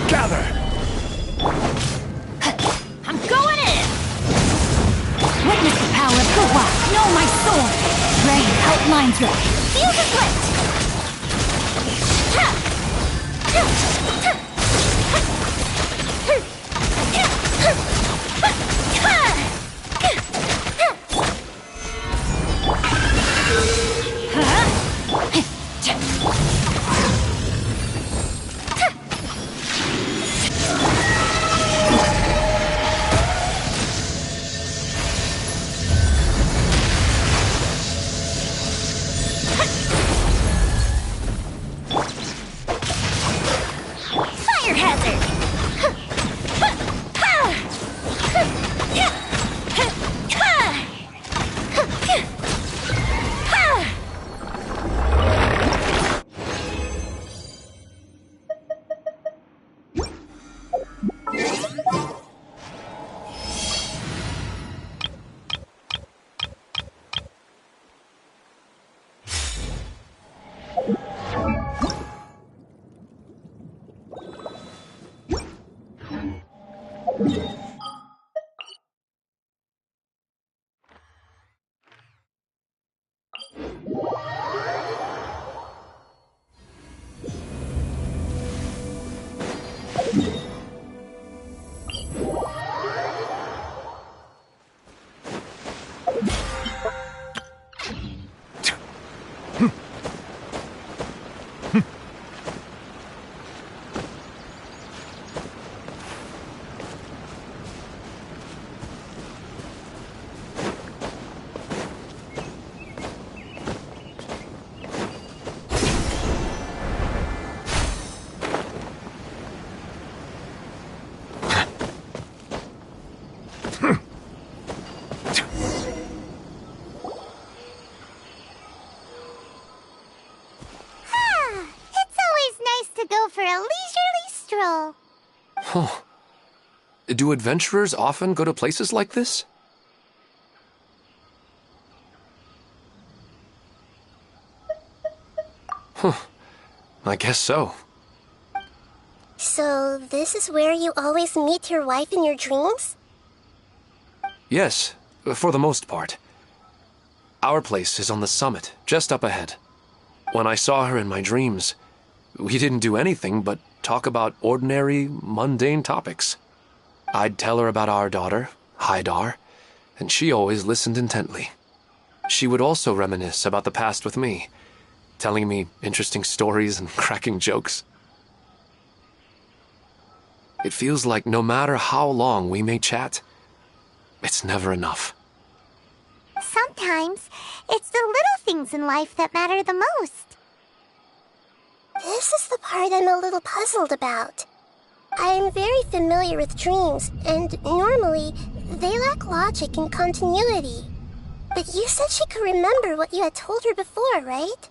Gather! I'm going in! Witness the power of Kuwa! Know my sword! Rain outlines your... Feel the split! Fire hazard! For a leisurely stroll. Huh. Do adventurers often go to places like this? Huh. I guess so. So, this is where you always meet your wife in your dreams? Yes, for the most part. Our place is on the summit, just up ahead. When I saw her in my dreams, we didn't do anything but talk about ordinary, mundane topics. I'd tell her about our daughter, Haidar, and she always listened intently. She would also reminisce about the past with me, telling me interesting stories and cracking jokes. It feels like no matter how long we may chat, it's never enough. Sometimes, it's the little things in life that matter the most. This is the part I'm a little puzzled about. I'm very familiar with dreams, and normally, they lack logic and continuity. But you said she could remember what you had told her before, right?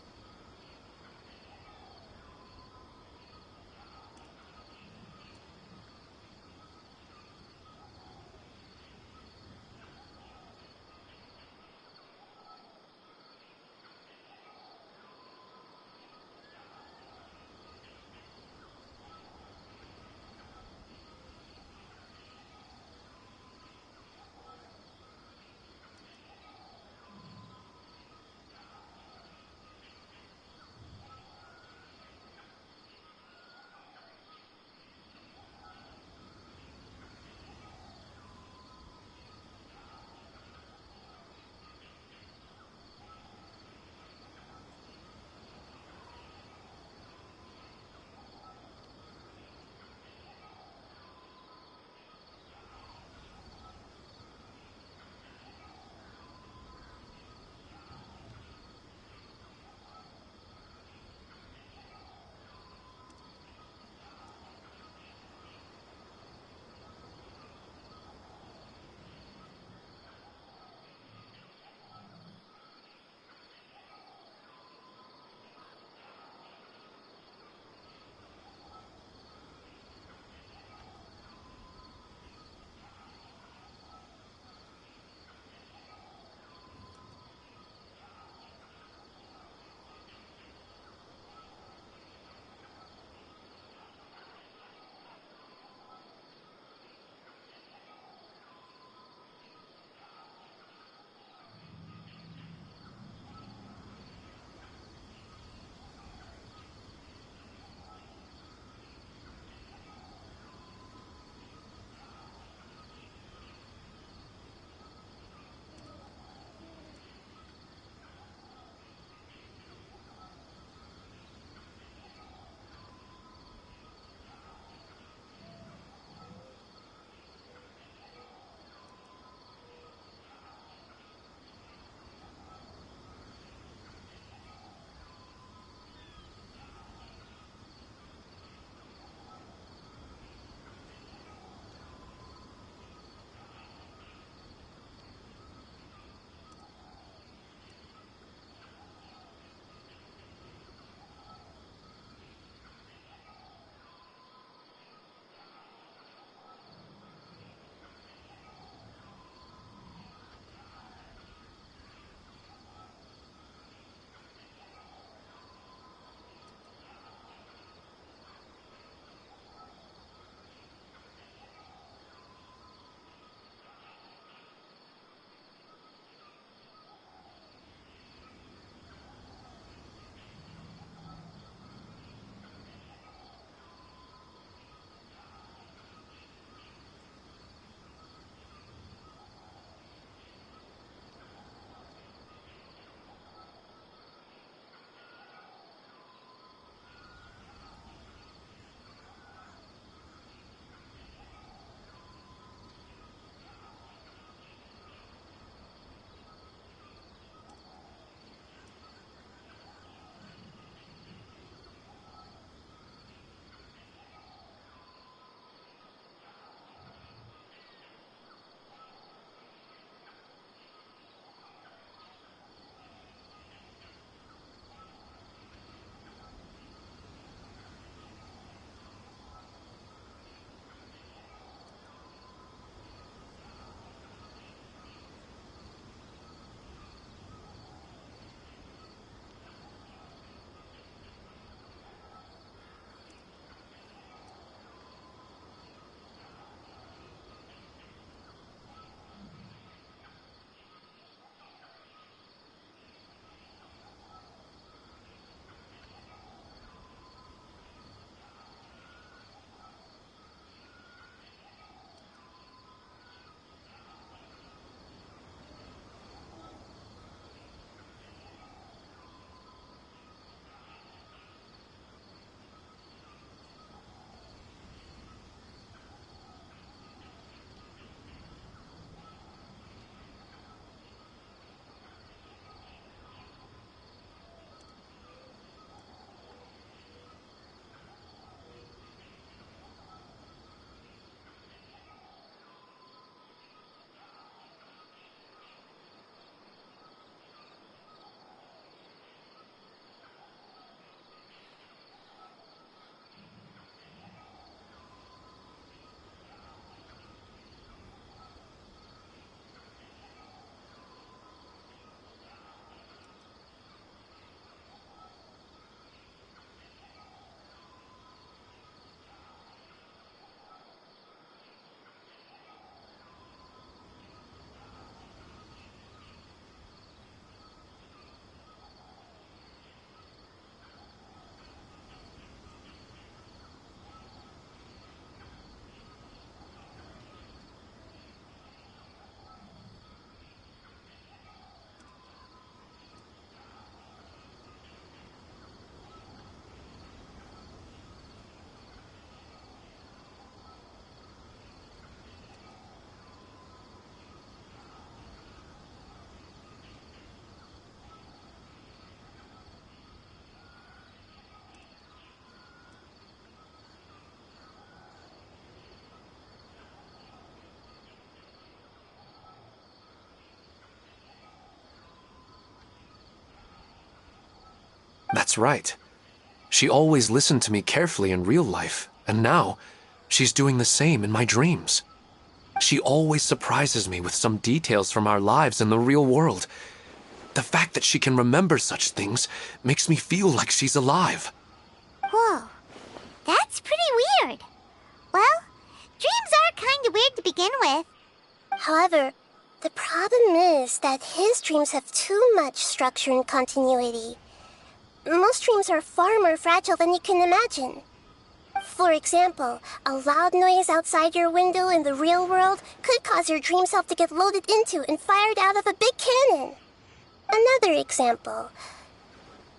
That's right. She always listened to me carefully in real life, and now she's doing the same in my dreams. She always surprises me with some details from our lives in the real world. The fact that she can remember such things makes me feel like she's alive. Whoa, that's pretty weird. Well, dreams are kind of weird to begin with. However, the problem is that his dreams have too much structure and continuity. Most dreams are far more fragile than you can imagine. For example, a loud noise outside your window in the real world could cause your dream self to get loaded into and fired out of a big cannon. Another example.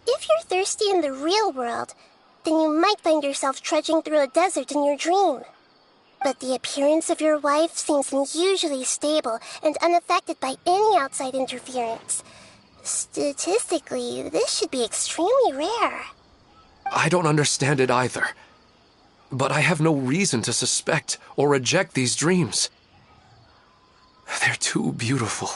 If you're thirsty in the real world, then you might find yourself trudging through a desert in your dream. But the appearance of your wife seems unusually stable and unaffected by any outside interference. Statistically, this should be extremely rare. I don't understand it either. But I have no reason to suspect or reject these dreams. They're too beautiful.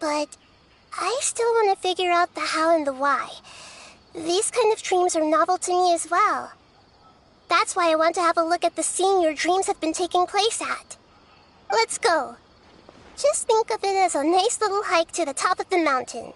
But I still want to figure out the how and the why. These kind of dreams are novel to me as well. That's why I want to have a look at the scene your dreams have been taking place at. Let's go. Just think of it as a nice little hike to the top of the mountain.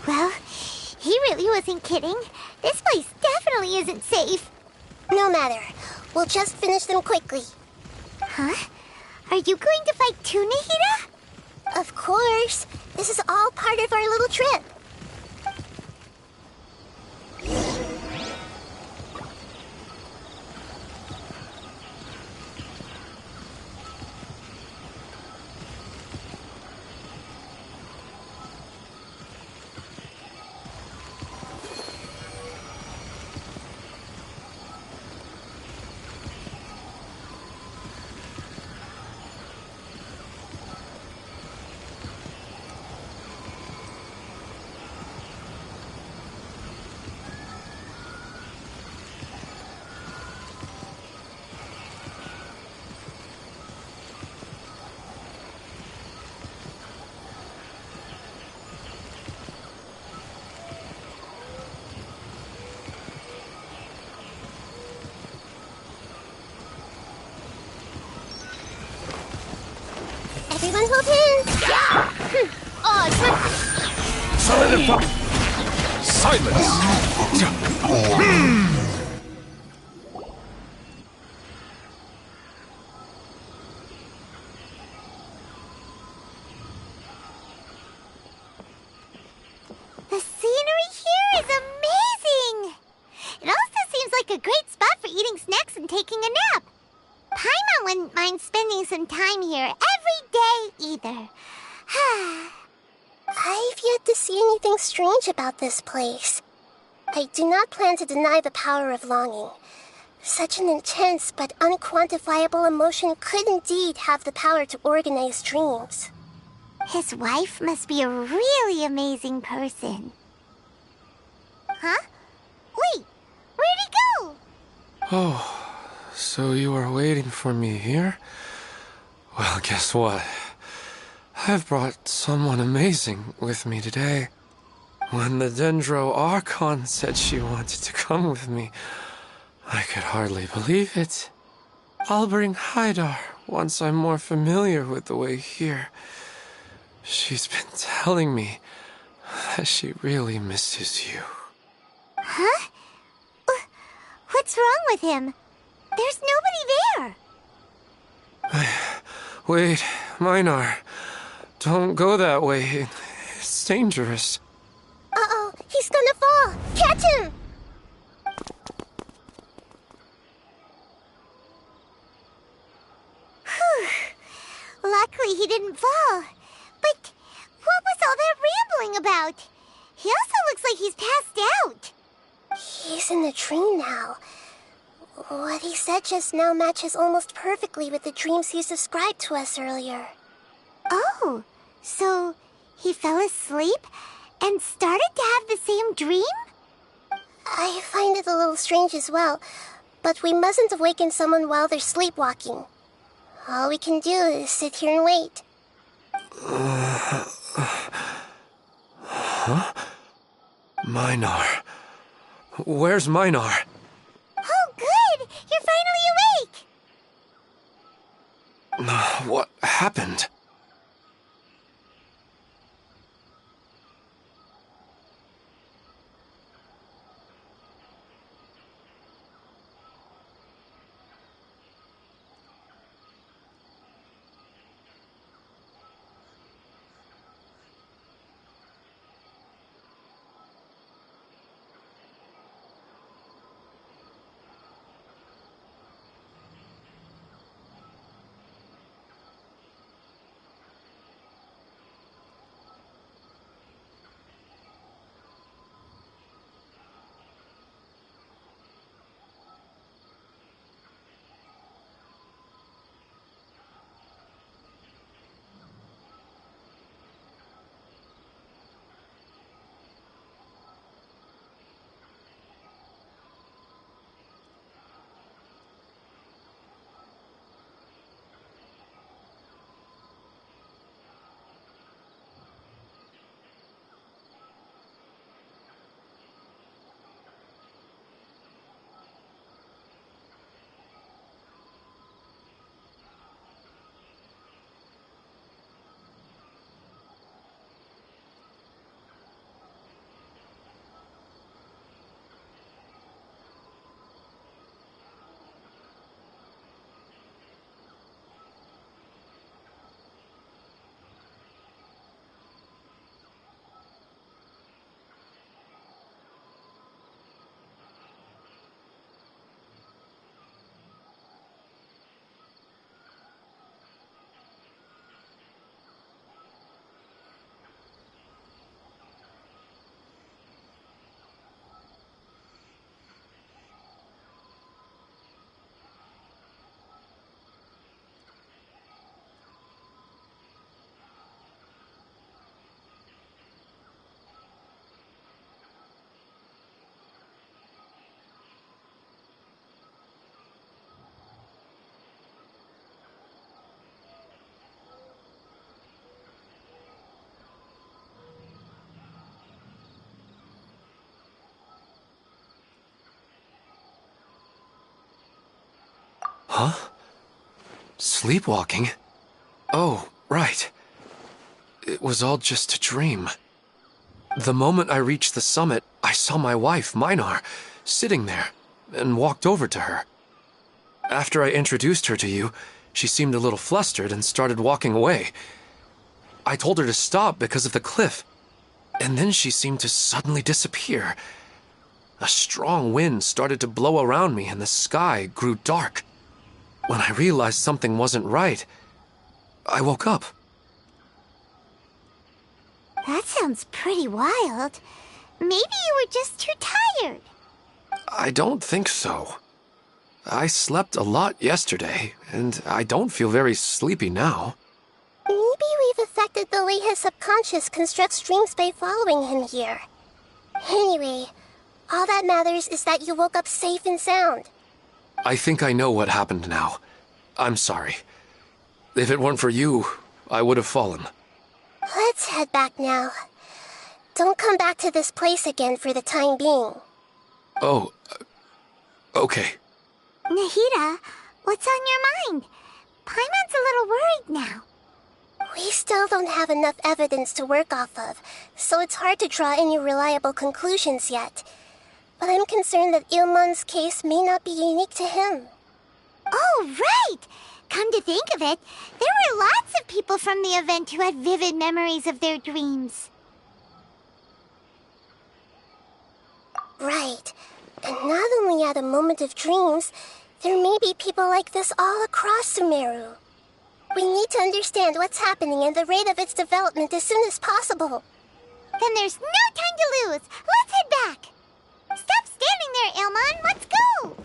Well, he really wasn't kidding. This place definitely isn't safe. No matter. We'll just finish them quickly. Huh? Are you going to fight too, Nahida? Of course. This is all part of our little trip. Everyone hold hands! Solidify! Silence! every day either. I've yet to see anything strange about this place. I do not plan to deny the power of longing. Such an intense but unquantifiable emotion could indeed have the power to organize dreams. His wife must be a really amazing person. Huh? Wait, where'd he go? Oh, so you are waiting for me here? Well, guess what? I've brought someone amazing with me today. When the Dendro Archon said she wanted to come with me, I could hardly believe it. I'll bring Haidar once I'm more familiar with the way here. She's been telling me that she really misses you. Huh? What's wrong with him? There's nobody there. Wait, Minar. Don't go that way. It's dangerous. Uh-oh, he's gonna fall. Catch him! Whew. Luckily he didn't fall. But what was all that rambling about? He also looks like he's passed out. He's in the dream now. What he said just now matches almost perfectly with the dreams he's described to us earlier. Oh, so he fell asleep and started to have the same dream? I find it a little strange as well, but we mustn't awaken someone while they're sleepwalking. All we can do is sit here and wait. Huh? Minar. Where's Minar? Oh, good! You're finally awake! What happened? Huh? Sleepwalking? Oh, right. It was all just a dream. The moment I reached the summit, I saw my wife, Minar, sitting there, and walked over to her. After I introduced her to you, she seemed a little flustered and started walking away. I told her to stop because of the cliff, and then she seemed to suddenly disappear. A strong wind started to blow around me and the sky grew dark. When I realized something wasn't right, I woke up. That sounds pretty wild. Maybe you were just too tired. I don't think so. I slept a lot yesterday, and I don't feel very sleepy now. Maybe we've affected the way his subconscious constructs dreams by following him here. Anyway, all that matters is that you woke up safe and sound. I think I know what happened now. I'm sorry. If it weren't for you, I would have fallen. Let's head back now. Don't come back to this place again for the time being. Oh, okay. Nahida, what's on your mind? Paimon's a little worried now. We still don't have enough evidence to work off of, so it's hard to draw any reliable conclusions yet. But I'm concerned that Ilmon's case may not be unique to him. Oh, right! Come to think of it, there were lots of people from the event who had vivid memories of their dreams. Right. And not only at a moment of dreams, there may be people like this all across Sumeru. We need to understand what's happening and the rate of its development as soon as possible. Then there's no time to lose. Let's head back. Stop standing there, Ilmon. Let's go.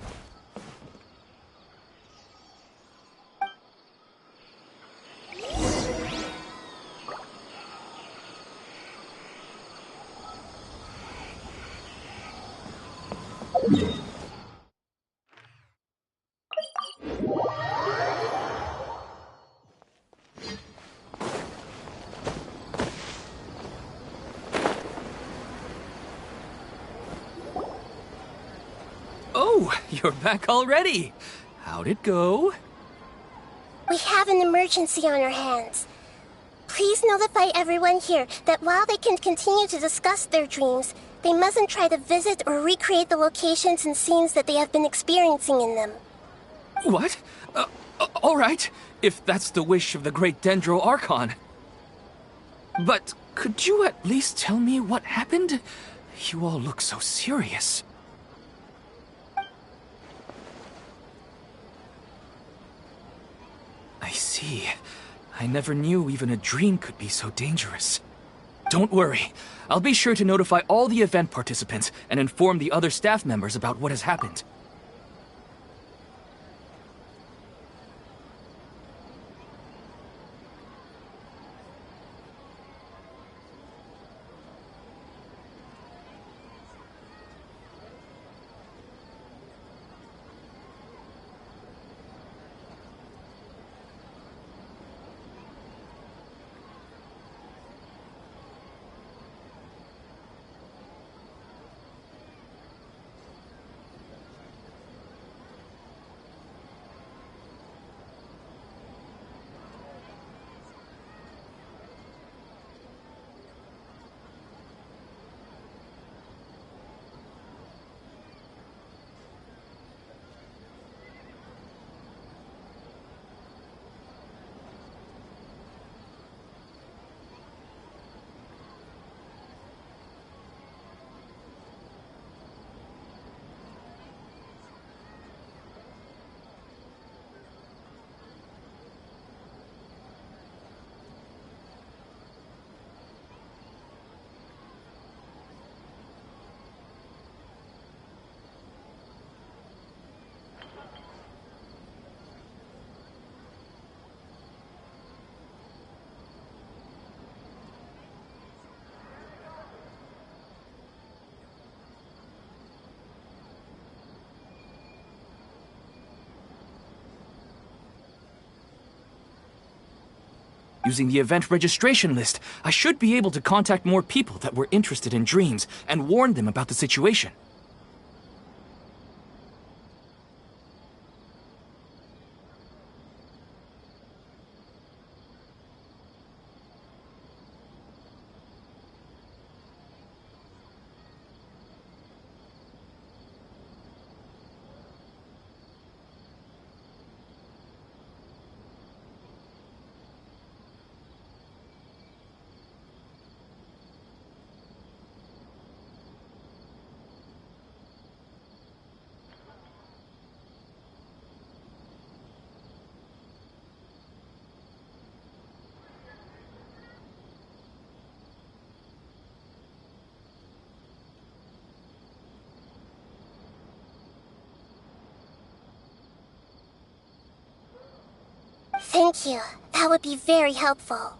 Oh, you're back already. How'd it go? We have an emergency on our hands. Please notify everyone here that while they can continue to discuss their dreams, they mustn't try to visit or recreate the locations and scenes that they have been experiencing in them. What? All right, if that's the wish of the great Dendro Archon. But could you at least tell me what happened? You all look so serious. I see. I never knew even a dream could be so dangerous. Don't worry. I'll be sure to notify all the event participants and inform the other staff members about what has happened. Using the event registration list, I should be able to contact more people that were interested in dreams and warn them about the situation. Thank you. That would be very helpful.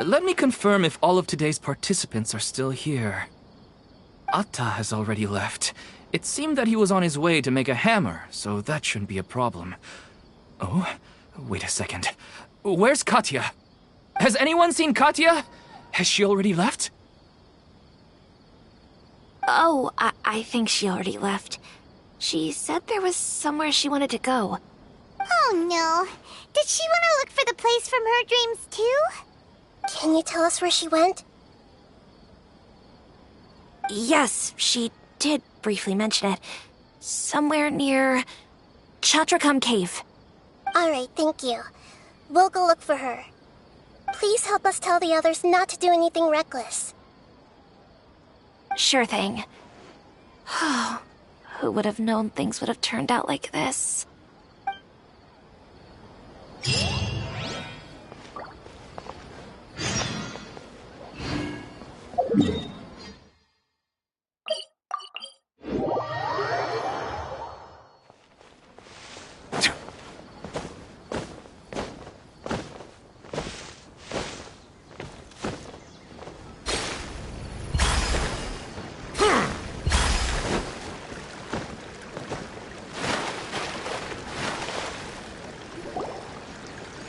Let me confirm if all of today's participants are still here. Atta has already left. It seemed that he was on his way to make a hammer, so that shouldn't be a problem. Oh, wait a second. Where's Katya? Has anyone seen Katya? Has she already left? Oh, I think she already left. She said there was somewhere she wanted to go. Oh no. Did she want to look for the place from her dreams too? Can you tell us where she went? Yes, she did briefly mention it. Somewhere near Chatrakam Cave. Alright, thank you. We'll go look for her. Please help us tell the others not to do anything reckless. Sure thing. Who would have known things would have turned out like this?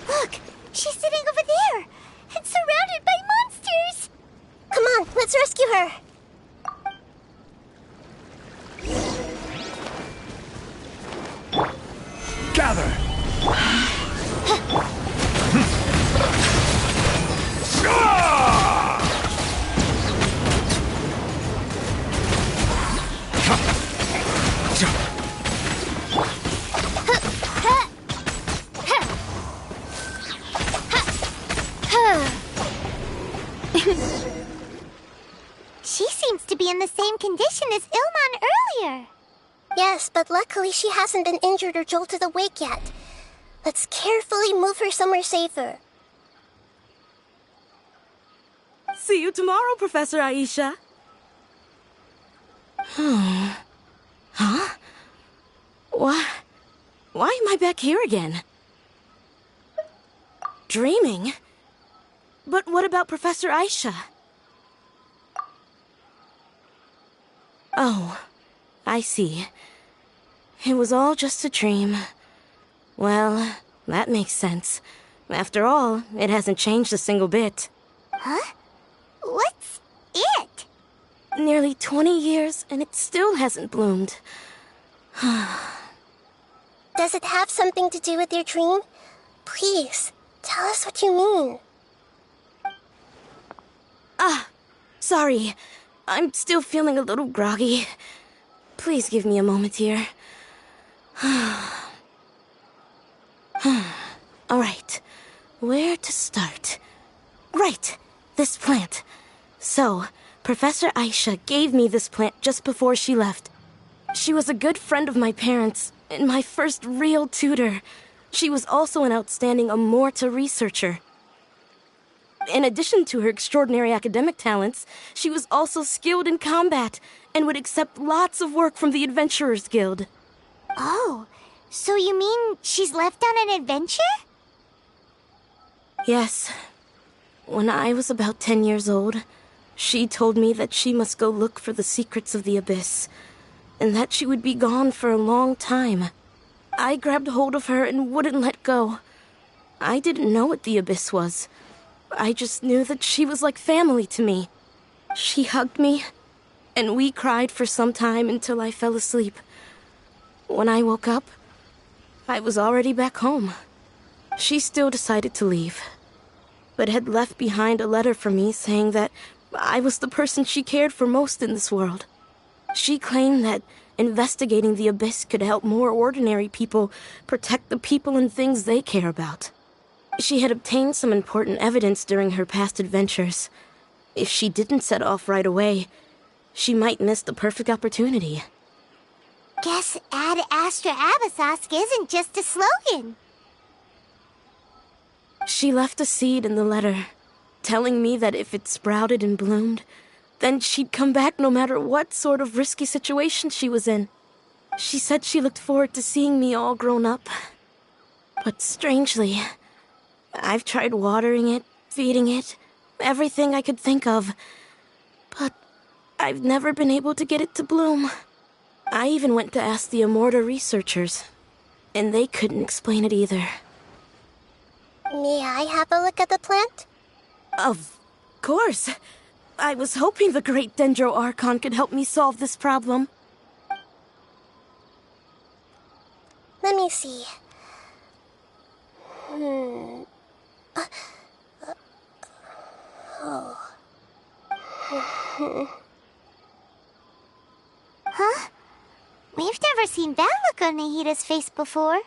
Look! She's sitting over there! And surrounded by monsters! Come on, let's rescue her! Gather! She seems to be in the same condition as Ilman earlier. Yes, but luckily she hasn't been injured or jolted awake yet. Let's carefully move her somewhere safer. See you tomorrow, Professor Aisha. Huh? Why am I back here again? Dreaming? But what about Professor Aisha? Oh, I see. It was all just a dream. Well, that makes sense. After all, it hasn't changed a single bit. Huh? What's it? Nearly 20 years, and it still hasn't bloomed. Does it have something to do with your dream? Please, tell us what you mean. Sorry. I'm still feeling a little groggy. Please give me a moment here. Alright, where to start? Right, this plant. So, Professor Aisha gave me this plant just before she left. She was a good friend of my parents, and my first real tutor. She was also an outstanding Amorta researcher. In addition to her extraordinary academic talents, she was also skilled in combat and would accept lots of work from the Adventurers Guild. Oh, so you mean she's left on an adventure? Yes. When I was about 10 years old, she told me that she must go look for the secrets of the Abyss, and that she would be gone for a long time. I grabbed hold of her and wouldn't let go. I didn't know what the Abyss was. I just knew that she was like family to me. She hugged me, and we cried for some time until I fell asleep. When I woke up, I was already back home. She still decided to leave, but had left behind a letter for me saying that I was the person she cared for most in this world. She claimed that investigating the Abyss could help more ordinary people protect the people and things they care about. She had obtained some important evidence during her past adventures. If she didn't set off right away, she might miss the perfect opportunity. Guess Ad Astra Abyssosque isn't just a slogan. She left a seed in the letter, telling me that if it sprouted and bloomed, then she'd come back no matter what sort of risky situation she was in. She said she looked forward to seeing me all grown up. But strangely, I've tried watering it, feeding it, everything I could think of. But I've never been able to get it to bloom. I even went to ask the Amorta researchers, and they couldn't explain it either. May I have a look at the plant? Of course. I was hoping the great Dendro Archon could help me solve this problem. Let me see. Huh? We've never seen that look on Nahida's face before.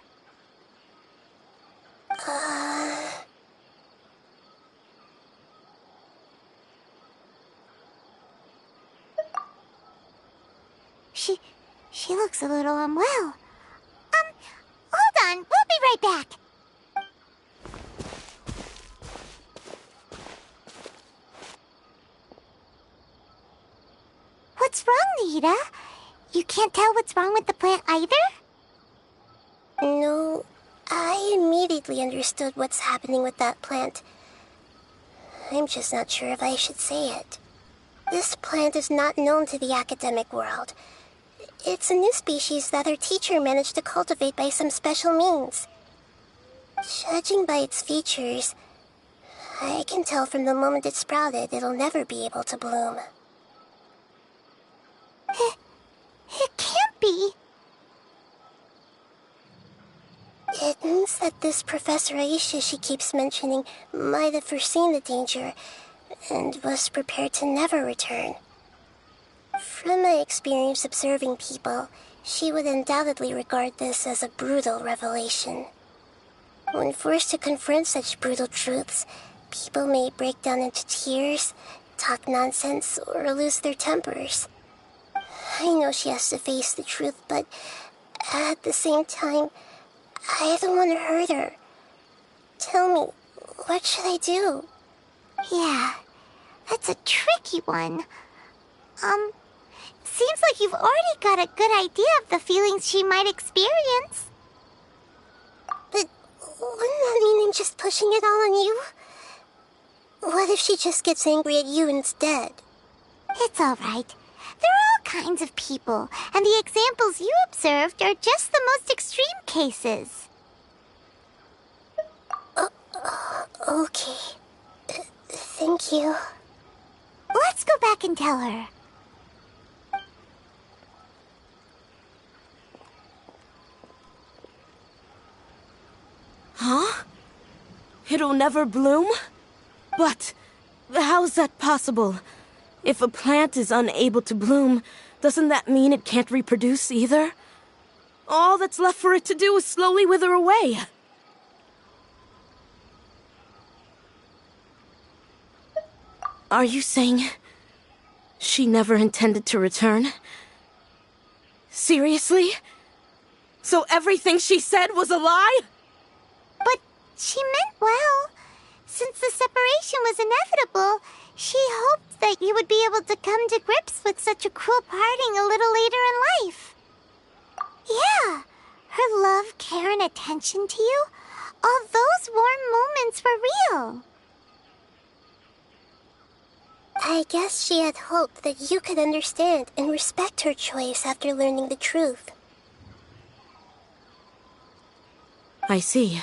She looks a little unwell. Hold on, we'll be right back. What's wrong, Nahida? You can't tell what's wrong with the plant either? No, I immediately understood what's happening with that plant. I'm just not sure if I should say it. This plant is not known to the academic world. It's a new species that our teacher managed to cultivate by some special means. Judging by its features, I can tell from the moment it sprouted it'll never be able to bloom. It can't be. It means that this Professor Aisha she keeps mentioning might have foreseen the danger and was prepared to never return. From my experience observing people, she would undoubtedly regard this as a brutal revelation. When forced to confront such brutal truths, people may break down into tears, talk nonsense, or lose their tempers. I know she has to face the truth, but at the same time, I don't want to hurt her. Tell me, what should I do? Yeah, that's a tricky one. Seems like you've already got a good idea of the feelings she might experience. But wouldn't that mean I'm just pushing it all on you? What if she just gets angry at you instead? It's all right. There are all kinds of people, and the examples you observed are just the most extreme cases. Okay. Thank you. Let's go back and tell her. Huh? It'll never bloom? But how's that possible? If a plant is unable to bloom, doesn't that mean it can't reproduce either? All that's left for it to do is slowly wither away. Are you saying she never intended to return? Seriously? So everything she said was a lie? But she meant well. Since the separation was inevitable, she hoped that you would be able to come to grips with such a cruel parting a little later in life. Yeah, her love, care, and attention to you, all those warm moments were real. I guess she had hoped that you could understand and respect her choice after learning the truth. I see.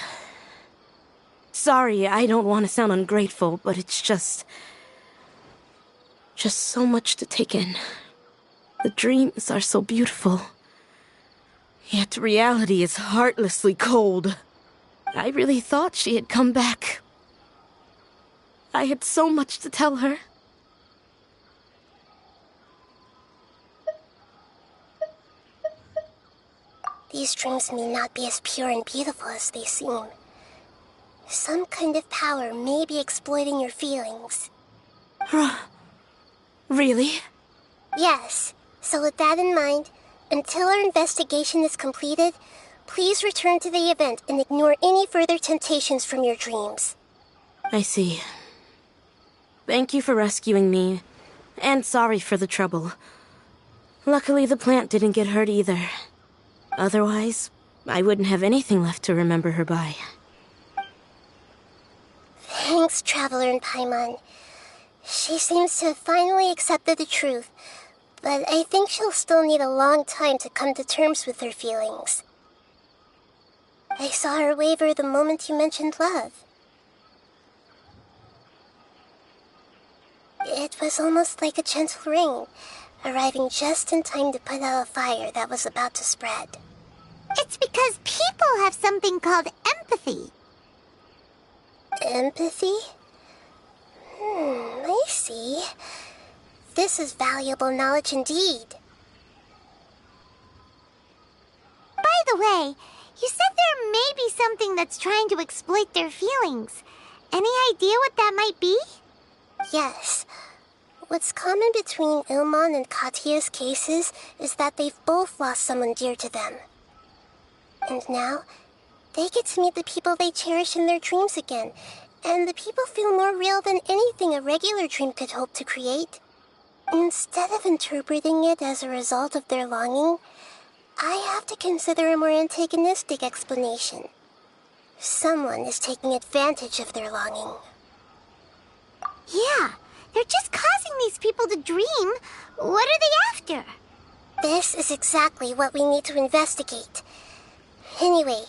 Sorry, I don't want to sound ungrateful, but it's just so much to take in. The dreams are so beautiful. Yet reality is heartlessly cold. I really thought she had come back. I had so much to tell her. These dreams may not be as pure and beautiful as they seem. Some kind of power may be exploiting your feelings. Really? Yes. So with that in mind, until our investigation is completed, please return to the event and ignore any further temptations from your dreams. I see. Thank you for rescuing me, and sorry for the trouble. Luckily, the plant didn't get hurt either. Otherwise, I wouldn't have anything left to remember her by. Thanks, Traveler and Paimon. She seems to have finally accepted the truth, but I think she'll still need a long time to come to terms with her feelings. I saw her waver the moment you mentioned love. It was almost like a gentle rain, arriving just in time to put out a fire that was about to spread. It's because people have something called empathy. Empathy? I see. This is valuable knowledge indeed. By the way, you said there may be something that's trying to exploit their feelings. Any idea what that might be? Yes. What's common between Ilmon and Katia's cases is that they've both lost someone dear to them. And now, they get to meet the people they cherish in their dreams again, and the people feel more real than anything a regular dream could hope to create. Instead of interpreting it as a result of their longing, I have to consider a more antagonistic explanation. Someone is taking advantage of their longing. Yeah, they're just causing these people to dream. What are they after? This is exactly what we need to investigate. Anyway,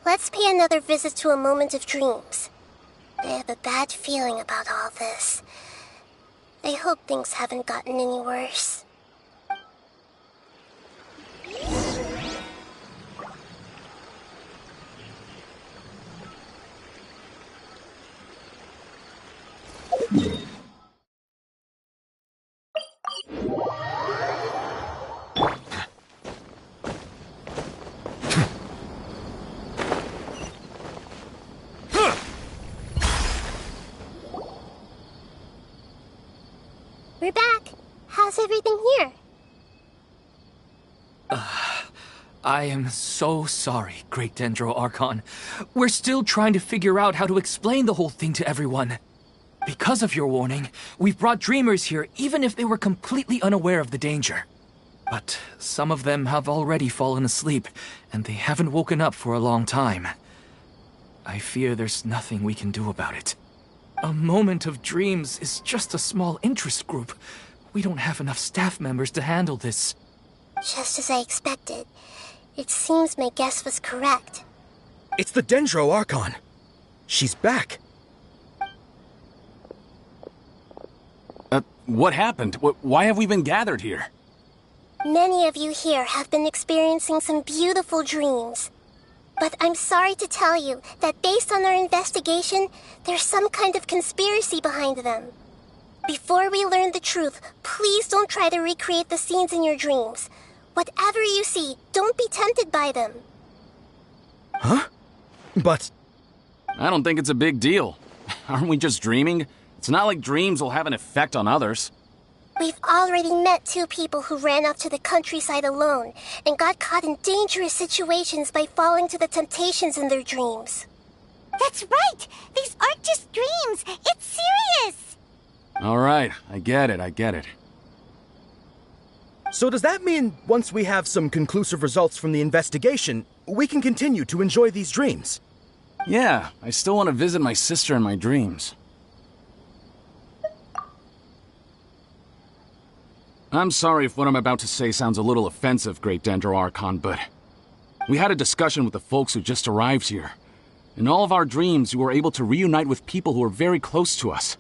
let's pay another visit to a moment of dreams. I have a bad feeling about all this. I hope things haven't gotten any worse. We're back. How's everything here? I am so sorry, Great Dendro Archon. We're still trying to figure out how to explain the whole thing to everyone. Because of your warning, we've brought dreamers here even if they were completely unaware of the danger. But some of them have already fallen asleep, and they haven't woken up for a long time. I fear there's nothing we can do about it. A moment of dreams is just a small interest group. We don't have enough staff members to handle this. Just as I expected. It seems my guess was correct. It's the Dendro Archon. She's back. What happened? Why have we been gathered here? Many of you here have been experiencing some beautiful dreams. But I'm sorry to tell you that based on our investigation, there's some kind of conspiracy behind them. Before we learn the truth, please don't try to recreate the scenes in your dreams. Whatever you see, don't be tempted by them. Huh? But... I don't think it's a big deal. Aren't we just dreaming? It's not like dreams will have an effect on others. We've already met 2 people who ran off to the countryside alone and got caught in dangerous situations by falling to the temptations in their dreams. That's right! These aren't just dreams! It's serious! All right, I get it. So does that mean once we have some conclusive results from the investigation, we can continue to enjoy these dreams? Yeah, I still want to visit my sister in my dreams. I'm sorry if what I'm about to say sounds a little offensive, Great Dendro Archon, but we had a discussion with the folks who just arrived here. In all of our dreams, we were able to reunite with people who were very close to us.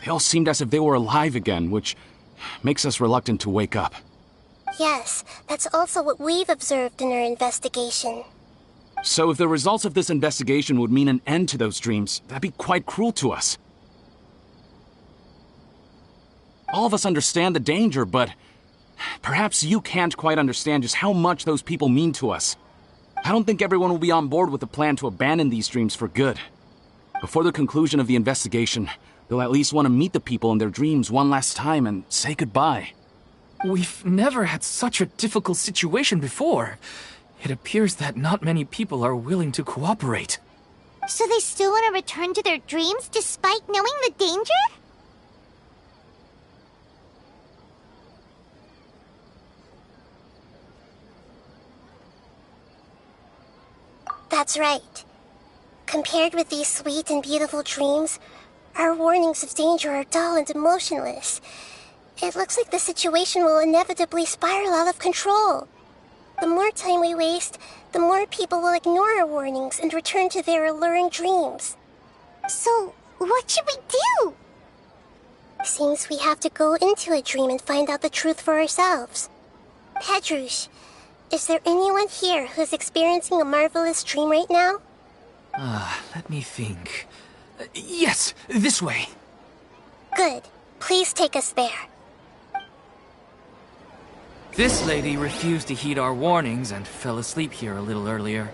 They all seemed as if they were alive again, which makes us reluctant to wake up. Yes, that's also what we've observed in our investigation. So if the results of this investigation would mean an end to those dreams, that'd be quite cruel to us. All of us understand the danger, but perhaps you can't quite understand just how much those people mean to us. I don't think everyone will be on board with the plan to abandon these dreams for good. Before the conclusion of the investigation, they'll at least want to meet the people in their dreams one last time and say goodbye. We've never had such a difficult situation before. It appears that not many people are willing to cooperate. So they still want to return to their dreams despite knowing the danger? That's right. Compared with these sweet and beautiful dreams, our warnings of danger are dull and emotionless. It looks like the situation will inevitably spiral out of control. The more time we waste, the more people will ignore our warnings and return to their alluring dreams. So, what should we do? Seems we have to go into a dream and find out the truth for ourselves. Pedrush, is there anyone here who's experiencing a marvelous dream right now? Let me think. Yes, this way. Good. Please take us there. This lady refused to heed our warnings and fell asleep here a little earlier.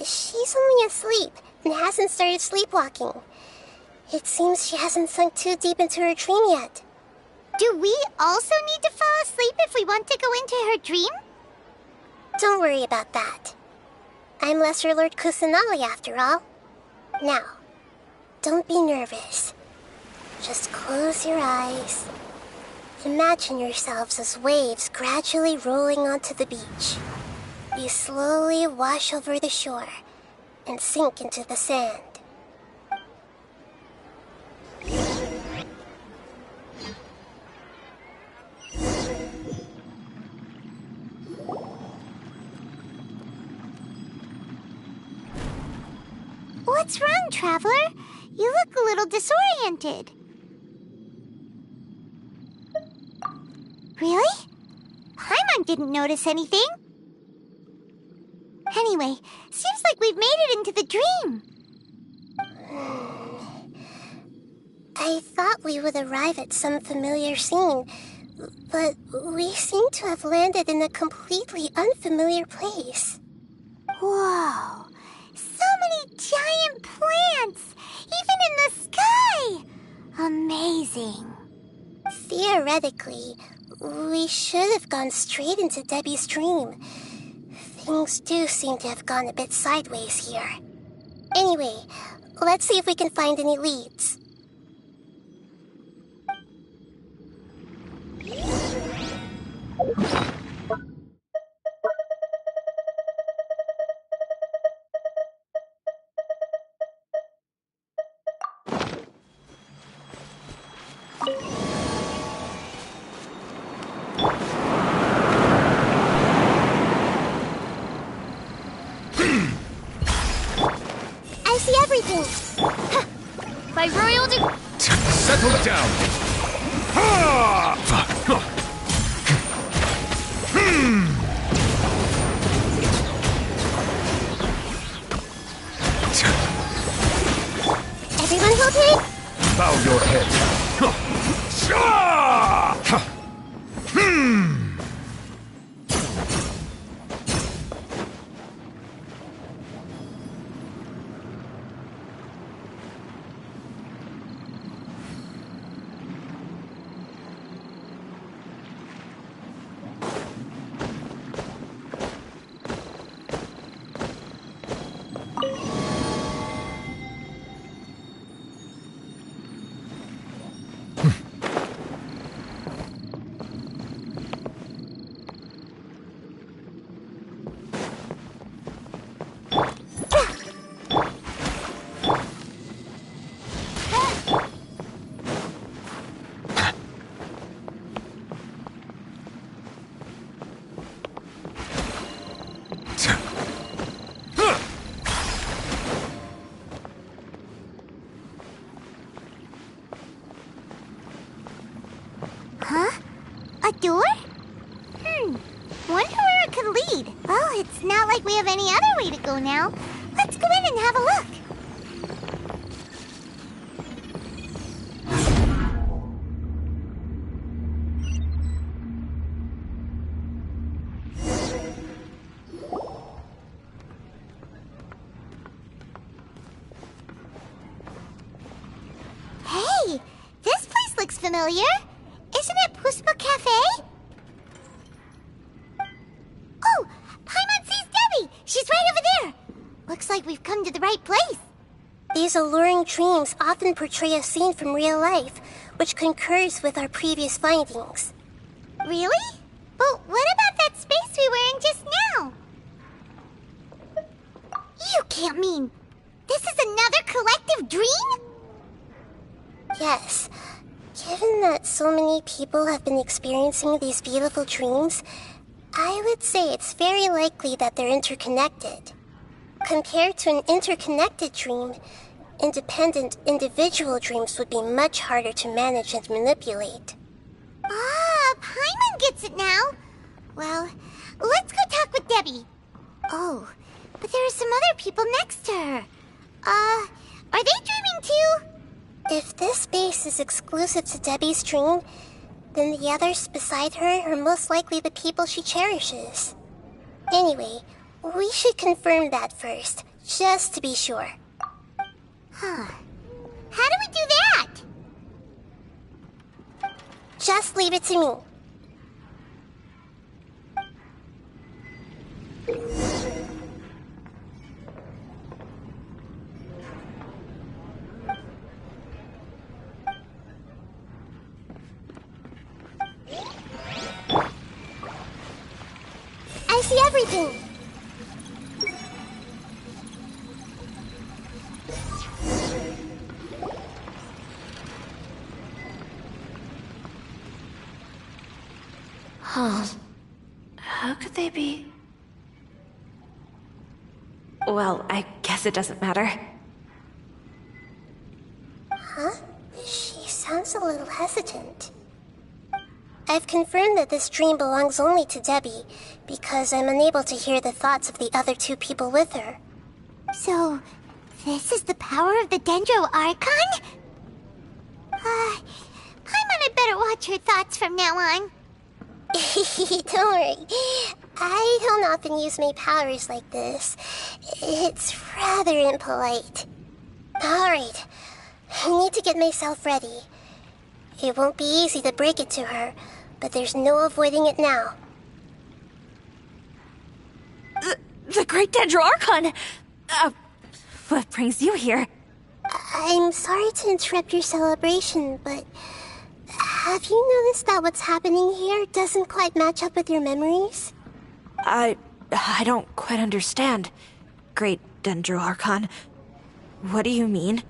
She's only asleep and hasn't started sleepwalking. It seems she hasn't sunk too deep into her dream yet. Do we also need to fall asleep if we want to go into her dream? Don't worry about that. I'm Lesser Lord Kusanali after all. Now, don't be nervous. Just close your eyes. Imagine yourselves as waves gradually rolling onto the beach. You slowly wash over the shore and sink into the sand. What's wrong, Traveler? You look a little disoriented. Really? Paimon didn't notice anything. Anyway, seems like we've made it into the dream. I thought we would arrive at some familiar scene, but we seem to have landed in a completely unfamiliar place. Whoa! So many giant plants! Even in the sky! Amazing. Theoretically, we should have gone straight into Debbie's dream. Things do seem to have gone a bit sideways here. Anyway, let's see if we can find any leads. I see everything. By royal Settle down. Everyone okay? Bow your head. Huh? A door? Wonder where it could lead. Well, it's not like we have any other way to go now. Let's go in and have a look. Hey, this place looks familiar. Isn't it Puspa Cafe? Oh, Paimon sees Debbie! She's right over there! Looks like we've come to the right place. These alluring dreams often portray a scene from real life, which concurs with our previous findings. Really? But what about that space we were in just now? You can't mean... this is another collective dream? Yes. Given that so many people have been experiencing these beautiful dreams, I would say it's very likely that they're interconnected. Compared to an interconnected dream, independent individual dreams would be much harder to manage and manipulate. Ah, Paimon gets it now. Well, let's go talk with Debbie. Oh, but there are some other people next to her. Are they dreaming too? If this space is exclusive to Debbie's dream, then the others beside her are most likely the people she cherishes. Anyway, we should confirm that first, just to be sure. Huh. How do we do that? Just leave it to me. I see everything. Huh. How could they be? Well, I guess it doesn't matter. Huh? She sounds a little hesitant. I've confirmed that this dream belongs only to Debbie, because I'm unable to hear the thoughts of the other two people with her. So, this is the power of the Dendro Archon? Paimon had better watch her thoughts from now on. Don't worry. I don't often use my powers like this. It's rather impolite. Alright, I need to get myself ready. It won't be easy to break it to her, but there's no avoiding it now. The Great Dendro Archon! What brings you here? I'm sorry to interrupt your celebration, but have you noticed that what's happening here doesn't quite match up with your memories? I don't quite understand. Great Dendro Archon. What do you mean?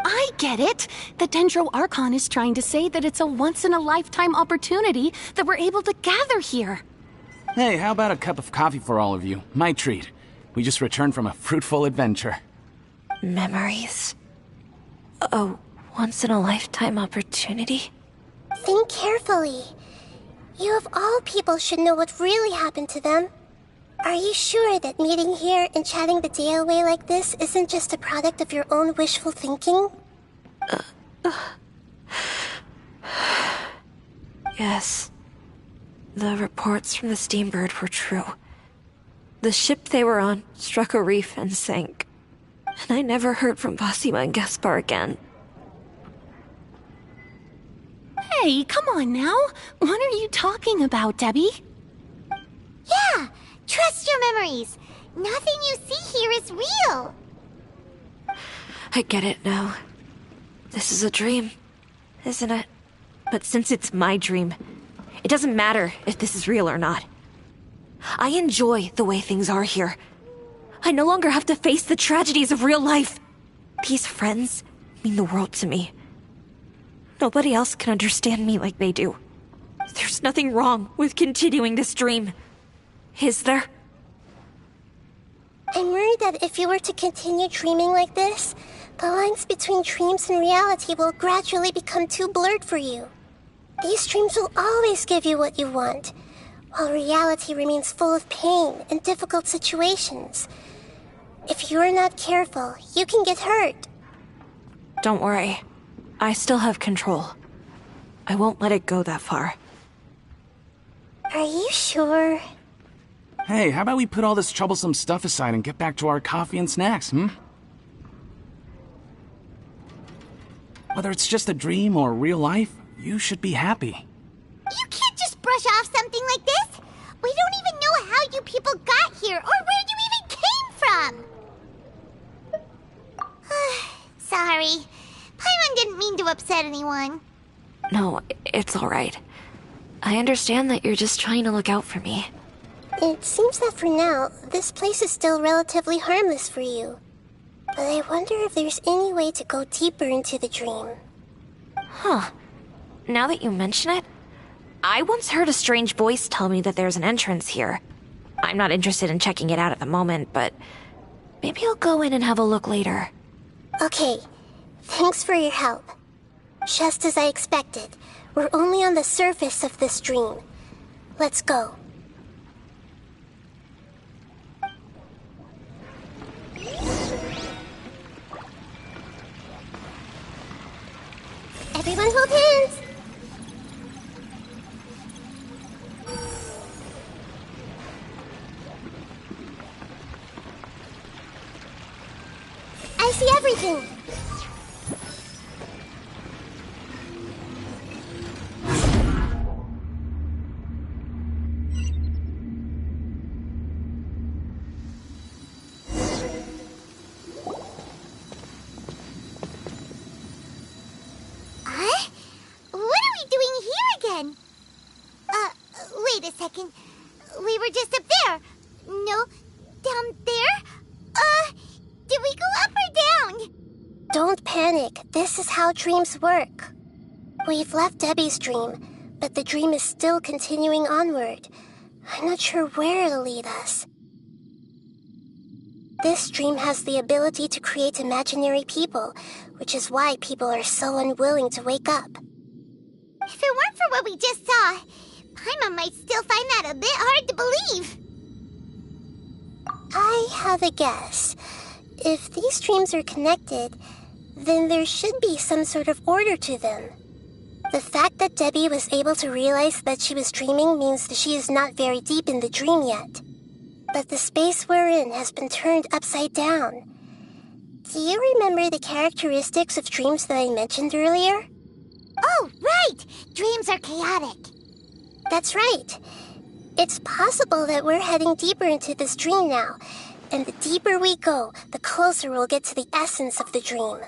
I get it. The Dendro Archon is trying to say that it's a once-in-a-lifetime opportunity that we're able to gather here. Hey, how about a cup of coffee for all of you? My treat. We just returned from a fruitful adventure. Memories. A once-in-a-lifetime opportunity? Think carefully. You of all people should know what really happened to them. Are you sure that meeting here and chatting the day away like this isn't just a product of your own wishful thinking? Yes. The reports from the Steambird were true. The ship they were on struck a reef and sank. And I never heard from Basima and Gaspar again. Hey, come on now. What are you talking about, Debbie? Yeah, trust your memories. Nothing you see here is real. I get it now. This is a dream, isn't it? But since it's my dream, it doesn't matter if this is real or not. I enjoy the way things are here. I no longer have to face the tragedies of real life. These friends mean the world to me. Nobody else can understand me like they do. There's nothing wrong with continuing this dream. Is there? I'm worried that if you were to continue dreaming like this, the lines between dreams and reality will gradually become too blurred for you. These dreams will always give you what you want, while reality remains full of pain and difficult situations. If you're not careful, you can get hurt. Don't worry. I still have control. I won't let it go that far. Are you sure? Hey, how about we put all this troublesome stuff aside and get back to our coffee and snacks, Whether it's just a dream or real life, you should be happy. You can't just brush off something like this. We don't even know how you people got here or where you even came from. Sorry. Paimon didn't mean to upset anyone. No, it's all right. I understand that you're just trying to look out for me. It seems that for now, this place is still relatively harmless for you. But I wonder if there's any way to go deeper into the dream. Huh. now that you mention it, I once heard a strange voice tell me that there's an entrance here. I'm not interested in checking it out at the moment, but maybe I'll go in and have a look later. Okay, thanks for your help. Just as I expected, we're only on the surface of this dream. Let's go. Everyone hold hands! I see everything! Huh? What are we doing here again? Wait a second. We were just up there. No, down there? Did we go up or down? Don't panic. This is how dreams work. We've left Debbie's dream, but the dream is still continuing onward. I'm not sure where it'll lead us. This dream has the ability to create imaginary people, which is why people are so unwilling to wake up. If it weren't for what we just saw, Paimon might still find that a bit hard to believe. I have a guess. If these dreams are connected, then there should be some sort of order to them. The fact that Debbie was able to realize that she was dreaming means that she is not very deep in the dream yet. But the space we're in has been turned upside down. Do you remember the characteristics of dreams that I mentioned earlier? Oh, right! Dreams are chaotic. That's right. It's possible that we're heading deeper into this dream now, and the deeper we go, the closer we'll get to the essence of the dream.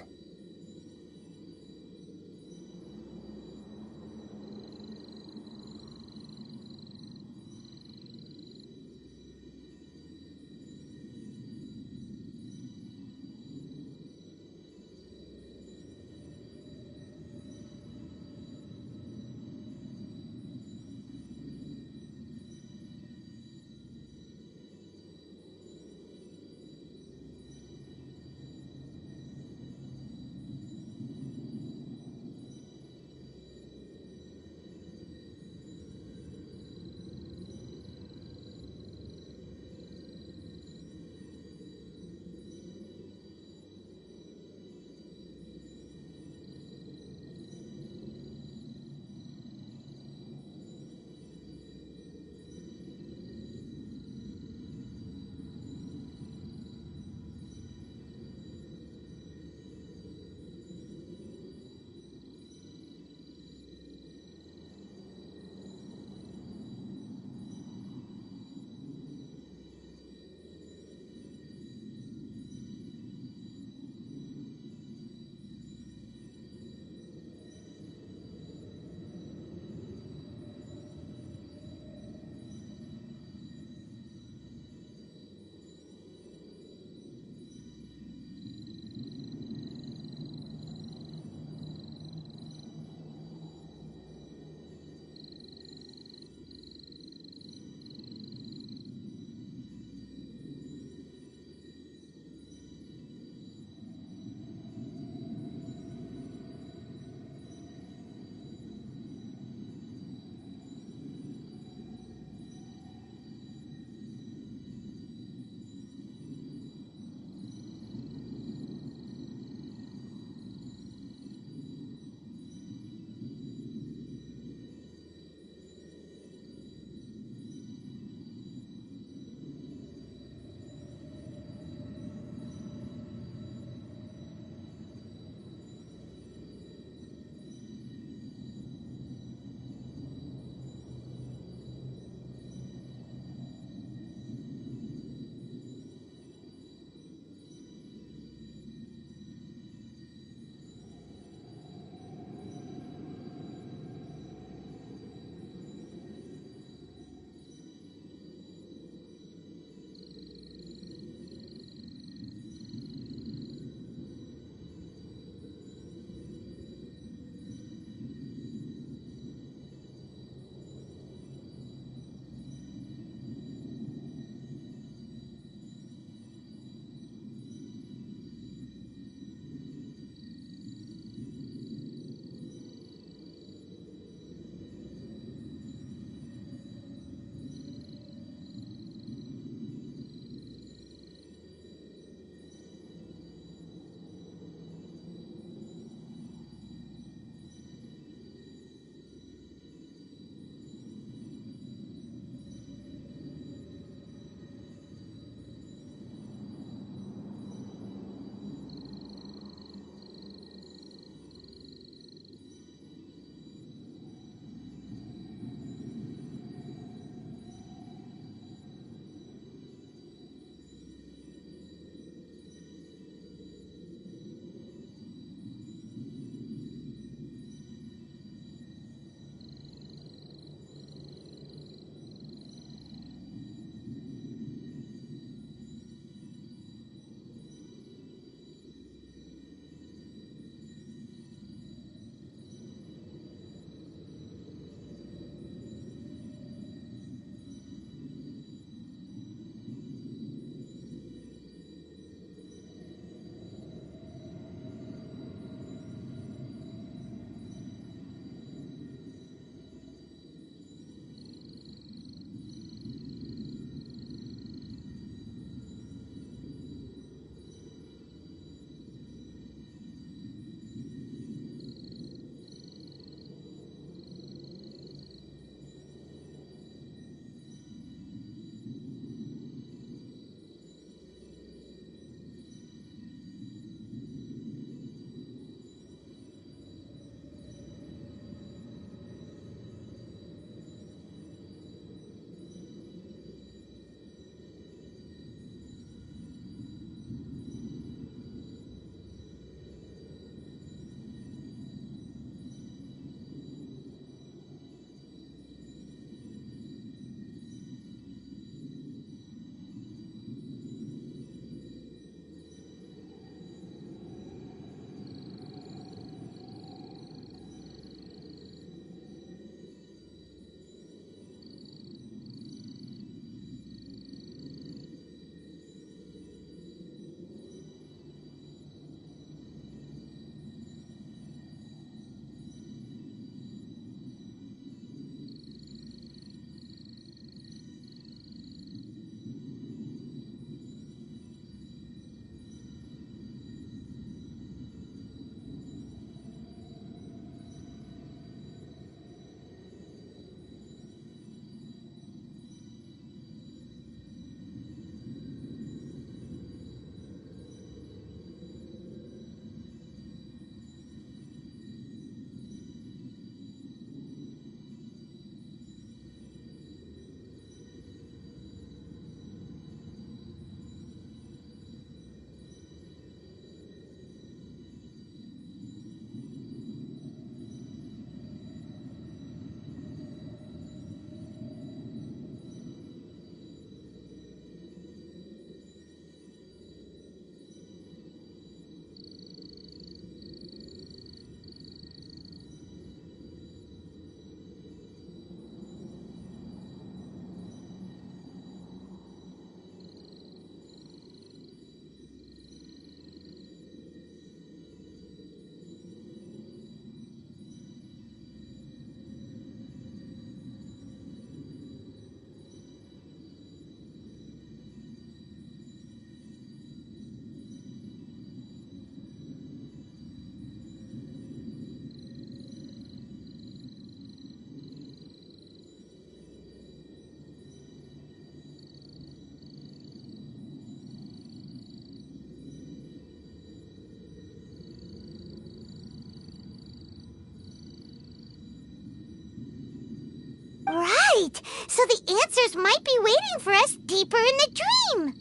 Right! So the answers might be waiting for us deeper in the dream!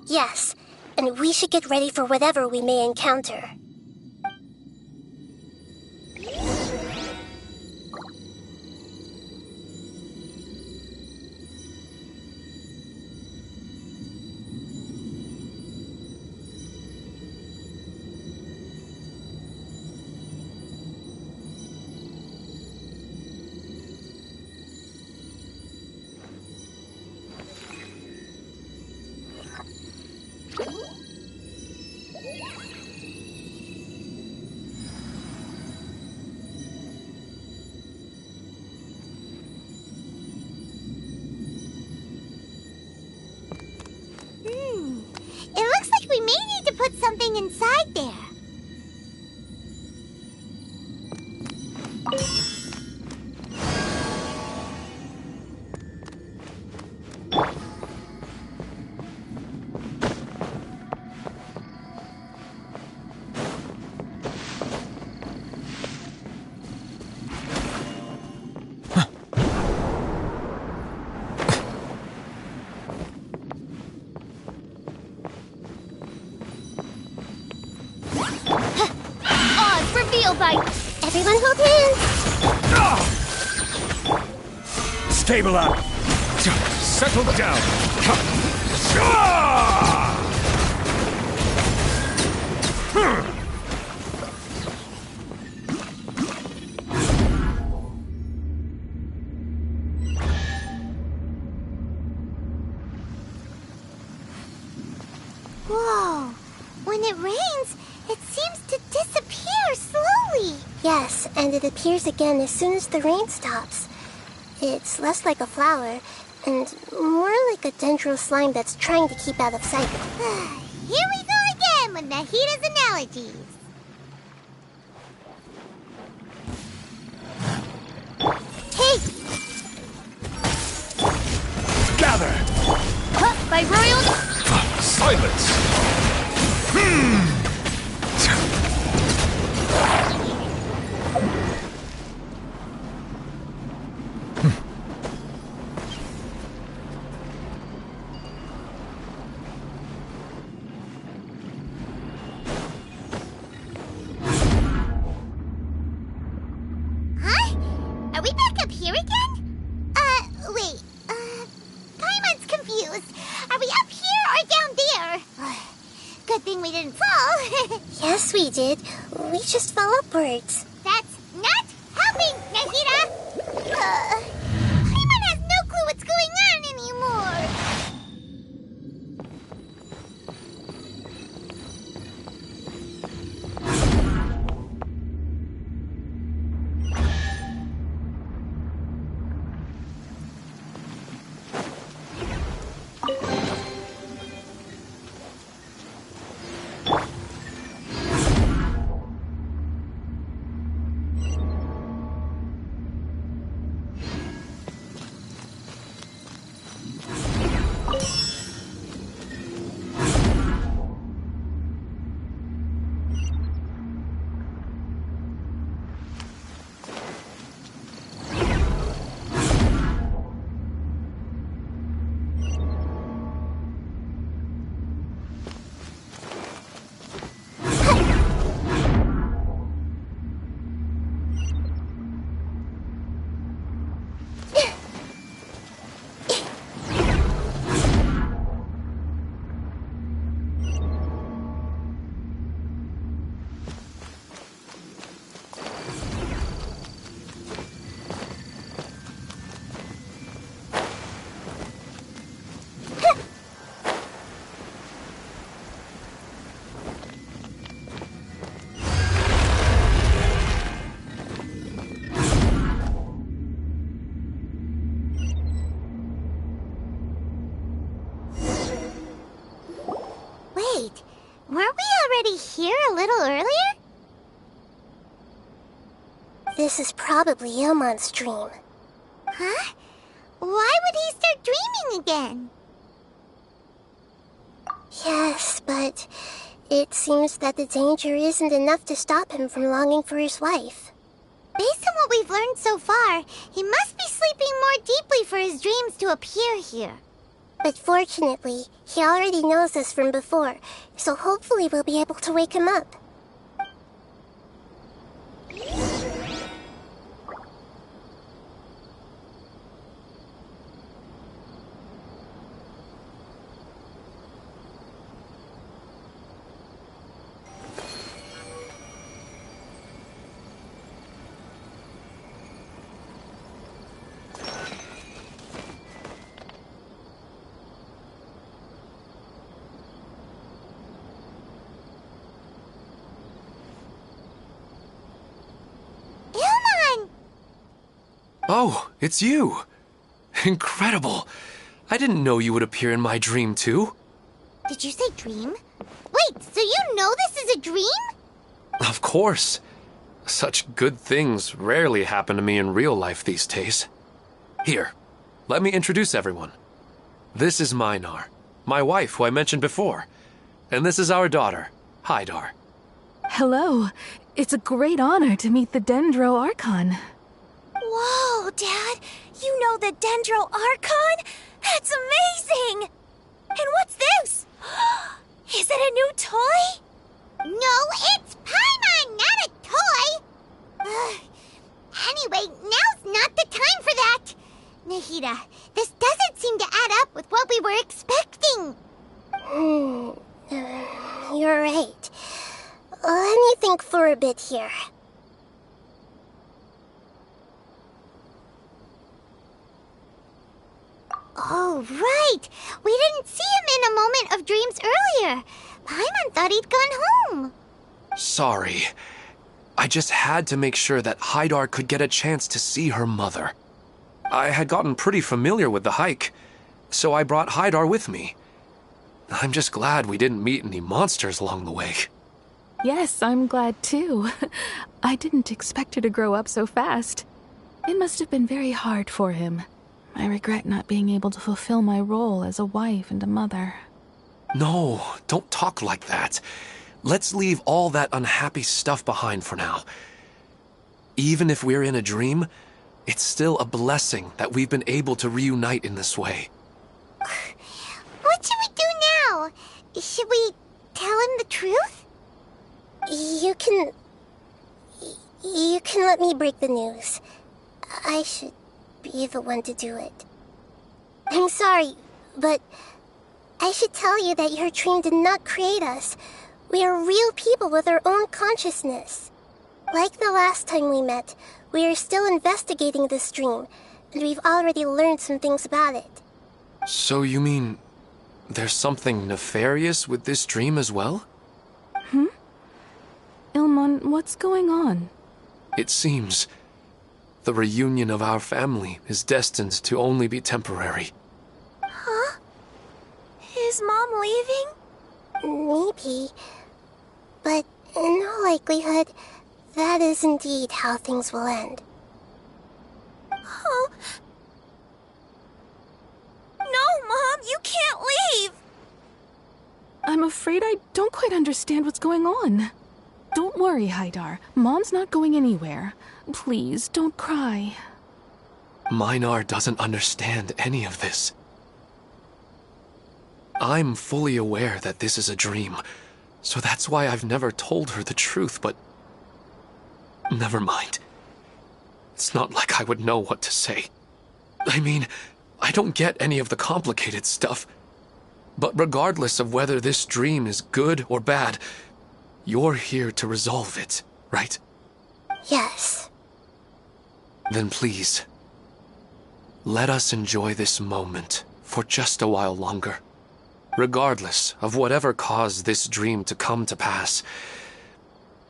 Yes, and we should get ready for whatever we may encounter. It looks like we may need to put something inside there. Oz, reveal bite! Everyone hold hands! Stabilize! Settle down! Whoa! When it rains, it seems to disappear slowly. Yes, and it appears again as soon as the rain stops. It's less like a flower, and more like a dendro slime that's trying to keep out of sight. Here we go again with Nahita's analogies. Hey! Gather! By royal... Silence! Huh? Are we back up here again? Wait. Paimon's confused. Are we up here or down there? Good thing we didn't fall. Yes, we did. We just fell upwards. That's not helping, Nahita! Paimon has no clue what's going on anymore. Wait, weren't we already here a little earlier? This is probably Ilmon's dream. Huh? Why would he start dreaming again? Yes, but it seems that the danger isn't enough to stop him from longing for his wife. Based on what we've learned so far, he must be sleeping more deeply for his dreams to appear here. But fortunately, he already knows us from before, so hopefully we'll be able to wake him up. Oh, it's you. Incredible. I didn't know you would appear in my dream, too. Did you say dream? Wait, so you know this is a dream? Of course. Such good things rarely happen to me in real life these days. Here, let me introduce everyone. This is Minar, my wife who I mentioned before. And this is our daughter, Hydar. Hello. It's a great honor to meet the Dendro Archon. Whoa, Dad! You know the Dendro Archon? That's amazing! And what's this? Is it a new toy? No, it's Paimon, not a toy! Anyway, now's not the time for that! Nahida, this doesn't seem to add up with what we were expecting. You're right. Let me think for a bit here. Oh, right! We didn't see him in a moment of dreams earlier. Paimon thought he'd gone home. Sorry. I just had to make sure that Hydar could get a chance to see her mother. I had gotten pretty familiar with the hike, so I brought Hydar with me. I'm just glad we didn't meet any monsters along the way. Yes, I'm glad too. I didn't expect her to grow up so fast. It must have been very hard for him. I regret not being able to fulfill my role as a wife and a mother. No, don't talk like that. Let's leave all that unhappy stuff behind for now. Even if we're in a dream, it's still a blessing that we've been able to reunite in this way. What should we do now? Should we tell him the truth? You can let me break the news. I should be the one to do it. I'm sorry, but I should tell you that your dream did not create us. We are real people with our own consciousness. Like the last time we met, we are still investigating this dream, and we've already learned some things about it. So you mean there's something nefarious with this dream as well? Ilmon, what's going on? It seems the reunion of our family is destined to only be temporary. Huh? Is Mom leaving? Maybe. But in all likelihood, that is indeed how things will end. Oh. No, Mom, you can't leave! I'm afraid I don't quite understand what's going on. Don't worry, Hydar. Mom's not going anywhere. Please, don't cry. Minar doesn't understand any of this. I'm fully aware that this is a dream, so that's why I've never told her the truth, but never mind. It's not like I would know what to say. I mean, I don't get any of the complicated stuff. But regardless of whether this dream is good or bad, you're here to resolve it, right? Yes. Then please, let us enjoy this moment for just a while longer. Regardless of whatever caused this dream to come to pass,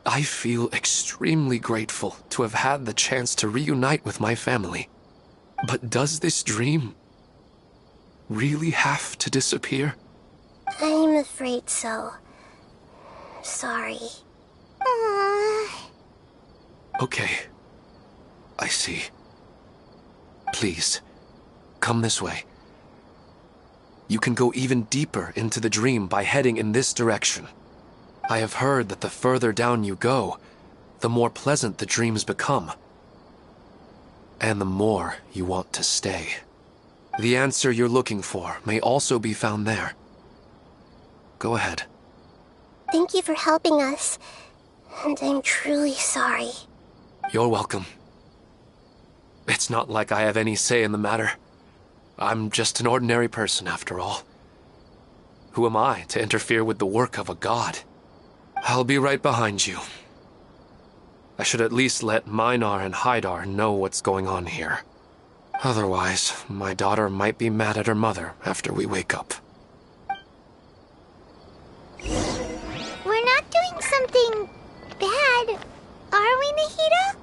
I feel extremely grateful to have had the chance to reunite with my family. But does this dream really have to disappear? I'm afraid so. Sorry. Okay. I see. Please, come this way. You can go even deeper into the dream by heading in this direction. I have heard that the further down you go, the more pleasant the dreams become. and the more you want to stay. The answer you're looking for may also be found there. Go ahead. Thank you for helping us, and I'm truly sorry. You're welcome. It's not like I have any say in the matter. I'm just an ordinary person, after all. Who am I to interfere with the work of a god? I'll be right behind you. I should at least let Minar and Hydar know what's going on here. Otherwise, my daughter might be mad at her mother after we wake up. We're not doing something bad, are we, Nahida?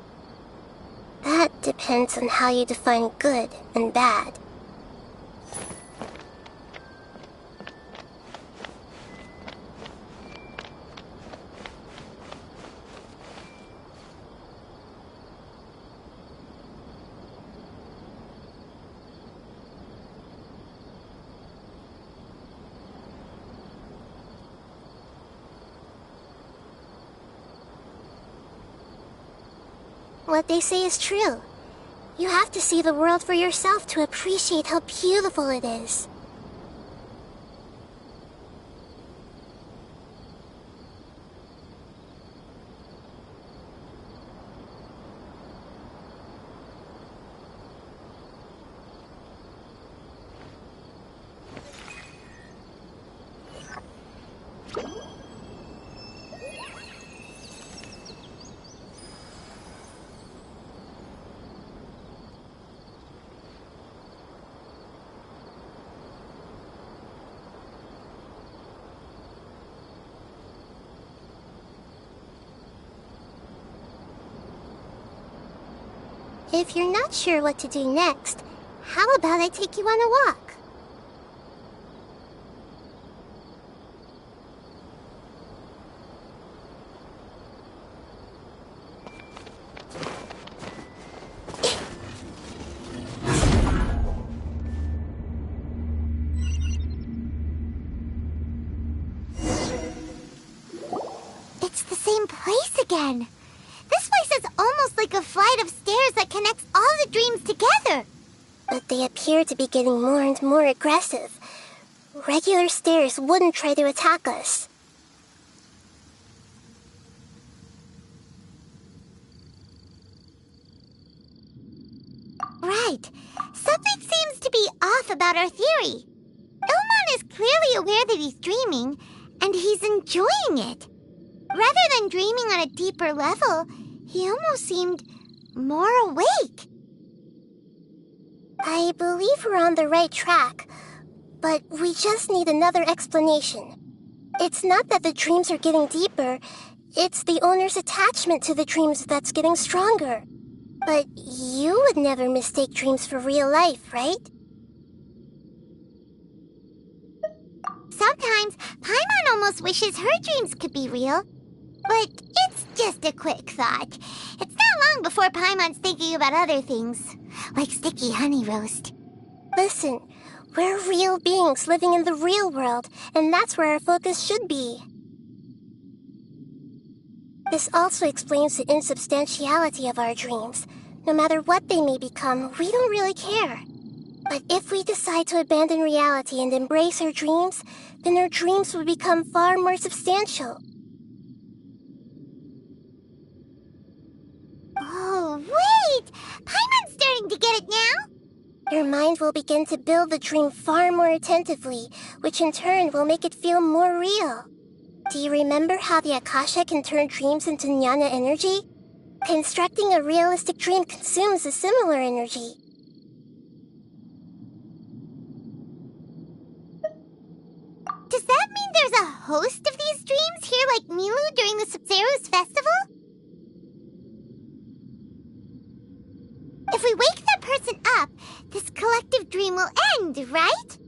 That depends on how you define good and bad. What they say is true. You have to see the world for yourself to appreciate how beautiful it is. If you're not sure what to do next, how about I take you on a walk? It's the same place again. This place is almost like a flight of stairs that connects all the dreams together. But they appear to be getting more and more aggressive. Regular stairs wouldn't try to attack us. Right. Something seems to be off about our theory. Ilmon is clearly aware that he's dreaming, and he's enjoying it. Rather than dreaming on a deeper level, he almost seemed more awake. I believe we're on the right track, but we just need another explanation. It's not that the dreams are getting deeper, it's the owner's attachment to the dreams that's getting stronger. But you would never mistake dreams for real life, right? Sometimes, Paimon almost wishes her dreams could be real. But it's just a quick thought. It's not long before Paimon's thinking about other things, like sticky honey roast. Listen, we're real beings living in the real world, and that's where our focus should be. This also explains the insubstantiality of our dreams. No matter what they may become, we don't really care. But if we decide to abandon reality and embrace our dreams, then our dreams will become far more substantial. Oh, wait! Paimon's starting to get it now? Your mind will begin to build the dream far more attentively, which in turn will make it feel more real. Do you remember how the Akasha can turn dreams into jnana energy? Constructing a realistic dream consumes a similar energy. Does that mean there's a host of these dreams here like Milu during the Sabzeruz festival? If we wake that person up, this collective dream will end, right?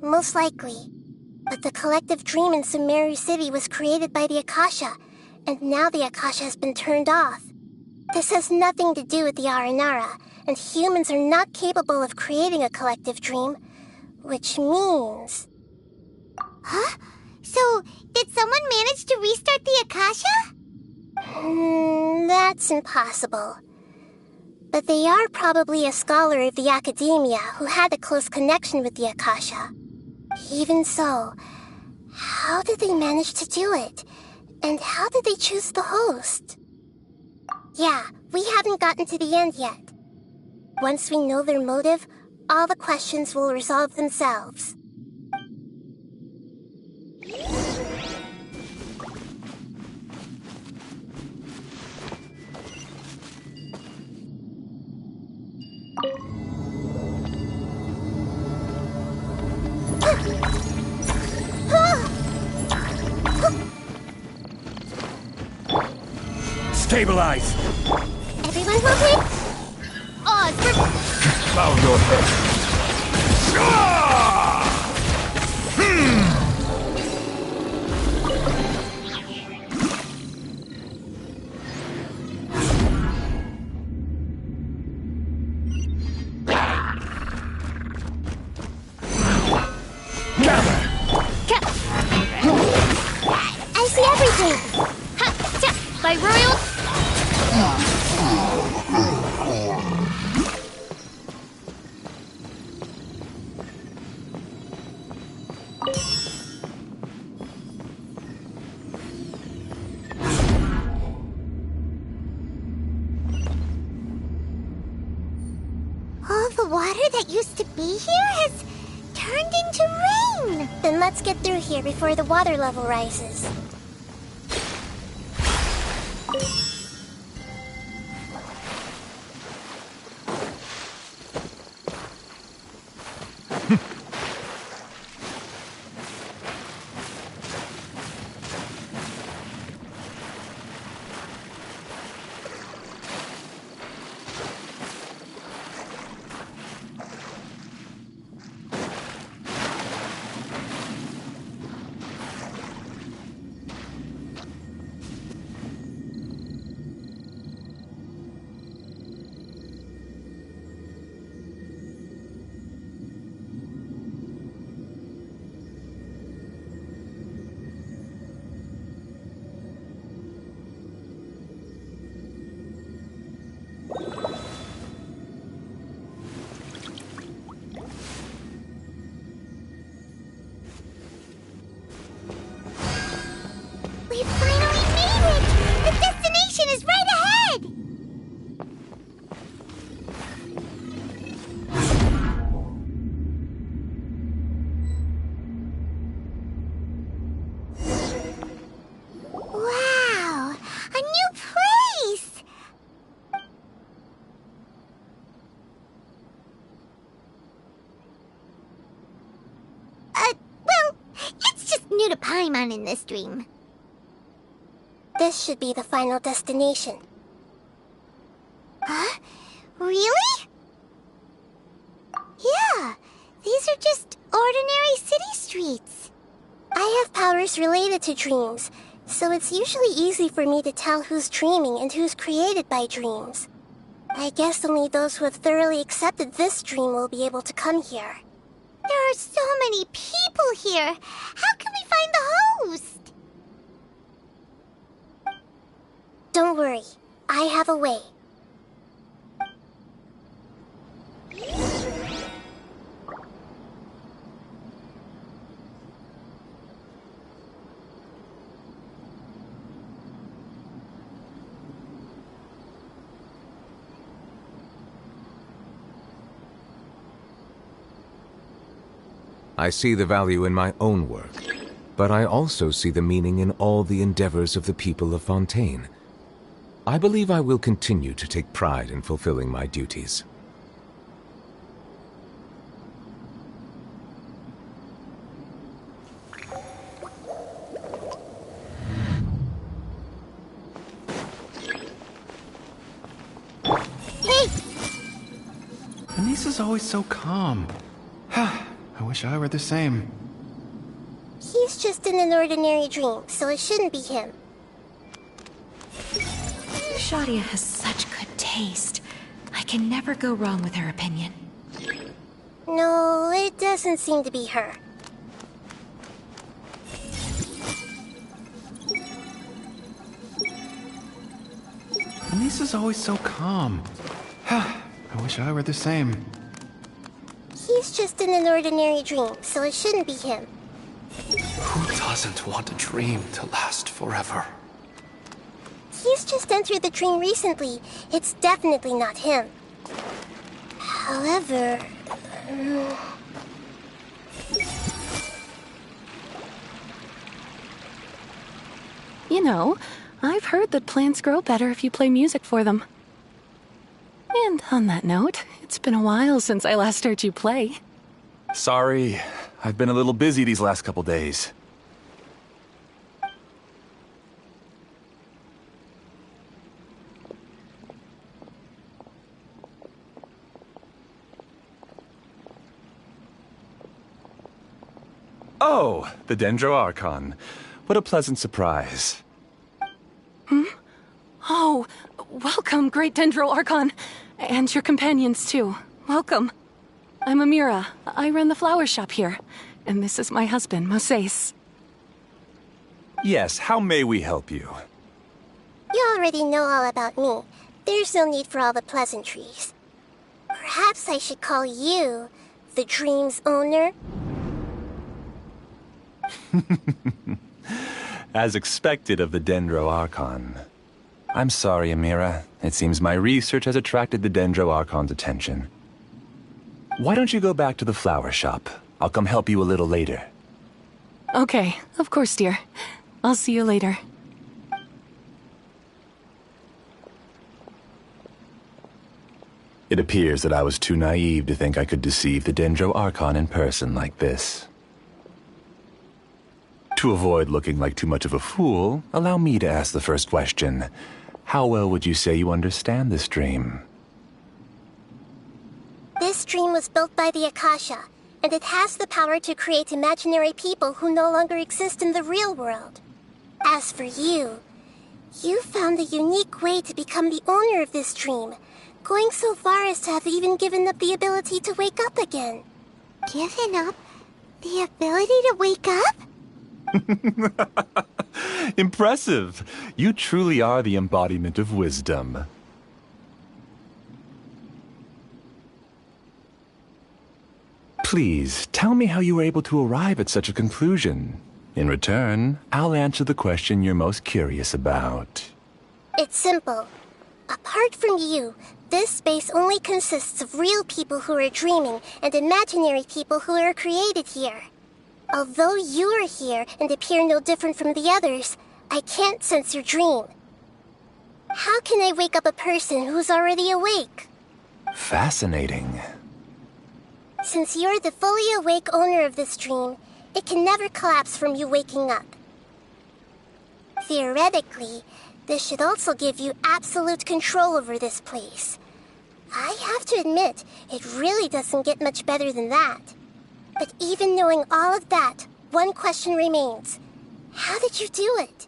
Most likely. But the collective dream in Sumeru City was created by the Akasha, and now the Akasha has been turned off. This has nothing to do with the Aranara, and humans are not capable of creating a collective dream, which means... Huh? So, did someone manage to restart the Akasha? That's impossible. But they are probably a scholar of the academia who had a close connection with the Akasha. Even so, how did they manage to do it? And how did they choose the host? Yeah, we haven't gotten to the end yet. Once we know their motive, all the questions will resolve themselves. Stabilize! Everyone will take... Bow your head. I see everything! By royal... All the water that used to be here has turned into rain. Then let's get through here before the water level rises. We finally made it! The destination is right ahead! Wow! A new place! Well, it's just new to Paimon in this dream. This should be the final destination. Huh? Really? Yeah, these are just ordinary city streets. I have powers related to dreams, so it's usually easy for me to tell who's dreaming and who's created by dreams. I guess only those who have thoroughly accepted this dream will be able to come here. There are so many people here. How can we find the host? Don't worry, I have a way. I see the value in my own work, but I also see the meaning in all the endeavors of the people of Fontaine. I believe I will continue to take pride in fulfilling my duties. Hey! Anissa's always so calm. I wish I were the same. He's just in an ordinary dream, so it shouldn't be him. Shadia has such good taste. I can never go wrong with her opinion. No, it doesn't seem to be her. Anissa's always so calm. I wish I were the same. He's just in an ordinary dream, so it shouldn't be him. Who doesn't want a dream to last forever? He's just entered the dream recently. It's definitely not him. However... You know, I've heard that plants grow better if you play music for them. And on that note, it's been a while since I last heard you play. Sorry, I've been a little busy these last couple days. Oh, the Dendro Archon. What a pleasant surprise. Oh, welcome, Great Dendro Archon. And your companions, too. Welcome. I'm Amira. I run the flower shop here. And this is my husband, Moses. Yes, how may we help you? You already know all about me. There's no need for all the pleasantries. Perhaps I should call you the dream's owner? As expected of the Dendro Archon. I'm sorry, Amira. It seems my research has attracted the Dendro Archon's attention. Why don't you go back to the flower shop? I'll come help you a little later. Okay, of course, dear. I'll see you later. It appears that I was too naive to think I could deceive the Dendro Archon in person like this. To avoid looking like too much of a fool, allow me to ask the first question. How well would you say you understand this dream? This dream was built by the Akasha, and it has the power to create imaginary people who no longer exist in the real world. As for you, you found a unique way to become the owner of this dream, going so far as to have even given up the ability to wake up again. Given up the ability to wake up? Impressive! You truly are the embodiment of wisdom. Please, tell me how you were able to arrive at such a conclusion. In return, I'll answer the question you're most curious about. It's simple. Apart from you, this space only consists of real people who are dreaming and imaginary people who are created here. Although you are here and appear no different from the others, I can't sense your dream. How can I wake up a person who's already awake? Fascinating. Since you're the fully awake owner of this dream, it can never collapse from you waking up. Theoretically, this should also give you absolute control over this place. I have to admit, it really doesn't get much better than that. But even knowing all of that, one question remains. How did you do it?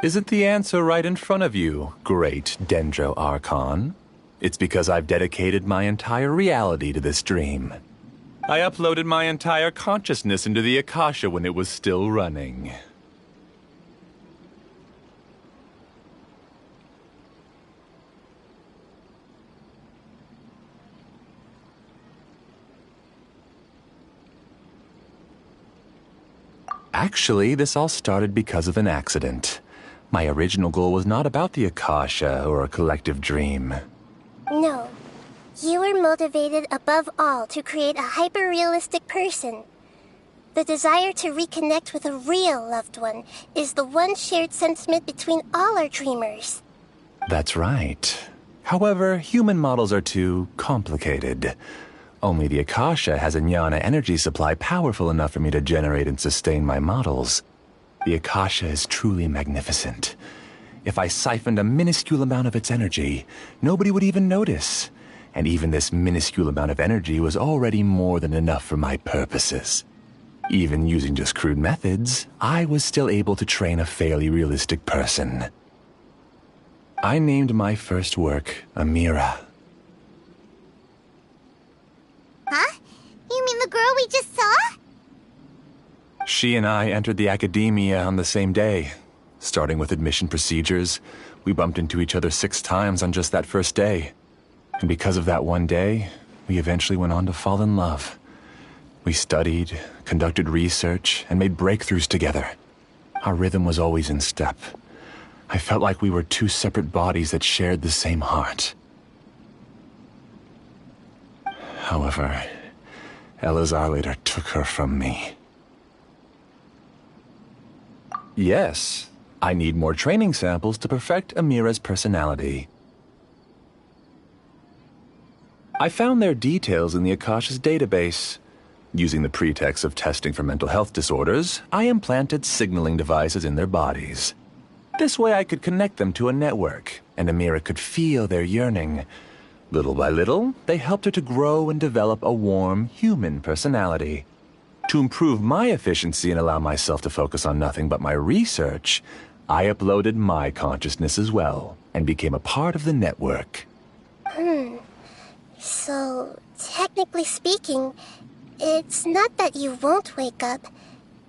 Isn't the answer right in front of you, Great Dendro Archon? It's because I've dedicated my entire reality to this dream. I uploaded my entire consciousness into the Akasha when it was still running. Actually, this all started because of an accident. My original goal was not about the Akasha or a collective dream. No. You were motivated above all to create a hyper-realistic person. The desire to reconnect with a real loved one is the one shared sentiment between all our dreamers. That's right. However, human models are too complicated. Only the Akasha has a jnana energy supply powerful enough for me to generate and sustain my models. The Akasha is truly magnificent. If I siphoned a minuscule amount of its energy, nobody would even notice. And even this minuscule amount of energy was already more than enough for my purposes. Even using just crude methods, I was still able to train a fairly realistic person. I named my first work Amira. Huh? You mean the girl we just saw? She and I entered the academia on the same day. Starting with admission procedures, we bumped into each other 6 times on just that first day. And because of that one day, we eventually went on to fall in love. We studied, conducted research, and made breakthroughs together. Our rhythm was always in step. I felt like we were two separate bodies that shared the same heart. However, Elazar later took her from me. Yes, I need more training samples to perfect Amira's personality. I found their details in the Akasha's database. Using the pretext of testing for mental health disorders, I implanted signaling devices in their bodies. This way I could connect them to a network, and Amira could feel their yearning. Little by little, they helped her to grow and develop a warm, human personality. To improve my efficiency and allow myself to focus on nothing but my research, I uploaded my consciousness as well, and became a part of the network. So, technically speaking, it's not that you won't wake up,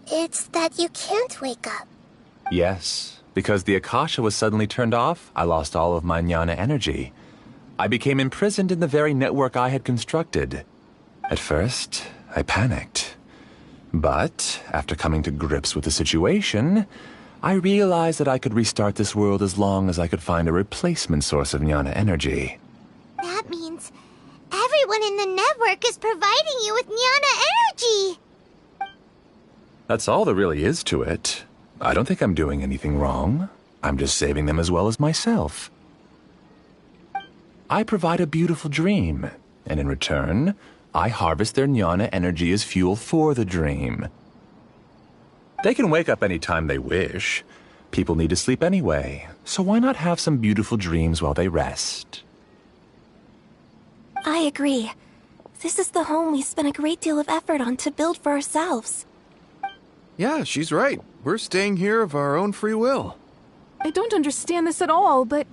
it's that you can't wake up. Yes, because the Akasha was suddenly turned off, I lost all of my jnana energy. I became imprisoned in the very network I had constructed. At first, I panicked. But, after coming to grips with the situation, I realized that I could restart this world as long as I could find a replacement source of jnana energy. That means everyone in the network is providing you with jnana energy! That's all there really is to it. I don't think I'm doing anything wrong. I'm just saving them as well as myself. I provide a beautiful dream, and in return, I harvest their jnana energy as fuel for the dream. They can wake up any time they wish. People need to sleep anyway, so why not have some beautiful dreams while they rest? I agree. This is the home we spent a great deal of effort on to build for ourselves. Yeah, she's right. We're staying here of our own free will. I don't understand this at all, but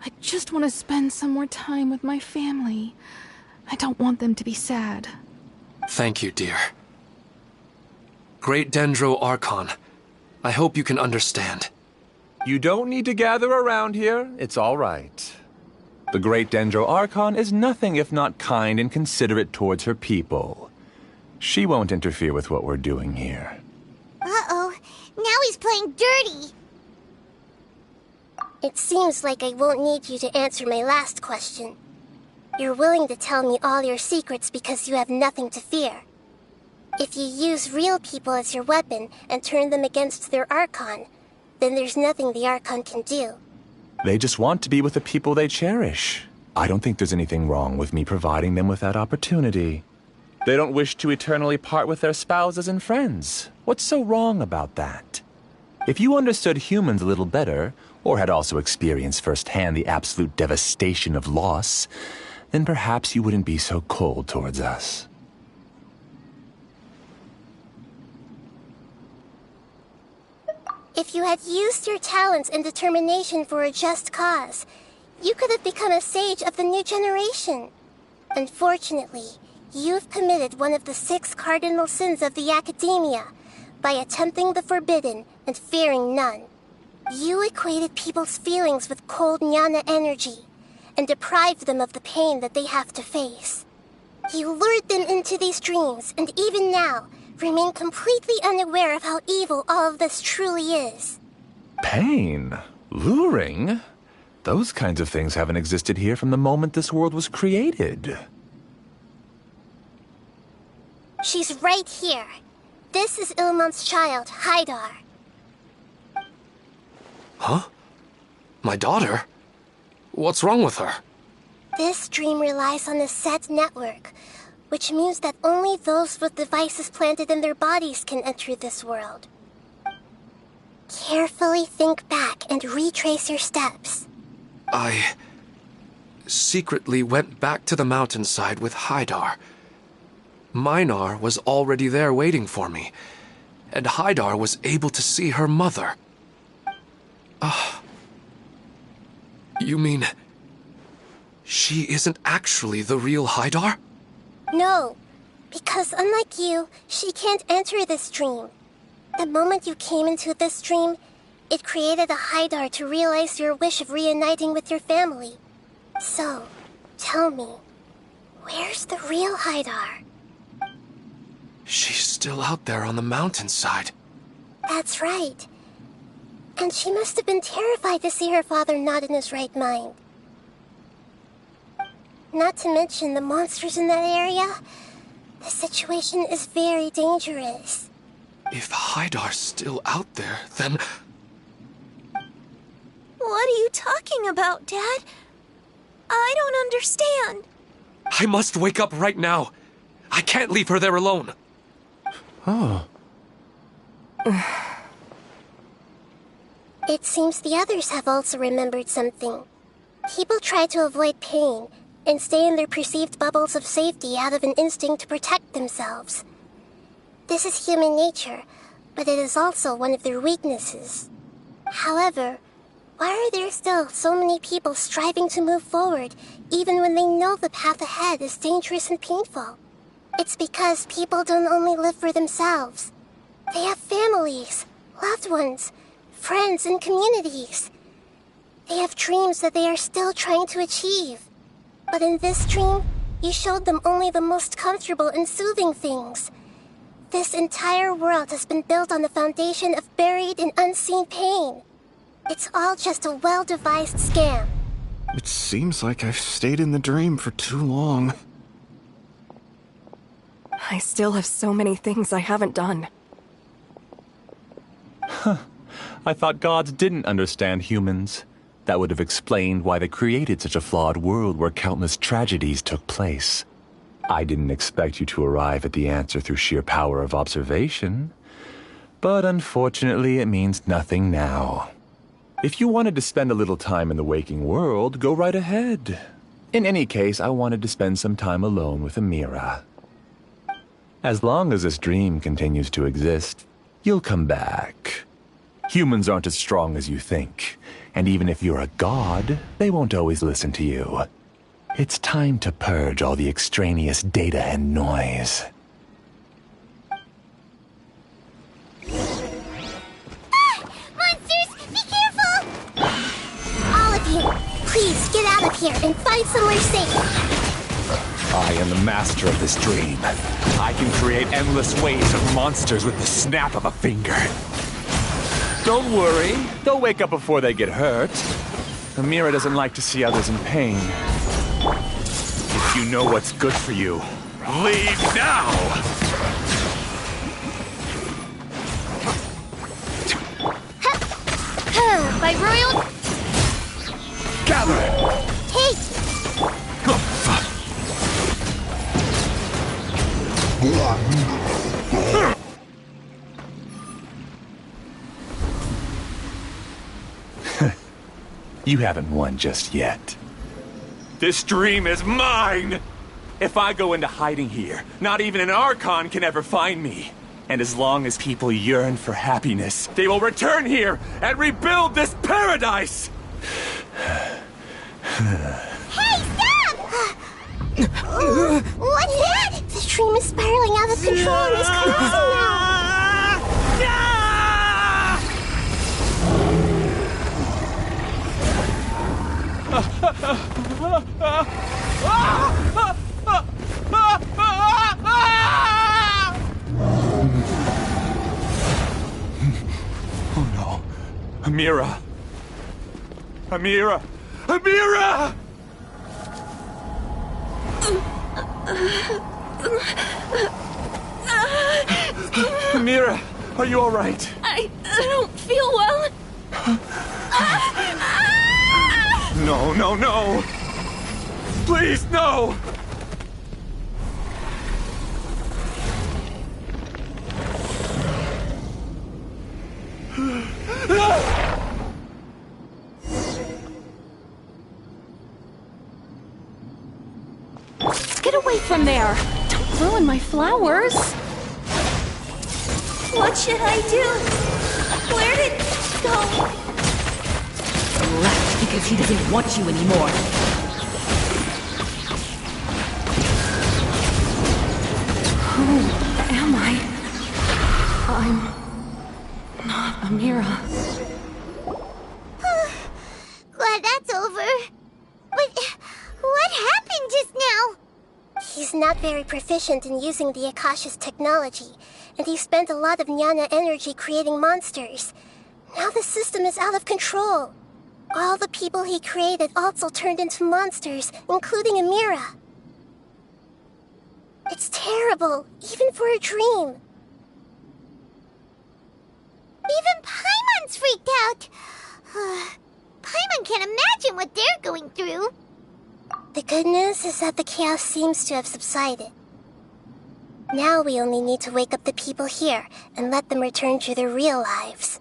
I just want to spend some more time with my family. I don't want them to be sad. Thank you, dear. Great Dendro Archon, I hope you can understand. You don't need to gather around here. It's all right. The Great Dendro Archon is nothing if not kind and considerate towards her people. She won't interfere with what we're doing here. Uh-oh, now he's playing dirty. It seems like I won't need you to answer my last question. You're willing to tell me all your secrets because you have nothing to fear. If you use real people as your weapon and turn them against their Archon, then there's nothing the Archon can do. They just want to be with the people they cherish. I don't think there's anything wrong with me providing them with that opportunity. They don't wish to eternally part with their spouses and friends. What's so wrong about that? If you understood humans a little better, or had also experienced firsthand the absolute devastation of loss, then perhaps you wouldn't be so cold towards us. If you had used your talents and determination for a just cause, you could have become a sage of the new generation. Unfortunately, you've committed one of the 6 cardinal sins of the Academia by attempting the forbidden and fearing none. You equated people's feelings with cold jnana energy and deprived them of the pain that they have to face. You lured them into these dreams, and even now, remain completely unaware of how evil all of this truly is. Pain? Luring? Those kinds of things haven't existed here from the moment this world was created. She's right here. This is Ilmon's child, Haidar. Huh? My daughter? What's wrong with her? This dream relies on a set network, which means that only those with devices planted in their bodies can enter this world. Carefully think back and retrace your steps. I secretly went back to the mountainside with Haidar. Minar was already there waiting for me, and Haidar was able to see her mother. You mean she isn't actually the real Haidar? No, because unlike you, she can't enter this dream. The moment you came into this dream, it created a Haidar to realize your wish of reuniting with your family. So, Tell me, where's the real Haidar? She's still out there on the mountainside. That's right. And she must have been terrified to see her father not in his right mind. Not to mention the monsters in that area. The situation is very dangerous. If Haidar's still out there, then... What are you talking about, Dad? I don't understand. I must wake up right now. I can't leave her there alone. Oh. It seems the others have also remembered something. People try to avoid pain and stay in their perceived bubbles of safety out of an instinct to protect themselves. This is human nature, but it is also one of their weaknesses. However, why are there still so many people striving to move forward, even when they know the path ahead is dangerous and painful? It's because people don't only live for themselves. They have families, loved ones, friends, and communities. They have dreams that they are still trying to achieve. But in this dream, you showed them only the most comfortable and soothing things. This entire world has been built on the foundation of buried and unseen pain. It's all just a well-devised scam. It seems like I've stayed in the dream for too long. I still have so many things I haven't done. I thought gods didn't understand humans. That would have explained why they created such a flawed world where countless tragedies took place. I didn't expect you to arrive at the answer through sheer power of observation. But unfortunately, it means nothing now. If you wanted to spend a little time in the waking world, go right ahead. In any case, I wanted to spend some time alone with Amira. As long as this dream continues to exist, you'll come back. Humans aren't as strong as you think, and even if you're a god, they won't always listen to you. It's time to purge all the extraneous data and noise. Monsters, be careful! All of you, please get out of here and find somewhere safe. I am the master of this dream. I can create endless waves of monsters with the snap of a finger. Don't worry, they'll wake up before they get hurt. Amira doesn't like to see others in pain. If you know what's good for you, leave now! By royal... Gather! Hey! You haven't won just yet. This dream is mine! If I go into hiding here, not even an Archon can ever find me. And as long as people yearn for happiness, they will return here and rebuild this paradise! Hey, stop! What's that? The dream is spiraling out of control and is collapsing now. Oh no. Amira! Amira! Amira! Amira, are you all right? I don't feel well. No, no, no! Please, no! Get away from there! Don't ruin my flowers! What should I do? Where did it go? Left because he doesn't want you anymore. Who am I? I'm not Amira. Glad that's over. But what What happened just now? He's not very proficient in using the Akasha's technology, and he spent a lot of Jnana energy creating monsters. Now the system is out of control. All the people he created also turned into monsters, including Amira. It's terrible, even for a dream. Even Paimon's freaked out. Paimon can't imagine what they're going through. The good news is that the chaos seems to have subsided. Now we only need to wake up the people here and let them return to their real lives.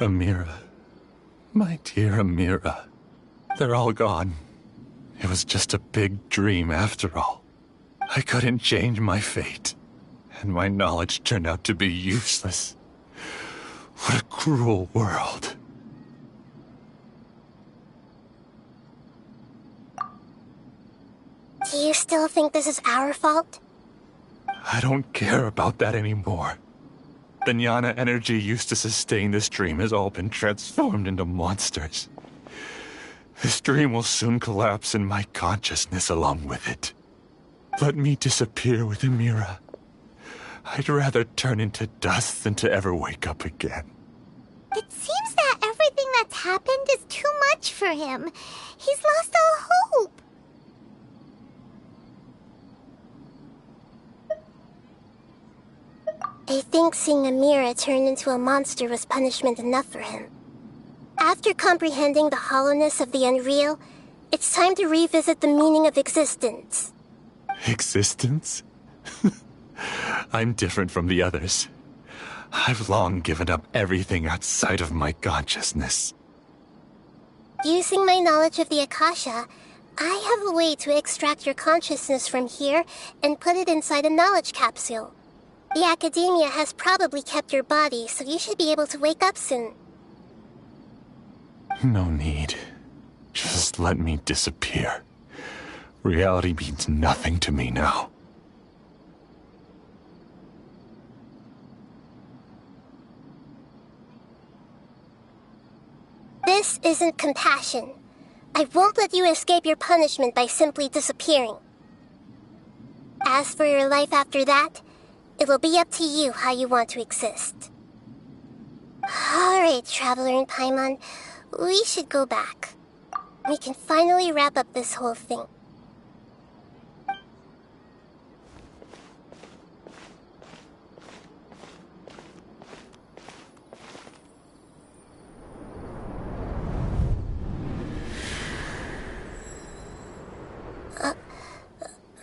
Amira. My dear Amira. They're all gone. It was just a big dream after all. I couldn't change my fate, and my knowledge turned out to be useless. What a cruel world. Do you still think this is our fault? I don't care about that anymore. The Jnana energy used to sustain this dream has all been transformed into monsters. This dream will soon collapse and my consciousness along with it. Let me disappear with Amira. I'd rather turn into dust than to ever wake up again. It seems that everything that's happened is too much for him. He's lost all hope. I think seeing Amira turn into a monster was punishment enough for him. After comprehending the hollowness of the unreal, it's time to revisit the meaning of existence. Existence? I'm different from the others. I've long given up everything outside of my consciousness. Using my knowledge of the Akasha, I have a way to extract your consciousness from here and put it inside a knowledge capsule. The Academia has probably kept your body, so you should be able to wake up soon. No need. Just let me disappear. Reality means nothing to me now. This isn't compassion. I won't let you escape your punishment by simply disappearing. As for your life after that, it'll be up to you how you want to exist. Alright, Traveler and Paimon, we should go back. We can finally wrap up this whole thing.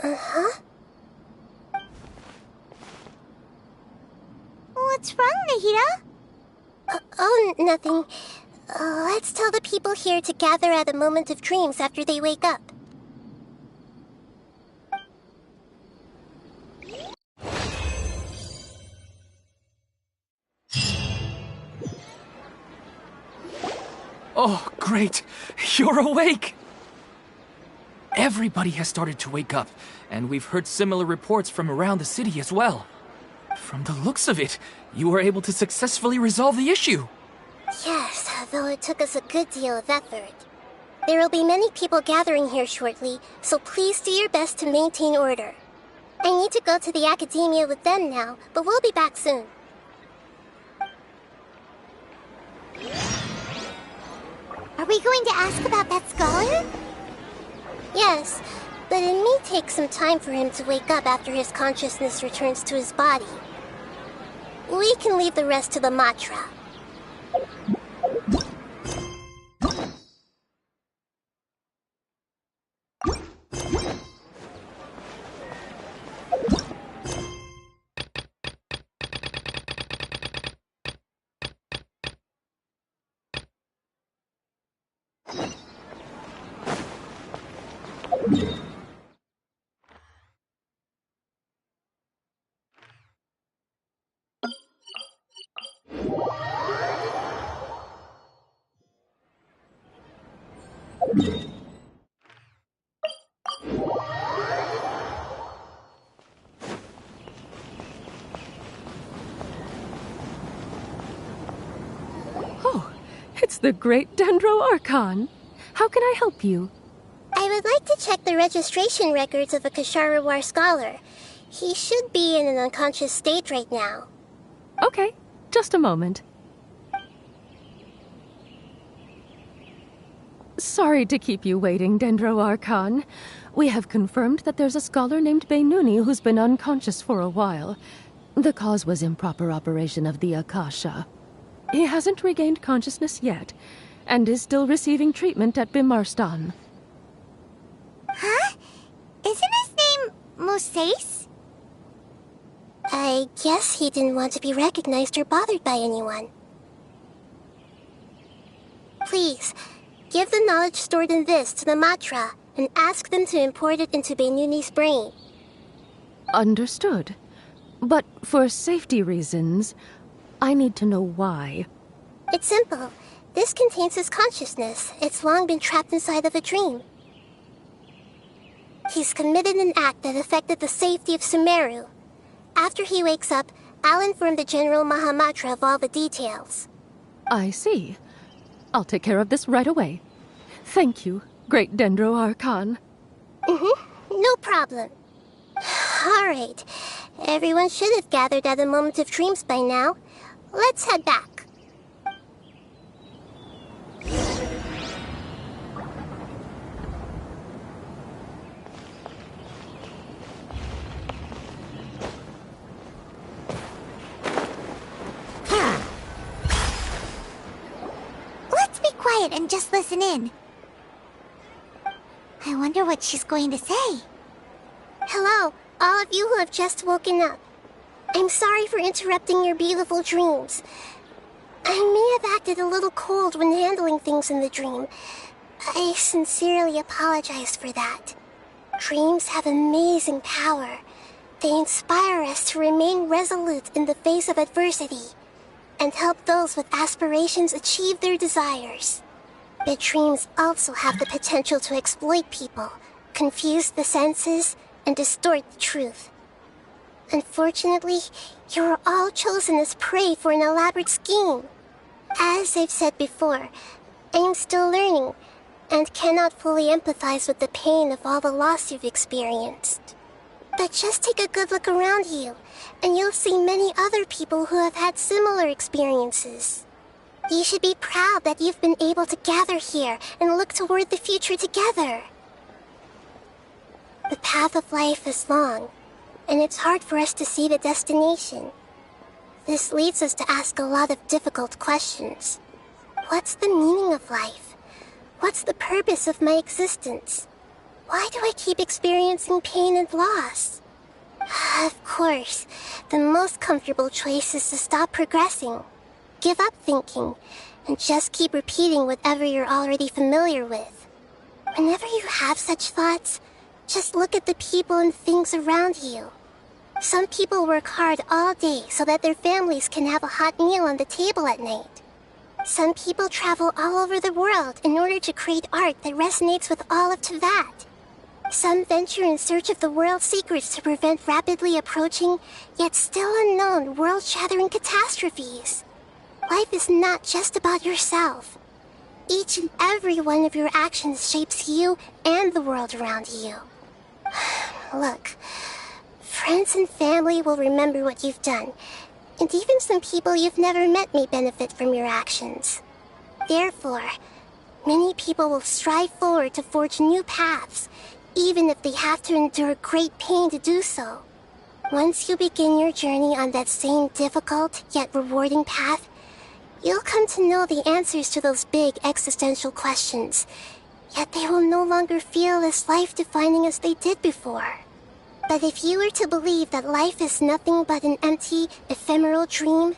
Uh-huh? What's wrong, Nahida? Oh, nothing. Let's tell the people here to gather at a moment of dreams after they wake up. Oh, great! You're awake! Everybody has started to wake up, and we've heard similar reports from around the city as well. From the looks of it, you were able to successfully resolve the issue. Yes, though it took us a good deal of effort. There will be many people gathering here shortly, so please do your best to maintain order. I need to go to the Academia with them now, but we'll be back soon. Are we going to ask about that scholar? Yes, but it may take some time for him to wake up after his consciousness returns to his body. We can leave the rest to the Matra. Oh, it's the great Dendro Archon. How can I help you? I I would like to check the registration records of a Kshahrewar scholar. He should be in an unconscious state right now. Okay, just a moment. Sorry to keep you waiting, Dendro Archon. We have confirmed that there's a scholar named Beinuni who's been unconscious for a while. The cause was improper operation of the Akasha. He hasn't regained consciousness yet, and is still receiving treatment at Bimarstan. Huh? Isn't his name Mosace? I guess he didn't want to be recognized or bothered by anyone. Please, give the knowledge stored in this to the Matra and ask them to import it into Beinuni's brain. Understood. But for safety reasons, I need to know why. It's simple. This contains his consciousness. It's long been trapped inside of a dream. He's committed an act that affected the safety of Sumeru. After he wakes up, I'll inform the General Mahamatra of all the details. I see. I'll take care of this right away. Thank you, Great Dendro Archon. No problem. All right. Everyone should have gathered at the Moment of Dreams by now. Let's head back. Let's be quiet and just listen in. I wonder what she's going to say. Hello, all of you who have just woken up. I'm sorry for interrupting your beautiful dreams. I may have acted a little cold when handling things in the dream. I sincerely apologize for that. Dreams have amazing power. They inspire us to remain resolute in the face of adversity and help those with aspirations achieve their desires. But dreams also have the potential to exploit people, confuse the senses, and distort the truth. Unfortunately, you were all chosen as prey for an elaborate scheme. As I've said before, I am still learning, and cannot fully empathize with the pain of all the loss you've experienced. But just take a good look around you, and you'll see many other people who have had similar experiences. You should be proud that you've been able to gather here and look toward the future together. The path of life is long, and it's hard for us to see the destination. This leads us to ask a lot of difficult questions. What's the meaning of life? What's the purpose of my existence? Why do I keep experiencing pain and loss? Of course, the most comfortable choice is to stop progressing. Give up thinking, and just keep repeating whatever you're already familiar with. Whenever you have such thoughts, just look at the people and things around you. Some people work hard all day so that their families can have a hot meal on the table at night. Some people travel all over the world in order to create art that resonates with all of Teyvat. Some venture in search of the world's secrets to prevent rapidly approaching, yet still unknown, world-shattering catastrophes. Life is not just about yourself. Each and every one of your actions shapes you and the world around you. Look, friends and family will remember what you've done, and even some people you've never met may benefit from your actions. Therefore, many people will strive forward to forge new paths, even if they have to endure great pain to do so. Once you begin your journey on that same difficult yet rewarding path, you'll come to know the answers to those big existential questions, yet they will no longer feel as life-defining as they did before. But if you were to believe that life is nothing but an empty, ephemeral dream,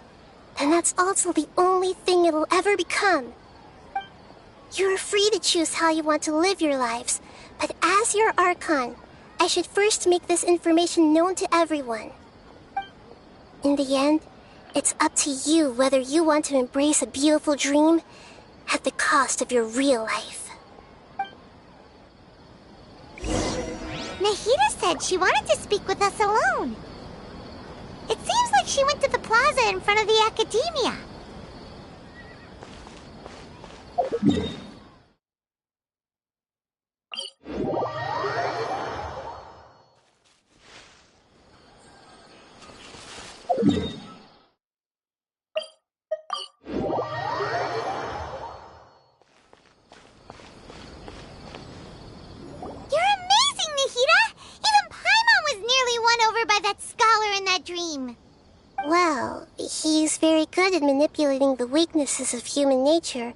then that's also the only thing it'll ever become. You are free to choose how you want to live your lives, but as your Archon, I should first make this information known to everyone. In the end, it's up to you whether you want to embrace a beautiful dream at the cost of your real life. Nahida said she wanted to speak with us alone. It seems like she went to the plaza in front of the academia. You're amazing, Nahida! Even Paimon was nearly won over by that scholar in that dream. Well, he's very good at manipulating the weaknesses of human nature,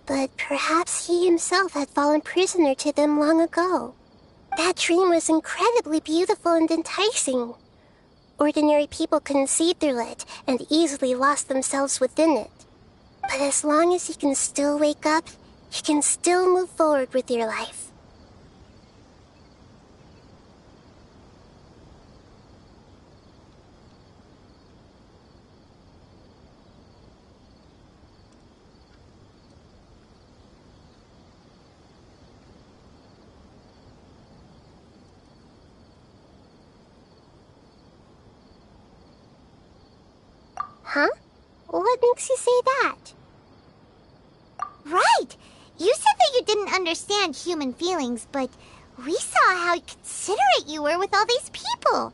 but perhaps he himself had fallen prisoner to them long ago. That dream was incredibly beautiful and enticing. Ordinary people couldn't see through it and easily lost themselves within it. But as long as you can still wake up, you can still move forward with your life. Huh? What makes you say that? Right! You said that you didn't understand human feelings, but we saw how considerate you were with all these people.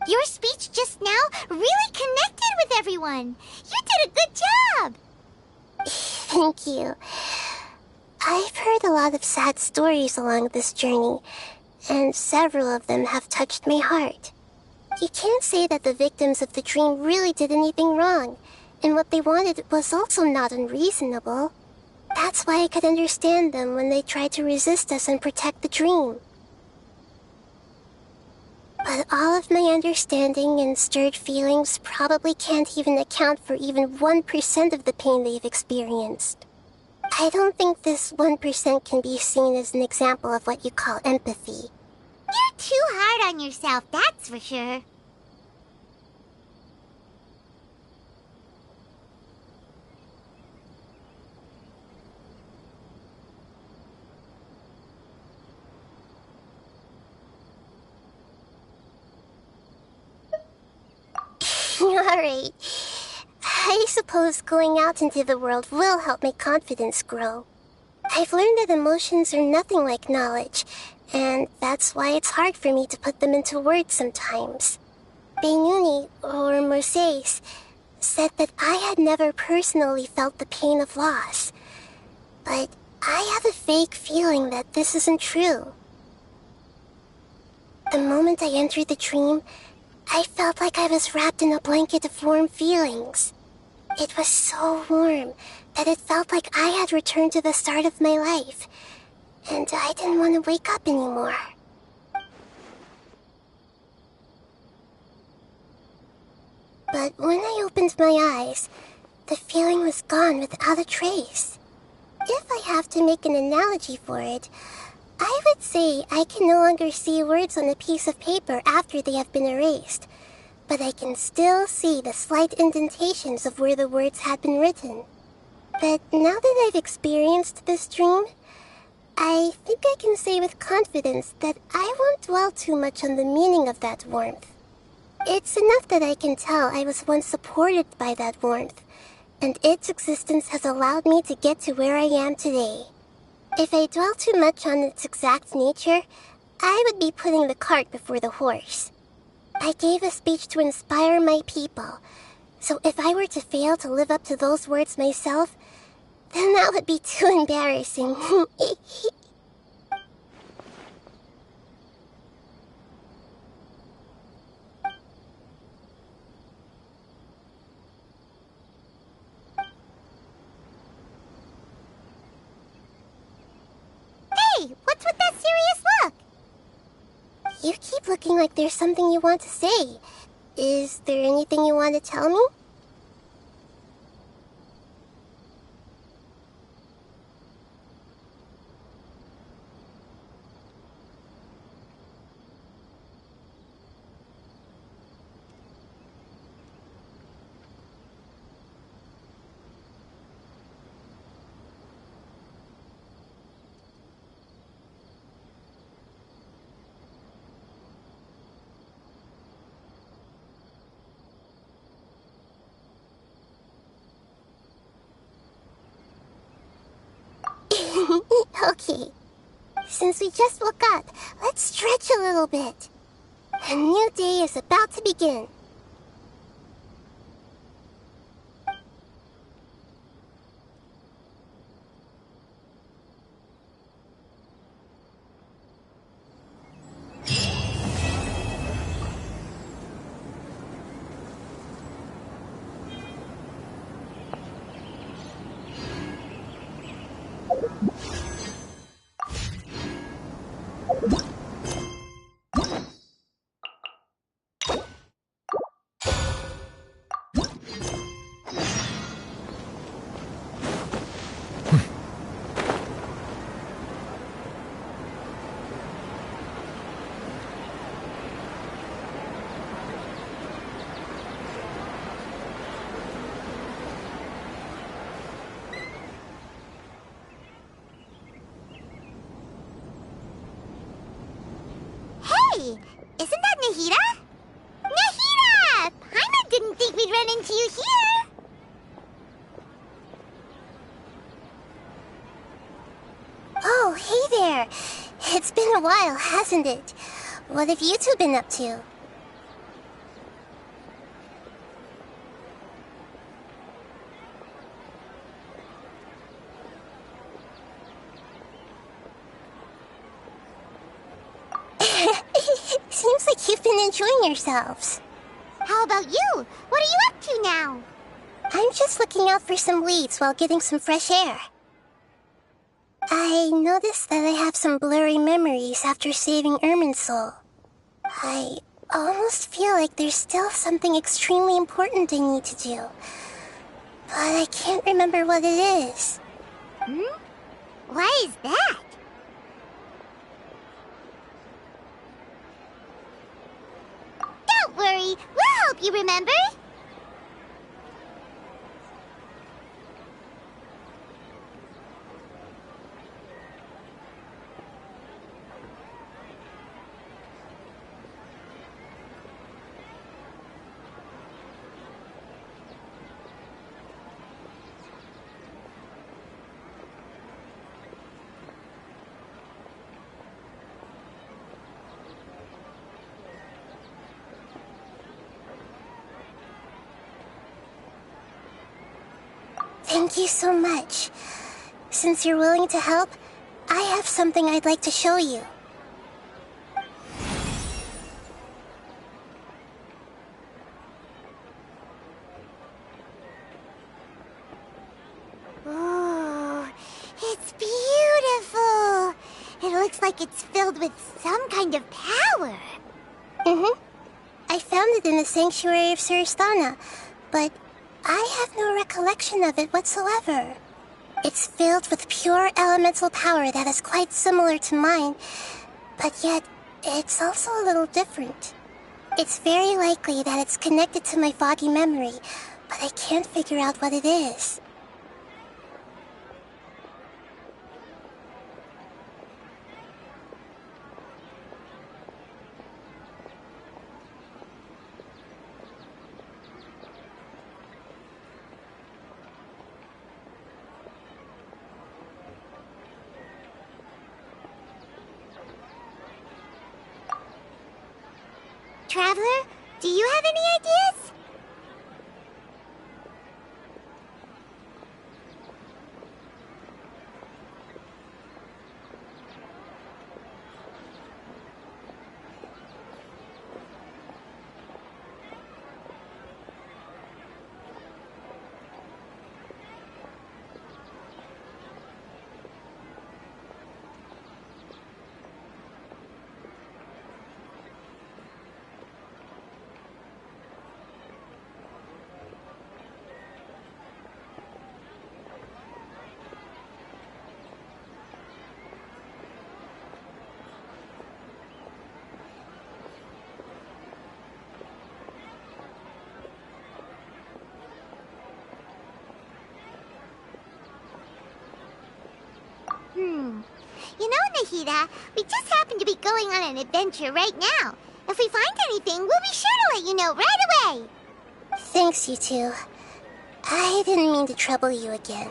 Your speech just now really connected with everyone. You did a good job! Thank you. I've heard a lot of sad stories along this journey, and several of them have touched my heart. You can't say that the victims of the dream really did anything wrong, and what they wanted was also not unreasonable. That's why I could understand them when they tried to resist us and protect the dream. But all of my understanding and stirred feelings probably can't even account for even 1% of the pain they've experienced. I don't think this 1% can be seen as an example of what you call empathy. You're too hard on yourself, that's for sure. Alright. I suppose going out into the world will help my confidence grow. I've learned that emotions are nothing like knowledge, and that's why it's hard for me to put them into words sometimes. Beinuni, or Moseis, said that I had never personally felt the pain of loss. But I have a vague feeling that this isn't true. The moment I entered the dream, I felt like I was wrapped in a blanket of warm feelings. It was so warm that it felt like I had returned to the start of my life, and I didn't want to wake up anymore. But when I opened my eyes, the feeling was gone without a trace. If I have to make an analogy for it, I would say I can no longer see words on a piece of paper after they have been erased, but I can still see the slight indentations of where the words had been written. But now that I've experienced this dream, I think I can say with confidence that I won't dwell too much on the meaning of that warmth. It's enough that I can tell I was once supported by that warmth, and its existence has allowed me to get to where I am today. If I dwell too much on its exact nature, I would be putting the cart before the horse. I gave a speech to inspire my people, so if I were to fail to live up to those words myself, then that would be too embarrassing. Hey, what's with that serious look? You keep looking like there's something you want to say. Is there anything you want to tell me? Okay. Since we just woke up, let's stretch a little bit. A new day is about to begin. Hey, isn't that Nahida? Nahida! Paimon didn't think we'd run into you here. Oh, hey there. It's been a while, hasn't it? What have you two been up to? Seems like you've been enjoying yourselves. How about you? What are you up to now? I'm just looking out for some leads while getting some fresh air. I noticed that I have some blurry memories after saving Irminsul. I almost feel like there's still something extremely important I need to do. But I can't remember what it is. Why is that? Don't worry, we'll help you remember. Thank you so much. Since you're willing to help, I have something I'd like to show you. Ooh, it's beautiful. It looks like it's filled with some kind of power. I found it in the sanctuary of Suristana, but I have no recollection of it whatsoever. It's filled with pure elemental power that is quite similar to mine, but yet it's also a little different. It's very likely that it's connected to my foggy memory, but I can't figure out what it is. Traveler, do you have any ideas? You know, Nahida, we just happen to be going on an adventure right now. If we find anything, we'll be sure to let you know right away. Thanks, you two. I didn't mean to trouble you again.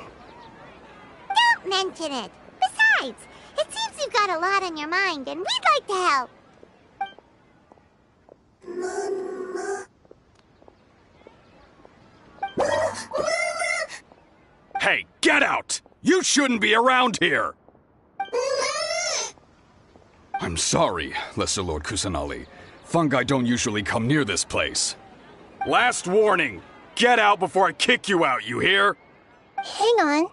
Don't mention it. Besides, it seems you've got a lot on your mind, and we'd like to help. Hey, get out! You shouldn't be around here! I'm sorry, Lesser Lord Kusanali. Fungi don't usually come near this place. Last warning! Get out before I kick you out, you hear? Hang on.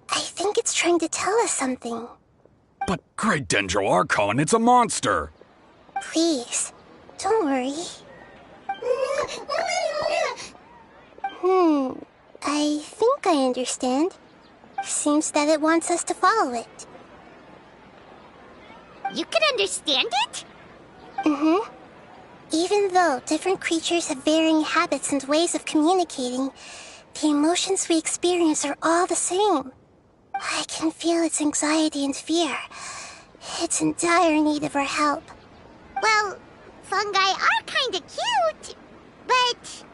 I think it's trying to tell us something. But Great Dendro Archon, it's a monster! Please, don't worry. I think I understand. Seems that it wants us to follow it. You can understand it? Mm-hmm. Even though different creatures have varying habits and ways of communicating, the emotions we experience are all the same. I can feel its anxiety and fear. It's in dire need of our help. Well, fungi are kinda cute, but...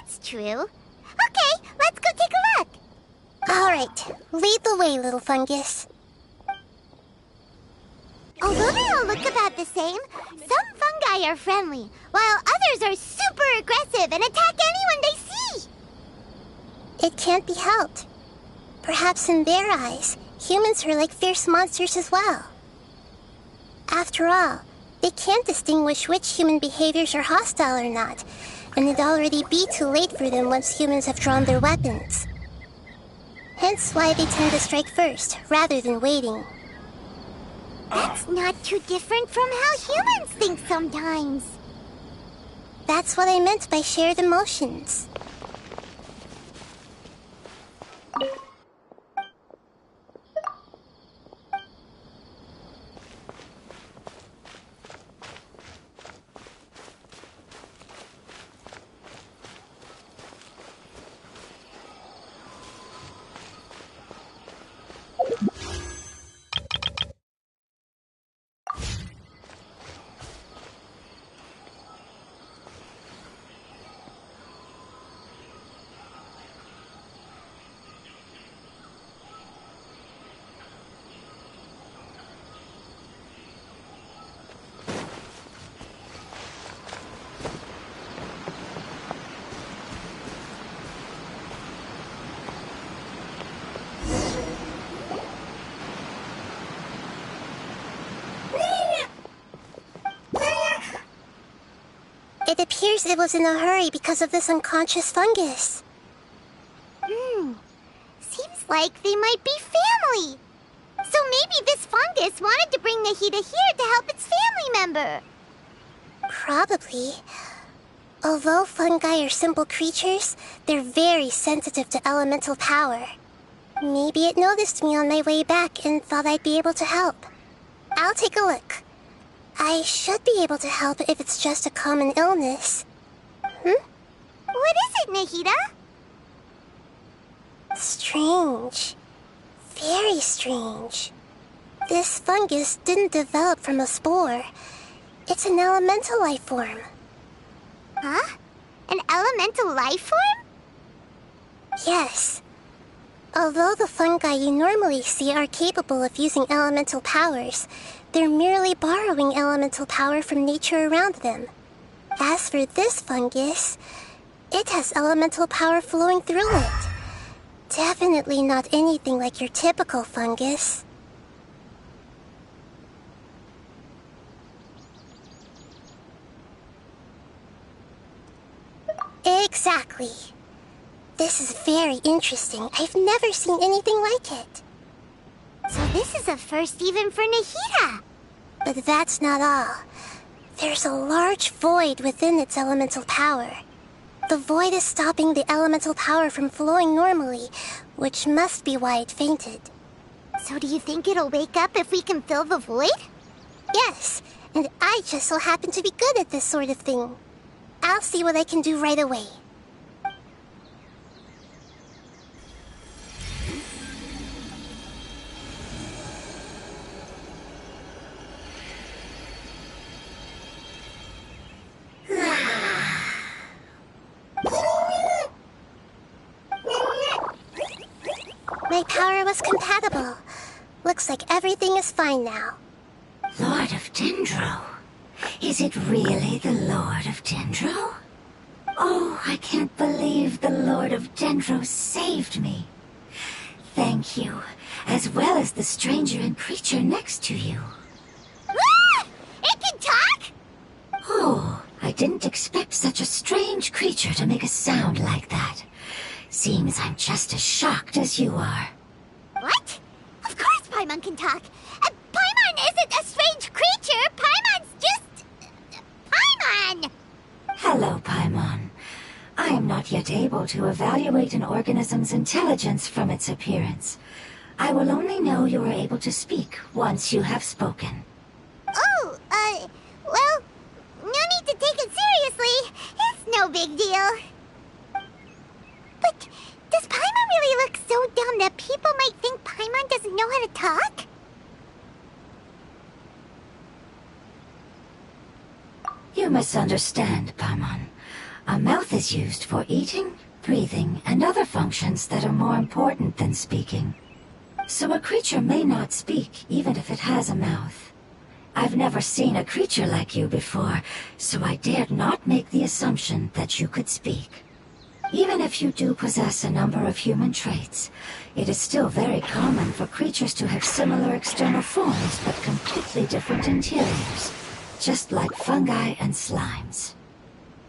that's true. Okay, let's go take a look. All right, lead the way, little fungus. Although they all look about the same, some fungi are friendly, while others are super aggressive and attack anyone they see. It can't be helped. Perhaps in their eyes, humans are like fierce monsters as well. After all, they can't distinguish which human behaviors are hostile or not, and it'd already be too late for them once humans have drawn their weapons. Hence why they tend to strike first, rather than waiting. That's not too different from how humans think sometimes. That's what I meant by shared emotions. It appears it was in a hurry because of this unconscious fungus. Seems like they might be family. So maybe this fungus wanted to bring Nahida here to help its family member. Probably. Although fungi are simple creatures, they're very sensitive to elemental power. Maybe it noticed me on my way back and thought I'd be able to help. I'll take a look. I should be able to help if it's just a common illness. What is it, Nahida? Strange. Very strange. This fungus didn't develop from a spore. It's an elemental life form. Huh? An elemental life form? Yes. Although the fungi you normally see are capable of using elemental powers, they're merely borrowing elemental power from nature around them. As for this fungus, it has elemental power flowing through it. Definitely not anything like your typical fungus. Exactly. This is very interesting. I've never seen anything like it. So this is a first even for Nahida. But that's not all. There's a large void within its elemental power. The void is stopping the elemental power from flowing normally, which must be why it fainted. So do you think it'll wake up if we can fill the void? Yes, and I just so happen to be good at this sort of thing. I'll see what I can do right away. My power was compatible. Looks like everything is fine now. Lord of Dendro? Is it really the Lord of Dendro? Oh, I can't believe the Lord of Dendro saved me. Thank you, as well as the stranger and creature next to you. Ah! It can talk? Oh, I didn't expect such a strange creature to make a sound like that. Seems I'm just as shocked as you are. What? Of course Paimon can talk. Paimon isn't a strange creature. Paimon's just... Paimon! Hello, Paimon. I am not yet able to evaluate an organism's intelligence from its appearance. I will only know you are able to speak once you have spoken. Oh, well, no need to take it seriously. It's no big deal. But does Paimon really look so dumb that people might think Paimon doesn't know how to talk? You misunderstand, Paimon. A mouth is used for eating, breathing, and other functions that are more important than speaking. So a creature may not speak even if it has a mouth. I've never seen a creature like you before, so I dared not make the assumption that you could speak. Even if you do possess a number of human traits, it is still very common for creatures to have similar external forms but completely different interiors, just like fungi and slimes.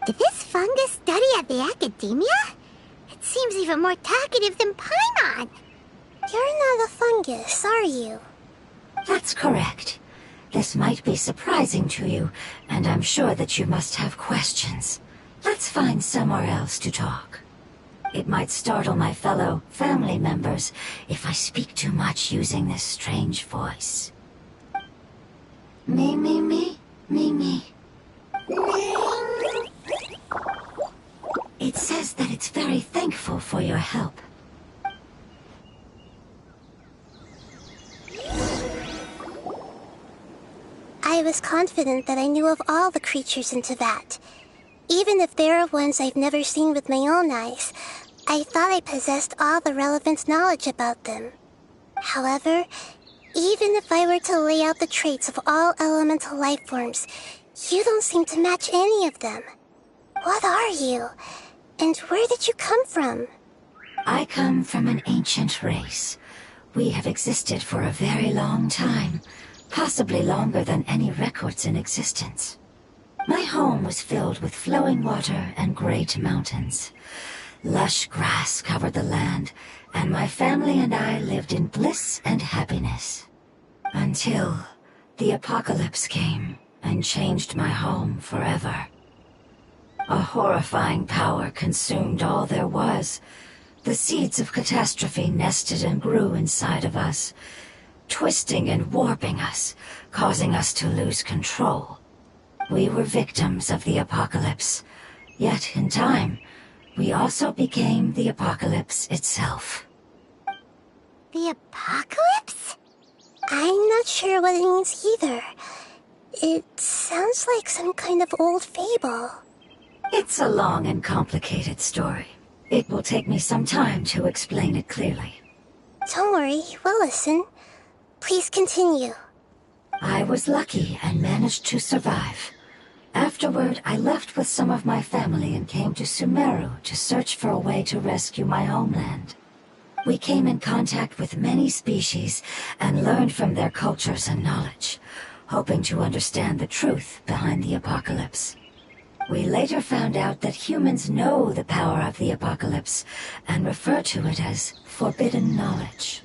Did this fungus study at the academia? It seems even more talkative than Paimon. You're not a fungus, are you? That's correct. This might be surprising to you, and I'm sure that you must have questions. Let's find somewhere else to talk. It might startle my fellow family members if I speak too much using this strange voice. Me, me, me, me, me. It says that it's very thankful for your help. I was confident that I knew of all the creatures in Teyvat. Even if there are ones I've never seen with my own eyes, I thought I possessed all the relevant knowledge about them. However, even if I were to lay out the traits of all elemental life forms, you don't seem to match any of them. What are you? And where did you come from? I come from an ancient race. We have existed for a very long time, possibly longer than any records in existence. My home was filled with flowing water and great mountains. Lush grass covered the land, and my family and I lived in bliss and happiness. Until the apocalypse came and changed my home forever. A horrifying power consumed all there was. The seeds of catastrophe nested and grew inside of us, twisting and warping us, causing us to lose control. We were victims of the apocalypse, yet in time, we also became the apocalypse itself. The apocalypse? I'm not sure what it means either. It sounds like some kind of old fable. It's a long and complicated story. It will take me some time to explain it clearly. Don't worry, we'll listen. Please continue. I was lucky and managed to survive. Afterward, I left with some of my family and came to Sumeru to search for a way to rescue my homeland. We came in contact with many species and learned from their cultures and knowledge, hoping to understand the truth behind the apocalypse. We later found out that humans know the power of the apocalypse and refer to it as forbidden knowledge.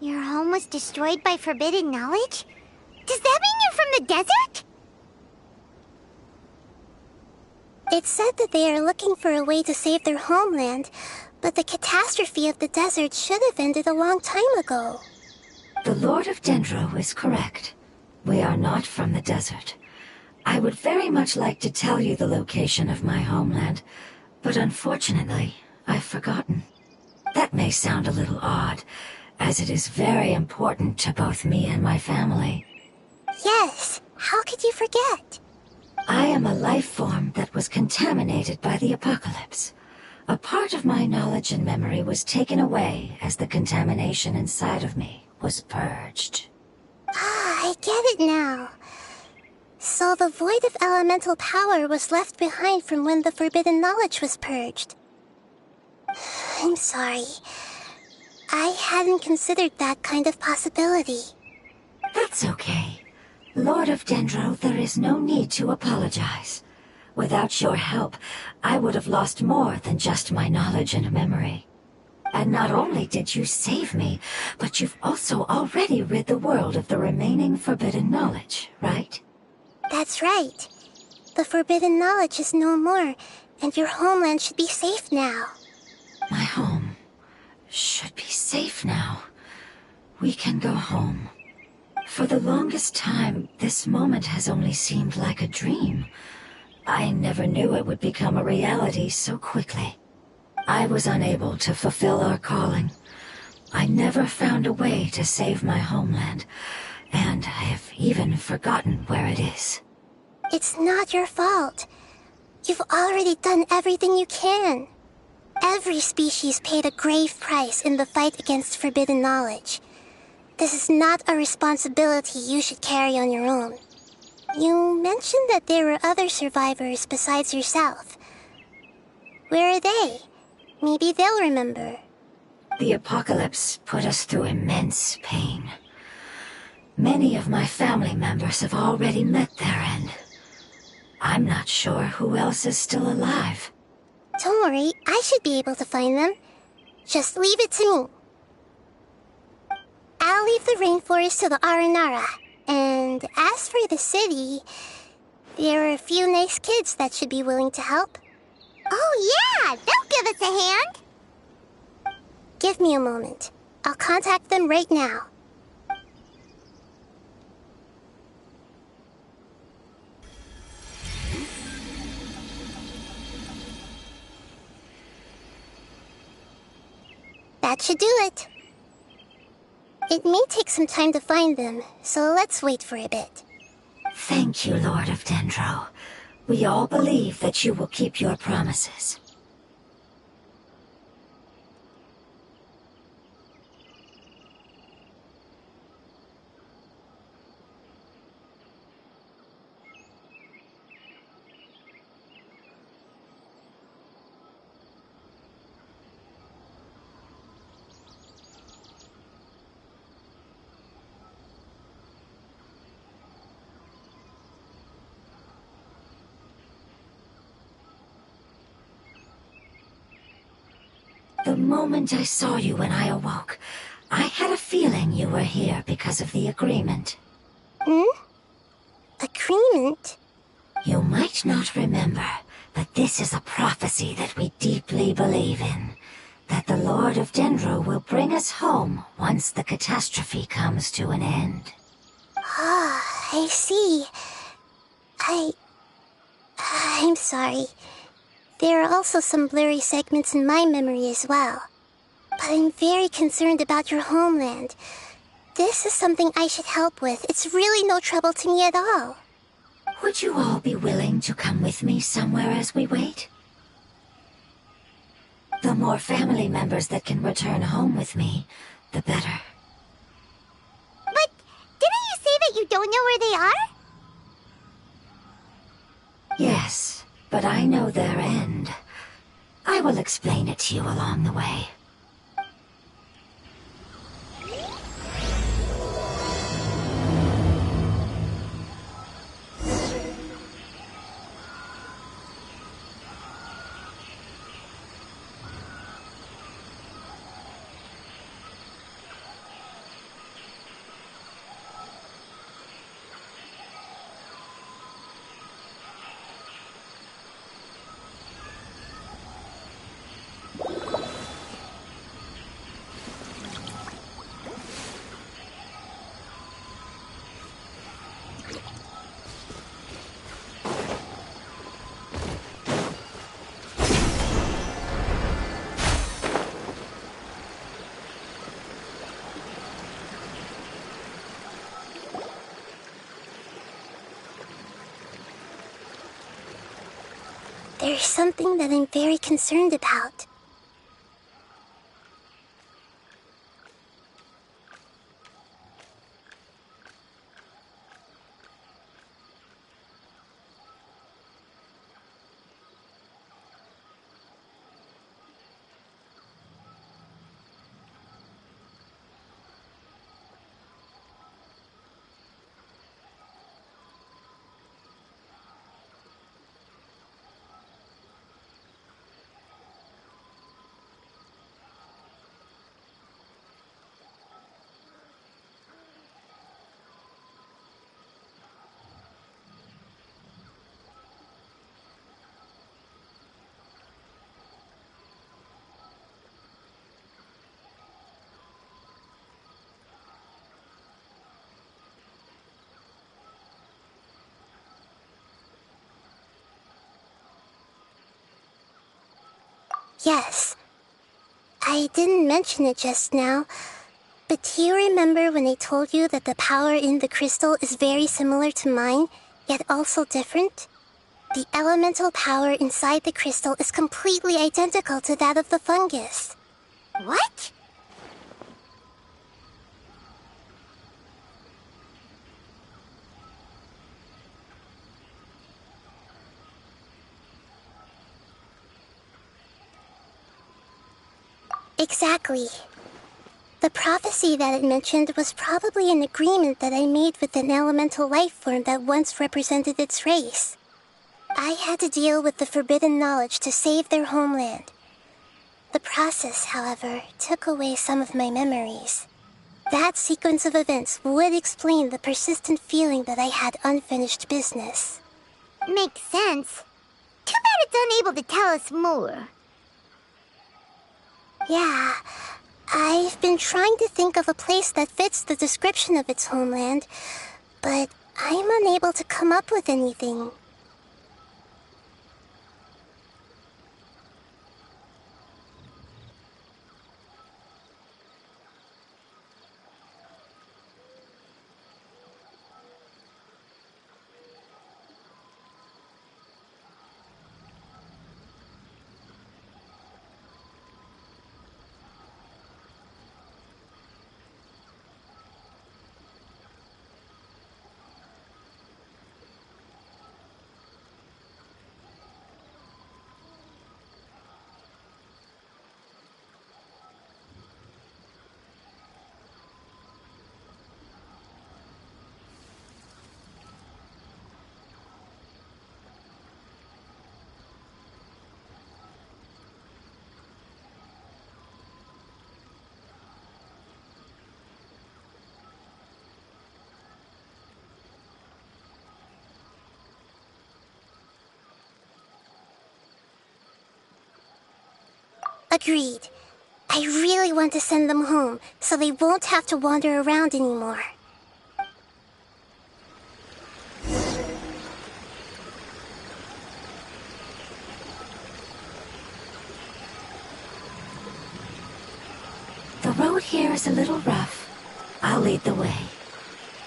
Your home was destroyed by forbidden knowledge? Does that mean you're from the desert? It said that they are looking for a way to save their homeland, but the catastrophe of the desert should have ended a long time ago. The Lord of Dendro is correct. We are not from the desert. I would very much like to tell you the location of my homeland, but unfortunately, I've forgotten. That may sound a little odd, as it is very important to both me and my family. Yes, how could you forget? I am a life form that was contaminated by the apocalypse. A part of my knowledge and memory was taken away as the contamination inside of me was purged. Ah, I get it now. So the void of elemental power was left behind from when the forbidden knowledge was purged. I'm sorry. I hadn't considered that kind of possibility. That's okay. Lord of Dendro, there is no need to apologize. Without your help, I would have lost more than just my knowledge and memory. And not only did you save me, but you've also already rid the world of the remaining forbidden knowledge, right? That's right. The forbidden knowledge is no more, and your homeland should be safe now. My home should be safe now. We can go home. For the longest time, this moment has only seemed like a dream. I never knew it would become a reality so quickly. I was unable to fulfill our calling. I never found a way to save my homeland, and I have even forgotten where it is. It's not your fault. You've already done everything you can. Every species paid a grave price in the fight against forbidden knowledge. This is not a responsibility you should carry on your own. You mentioned that there were other survivors besides yourself. Where are they? Maybe they'll remember. The apocalypse put us through immense pain. Many of my family members have already met their end. I'm not sure who else is still alive. Don't worry, I should be able to find them. Just leave it to me. I'll leave the rainforest to the Aranara. And as for the city, there are a few nice kids that should be willing to help. Oh yeah, they'll give us a hand. Give me a moment. I'll contact them right now. That should do it. It may take some time to find them, so let's wait for a bit. Thank you, Lord of Dendro. We all believe that you will keep your promises. The moment I saw you when I awoke, I had a feeling you were here because of the agreement. Agreement? You might not remember, but this is a prophecy that we deeply believe in. That the Lord of Dendro will bring us home once the catastrophe comes to an end. Ah, I see. I'm sorry. There are also some blurry segments in my memory as well. But I'm very concerned about your homeland. This is something I should help with. It's really no trouble to me at all. Would you all be willing to come with me somewhere as we wait? The more family members that can return home with me, the better. But didn't you say that you don't know where they are? Yes, but I know their end. I will explain it to you along the way. There's something that I'm very concerned about. Yes. I didn't mention it just now, but do you remember when I told you that the power in the crystal is very similar to mine, yet also different? The elemental power inside the crystal is completely identical to that of the fungus. What? Exactly. The prophecy that it mentioned was probably an agreement that I made with an elemental life form that once represented its race. I had to deal with the forbidden knowledge to save their homeland. The process, however, took away some of my memories. That sequence of events would explain the persistent feeling that I had unfinished business. Makes sense. Too bad it's unable to tell us more. Yeah, I've been trying to think of a place that fits the description of its homeland, but I'm unable to come up with anything. Agreed. I really want to send them home, so they won't have to wander around anymore. The road here is a little rough. I'll lead the way.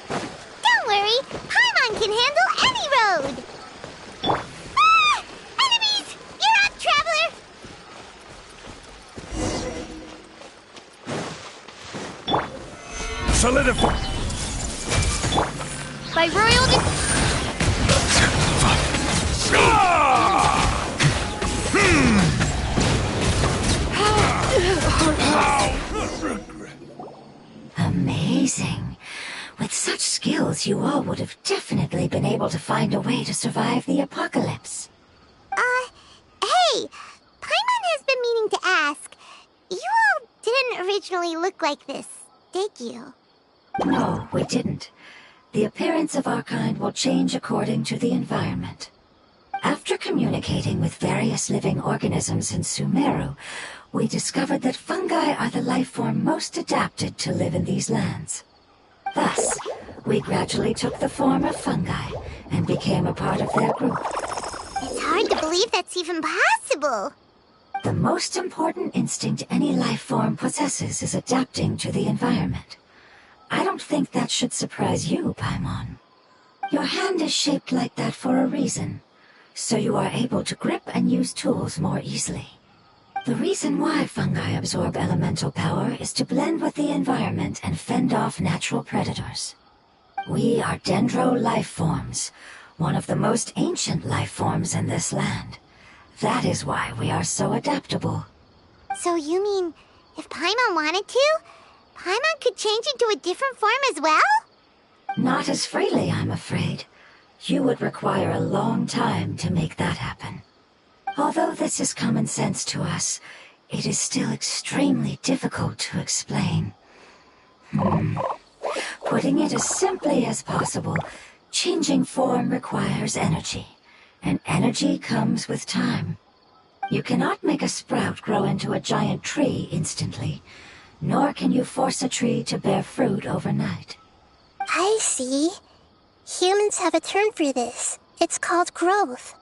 Don't worry, Paimon can handle any road! Ah! Enemies! You're up, traveler! Solidify! By royal Amazing. With such skills, you all would have definitely been able to find a way to survive the apocalypse. Hey! Paimon has been meaning to ask. You all didn't originally look like this, did you? No, we didn't. The appearance of our kind will change according to the environment. After communicating with various living organisms in Sumeru, we discovered that fungi are the life form most adapted to live in these lands. Thus, we gradually took the form of fungi and became a part of their group. It's hard to believe that's even possible. The most important instinct any life form possesses is adapting to the environment. I don't think that should surprise you, Paimon. Your hand is shaped like that for a reason. so you are able to grip and use tools more easily. The reason why fungi absorb elemental power is to blend with the environment and fend off natural predators. We are dendro life forms, one of the most ancient life forms in this land. That is why we are so adaptable. So you mean, if Paimon wanted to, Paimon could change into a different form as well? Not as freely, I'm afraid. You would require a long time to make that happen. Although this is common sense to us, it is still extremely difficult to explain. Putting it as simply as possible, changing form requires energy, and energy comes with time. You cannot make a sprout grow into a giant tree instantly, nor can you force a tree to bear fruit overnight. I see. Humans have a term for this. It's called growth.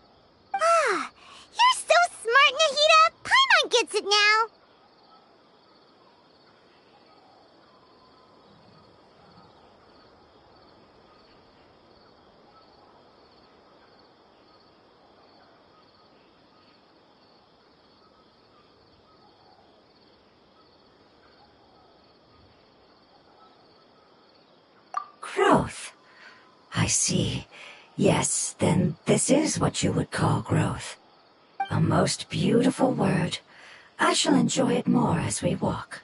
Ah, you're so smart, Nahida! Paimon gets it now! Growth. I see. Yes, then this is what you would call growth. A most beautiful word. I shall enjoy it more as we walk.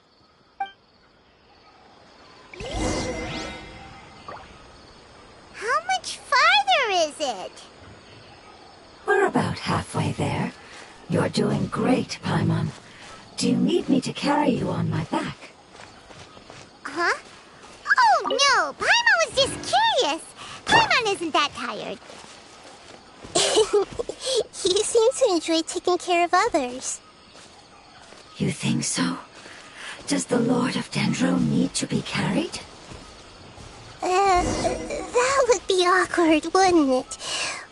How much farther is it? We're about halfway there. You're doing great, Paimon. Do you need me to carry you on my back? Huh? Oh, no! Paimon was just curious! Paimon isn't that tired. You seem to enjoy taking care of others. You think so? Does the Lord of Dendro need to be carried? That would be awkward, wouldn't it?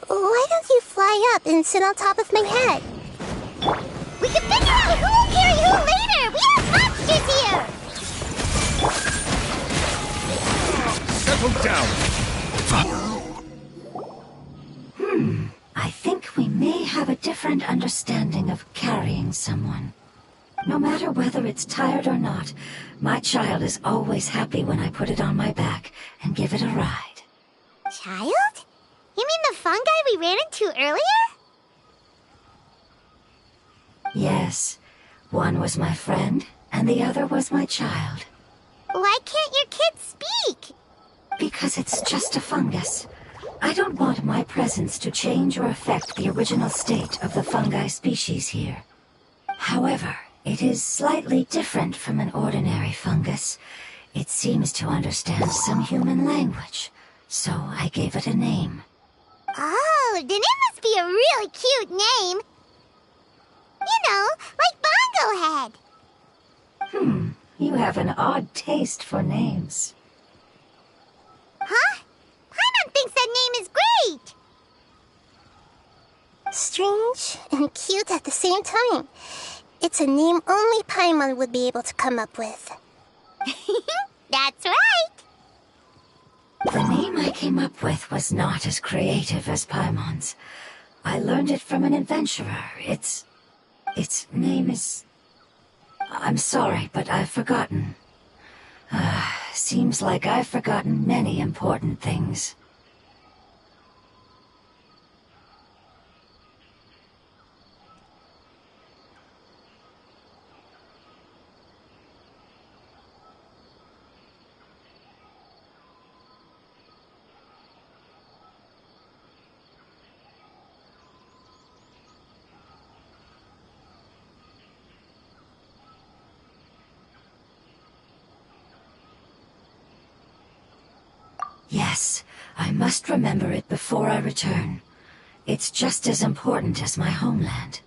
Why don't you fly up and sit on top of my head? We can figure out who will carry who later! We have monsters here! Settle down! I think we may have a different understanding of carrying someone. No matter whether it's tired or not, my child is always happy when I put it on my back and give it a ride. Child? You mean the fungi we ran into earlier? Yes, one was my friend, and the other was my child. Why can't your kid speak? Because it's just a fungus. I don't want my presence to change or affect the original state of the fungi species here. However, it is slightly different from an ordinary fungus. It seems to understand some human language, so I gave it a name. Oh, then it must be a really cute name. You know, like Bongo Head. You have an odd taste for names. Huh? Paimon thinks that name is great! Strange and cute at the same time. It's a name only Paimon would be able to come up with. That's right! The name I came up with was not as creative as Paimon's. I learned it from an adventurer. Its name is... I'm sorry, but I've forgotten. Seems like I've forgotten many important things. Yes, I must remember it before I return. It's just as important as my homeland.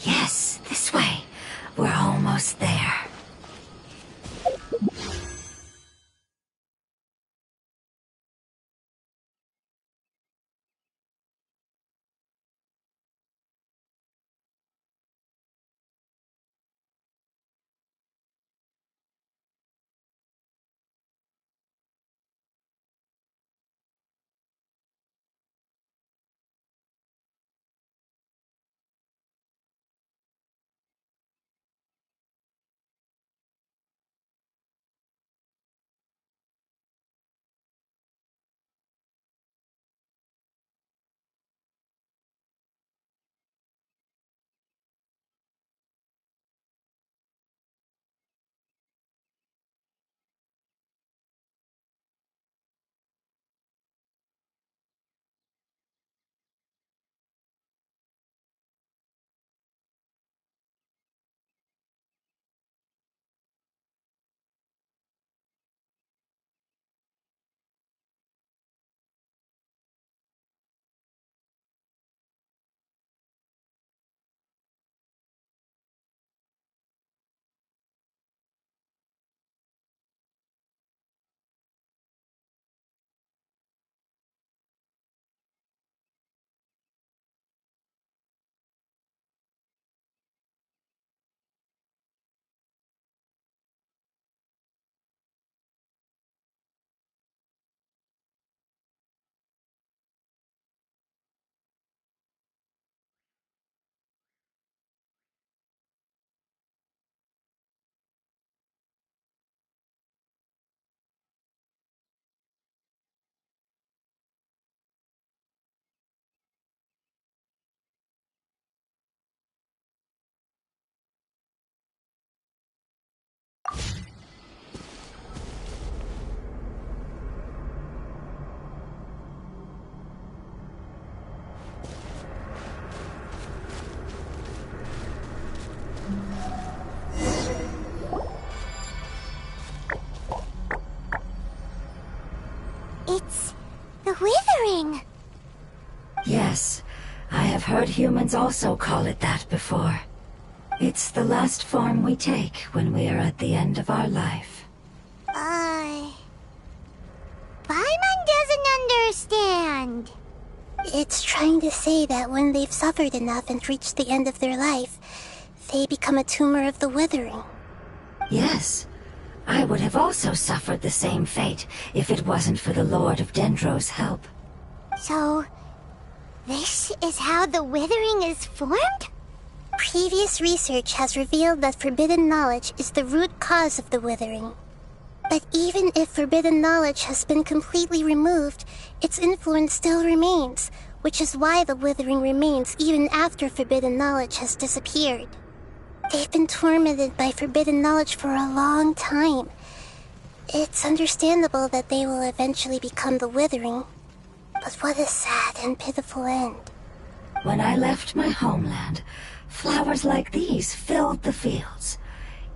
Yes, this way. We're almost there. It's the Withering. Yes, I have heard humans also call it that before. It's the last form we take when we are at the end of our life. Paimon doesn't understand. It's trying to say that when they've suffered enough and reached the end of their life, they become a tumor of the Withering. Yes, I would have also suffered the same fate if it wasn't for the Lord of Dendro's help. So, this is how the Withering is formed? Previous research has revealed that forbidden knowledge is the root cause of the Withering. But even if forbidden knowledge has been completely removed, its influence still remains, which is why the Withering remains even after forbidden knowledge has disappeared. They've been tormented by forbidden knowledge for a long time. It's understandable that they will eventually become the Withering. But what a sad and pitiful end. When I left my homeland, flowers like these filled the fields.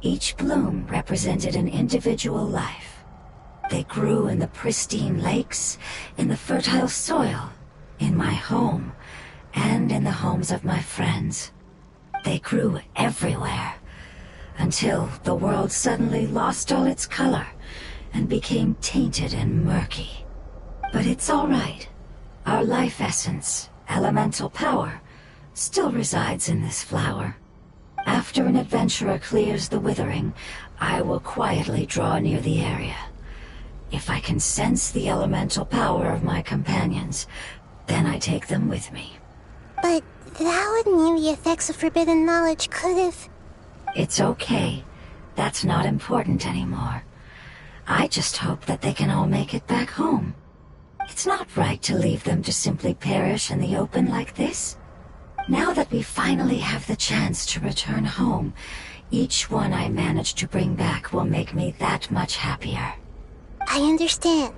Each bloom represented an individual life. They grew in the pristine lakes, in the fertile soil, in my home, and in the homes of my friends. They grew everywhere, until the world suddenly lost all its color and became tainted and murky. But it's all right. Our life essence, elemental power, still resides in this flower. After an adventurer clears the Withering, I will quietly draw near the area. If I can sense the elemental power of my companions, then I take them with me. But that would mean the effects of forbidden knowledge could have... It's okay. That's not important anymore. I just hope that they can all make it back home. It's not right to leave them to simply perish in the open like this. Now that we finally have the chance to return home, each one I manage to bring back will make me that much happier. I understand.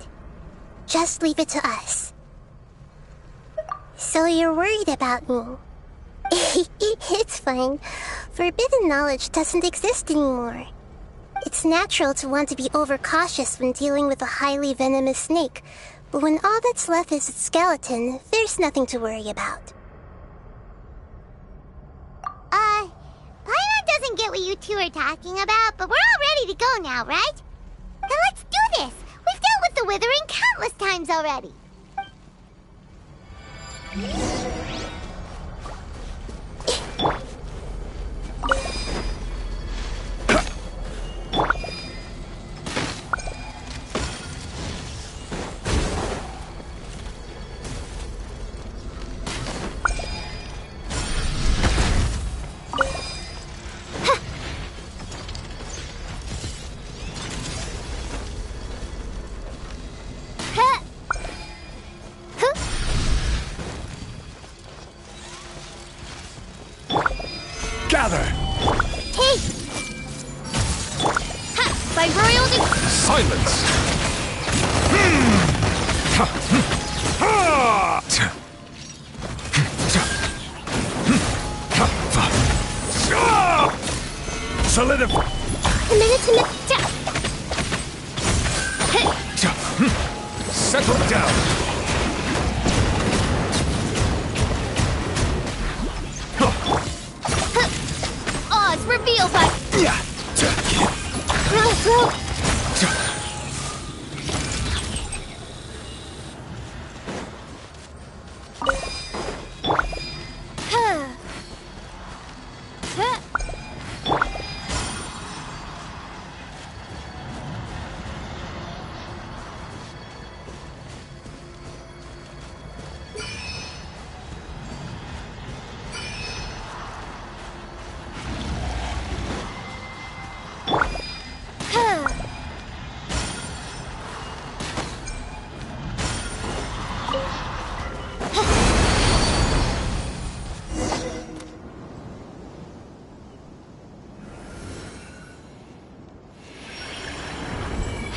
Just leave it to us. So you're worried about me? It's fine. Forbidden knowledge doesn't exist anymore. It's natural to want to be overcautious when dealing with a highly venomous snake, but when all that's left is its skeleton, there's nothing to worry about. Paimon doesn't get what you two are talking about, but we're all ready to go now, right? Then let's do this! We've dealt with the Withering countless times already! Gather! Hey! Ha! By royal Silence! Solidify! Settle down! Oz, reveal by... Bro.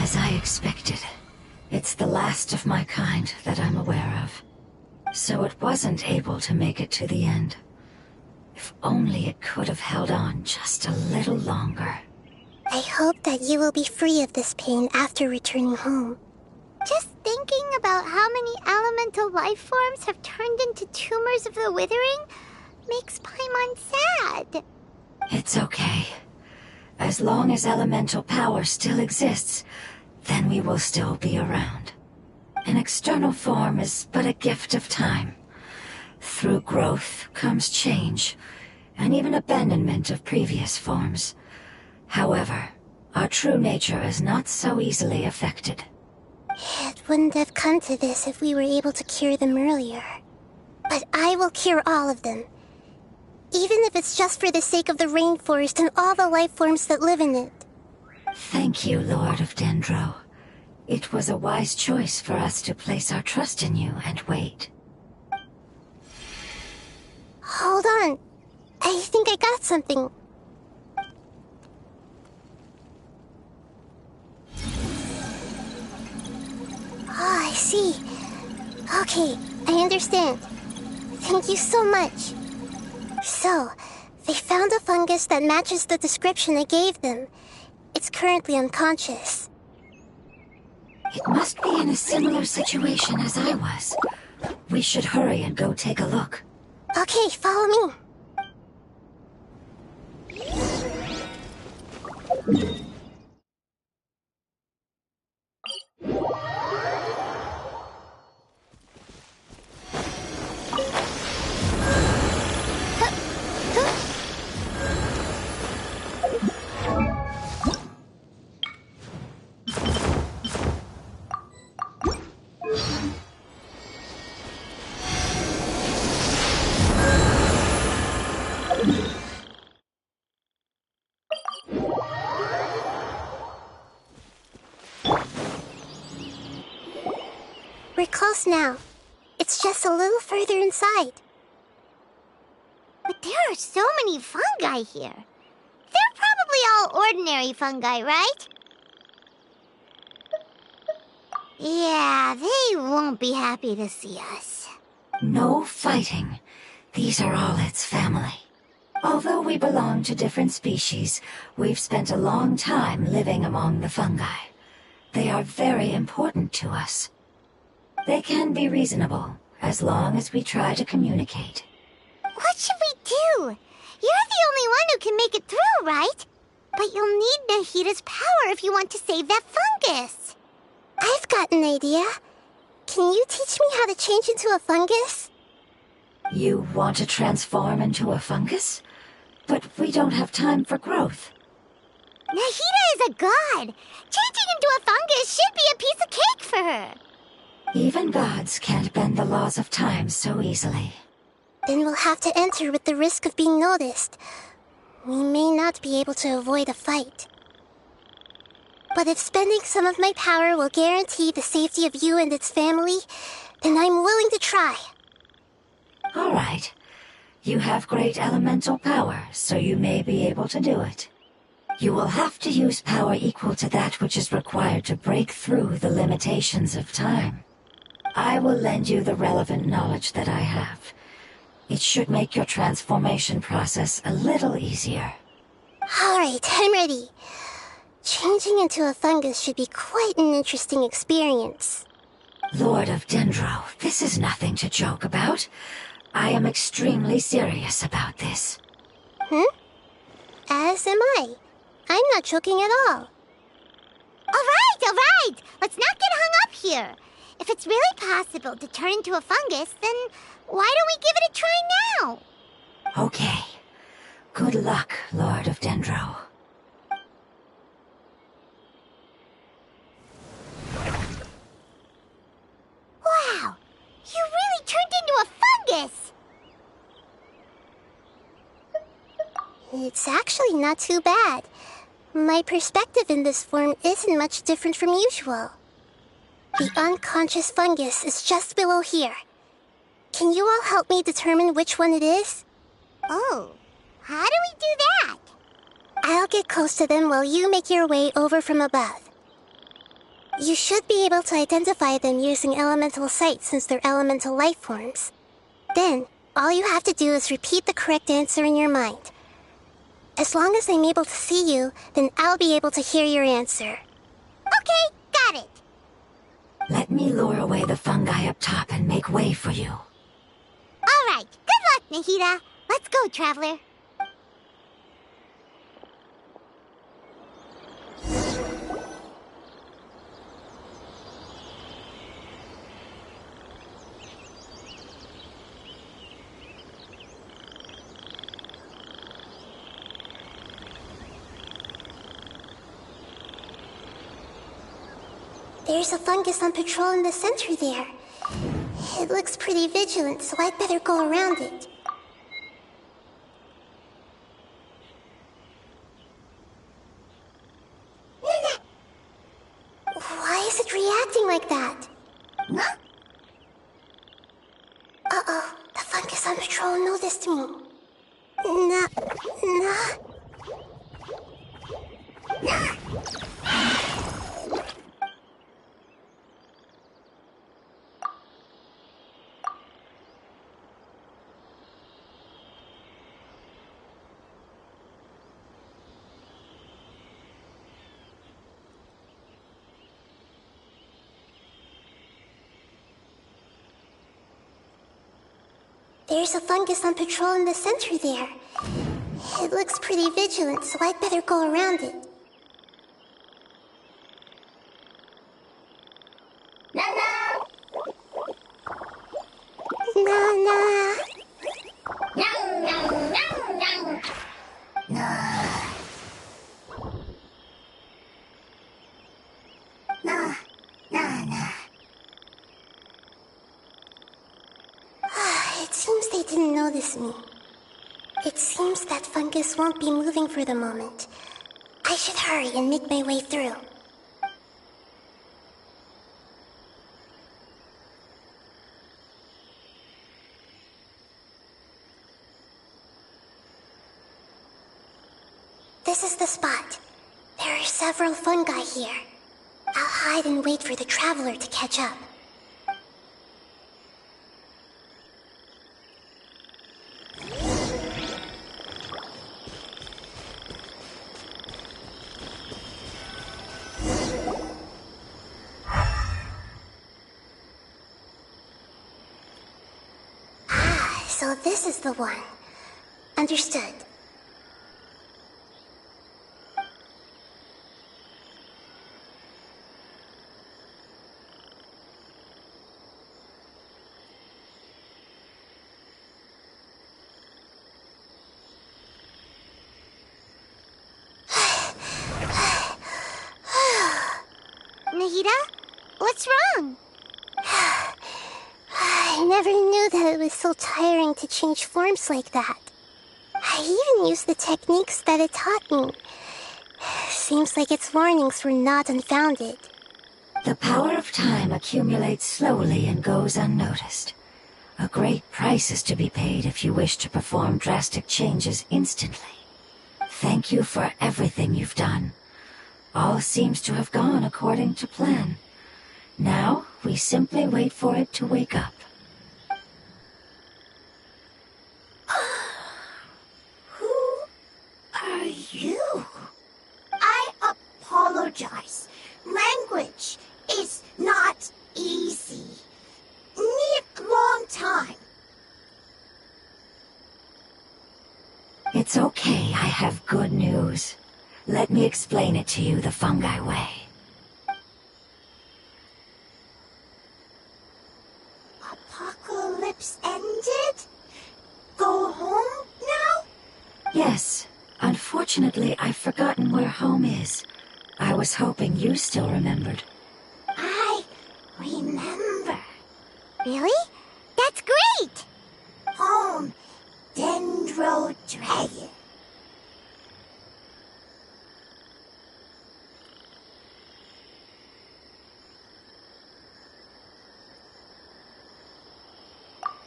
As I expected, it's the last of my kind that I'm aware of. So it wasn't able to make it to the end. If only it could have held on just a little longer. I hope that you will be free of this pain after returning home. Just think thinking about how many elemental life forms have turned into tumors of the withering makes Paimon sad. It's okay. As long as elemental power still exists, then we will still be around. An external form is but a gift of time. Through growth comes change, and even abandonment of previous forms. However, our true nature is not so easily affected. It wouldn't have come to this if we were able to cure them earlier. But I will cure all of them. Even if it's just for the sake of the rainforest and all the life forms that live in it. Thank you, Lord of Dendro. It was a wise choice for us to place our trust in you and wait. Hold on. I think I got something. Oh, I see. Okay, I understand. Thank you so much. So, they found a fungus that matches the description I gave them. It's currently unconscious. It must be in a similar situation as I was. We should hurry and go take a look. Okay, follow me. We're close now. It's just a little further inside. But there are so many fungi here. They're probably all ordinary fungi, right? Yeah, they won't be happy to see us. No fighting. These are all its family. Although we belong to different species, we've spent a long time living among the fungi. They are very important to us. They can be reasonable, as long as we try to communicate. What should we do? You're the only one who can make it through, right? But you'll need Nahida's power if you want to save that fungus. I've got an idea. Can you teach me how to change into a fungus? You want to transform into a fungus? But we don't have time for growth. Nahida is a god. Changing into a fungus should be a piece of cake for her. Even gods can't bend the laws of time so easily. Then we'll have to enter with the risk of being noticed. We may not be able to avoid a fight. But if spending some of my power will guarantee the safety of you and its family, then I'm willing to try. All right. You have great elemental power, so you may be able to do it. You will have to use power equal to that which is required to break through the limitations of time. I will lend you the relevant knowledge that I have. It should make your transformation process a little easier. All right, I'm ready. Changing into a fungus should be quite an interesting experience. Lord of Dendro, this is nothing to joke about. I am extremely serious about this. As am I. I'm not joking at all. All right. Let's not get hung up here. If it's really possible to turn into a fungus, then why don't we give it a try now? Okay. Good luck, Lord of Dendro. Wow! You really turned into a fungus! It's actually not too bad. My perspective in this form isn't much different from usual. The unconscious fungus is just below here. Can you all help me determine which one it is? Oh, how do we do that? I'll get close to them while you make your way over from above. You should be able to identify them using elemental sight since they're elemental life forms. Then, all you have to do is repeat the correct answer in your mind. As long as I'm able to see you, then I'll be able to hear your answer. Okay, got it. Let me lure away the fungi up top and make way for you. All right. Good luck, Nahida. Let's go, Traveler. There's a fungus on patrol in the center there. It looks pretty vigilant, so I'd better go around it. Why is it reacting like that? Uh-oh, the fungus on patrol noticed me. There's a fungus on patrol in the center there. It looks pretty vigilant, so I'd better go around it. It seems they didn't notice me. It seems that fungus won't be moving for the moment. I should hurry and make my way through. This is the spot. There are several fungi here. I'll hide and wait for the traveler to catch up. So this is the one. Understood. Nahida? What's wrong? I never knew that it was so tiring to change forms like that. I even used the techniques that it taught me. Seems like its warnings were not unfounded. The power of time accumulates slowly and goes unnoticed. A great price is to be paid if you wish to perform drastic changes instantly. Thank you for everything you've done. All seems to have gone according to plan. Now, we simply wait for it to wake up. Who are you? I apologize. Language is not easy. Need long time. It's okay, I have good news. Let me explain it to you the fungi way. Apocalypse ended? Go home now? Yes. Unfortunately, I've forgotten where home is. I was hoping you still remembered. I remember. Really? That's great! Home, Dendro Dragon.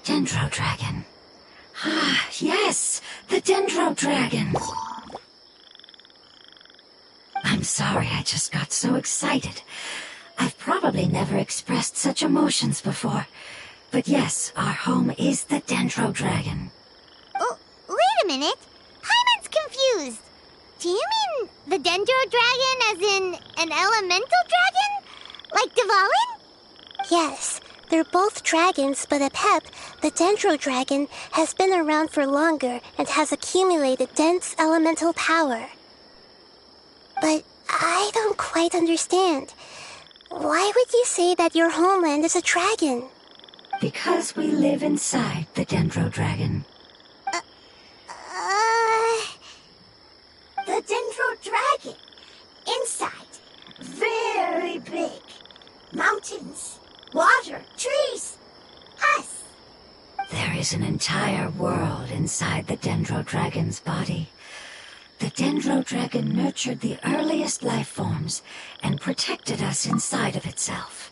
Dendro Dragon. Ah, yes! The Dendro Dragon! I'm sorry, I just got so excited. I've probably never expressed such emotions before. But yes, our home is the Dendro Dragon. Oh, wait a minute. Paimon's confused. Do you mean the Dendro Dragon as in an elemental dragon? Like Dvalin? Yes, they're both dragons, but Apep, the Dendro Dragon, has been around for longer and has accumulated dense elemental power. But I don't quite understand. Why would you say that your homeland is a dragon? Because we live inside the Dendro Dragon. The Dendro Dragon. Inside. Very big. Mountains, water, trees. Us. There is an entire world inside the Dendro Dragon's body. The Dendro Dragon nurtured the earliest life forms and protected us inside of itself.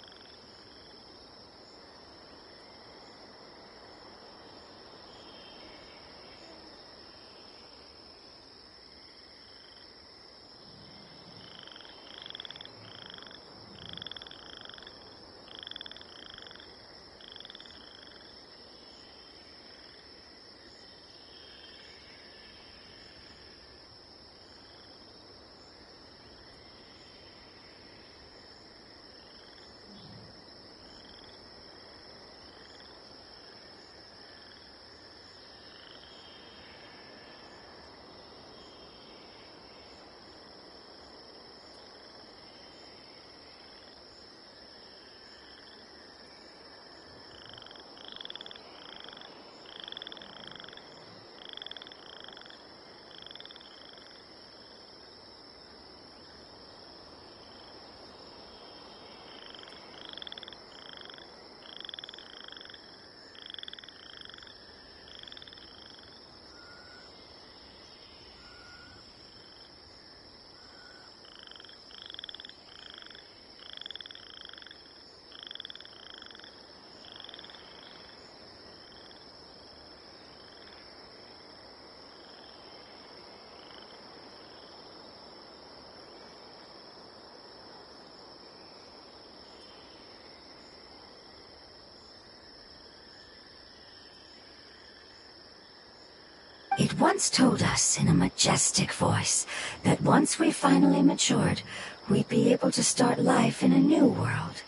It once told us in a majestic voice that once we finally matured, we'd be able to start life in a new world.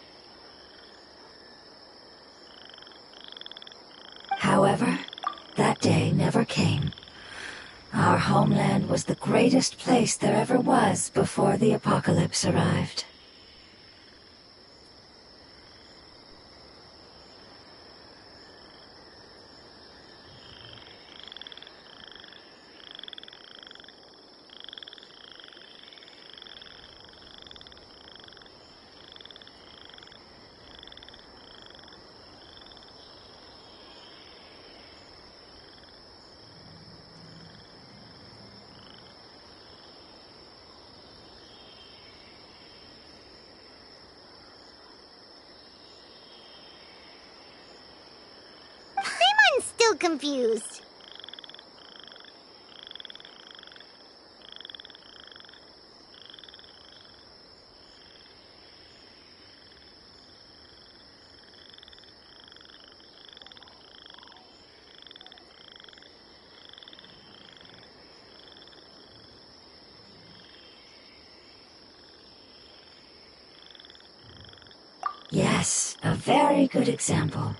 However, that day never came. Our homeland was the greatest place there ever was before the apocalypse arrived. I'm still confused. Yes, a very good example.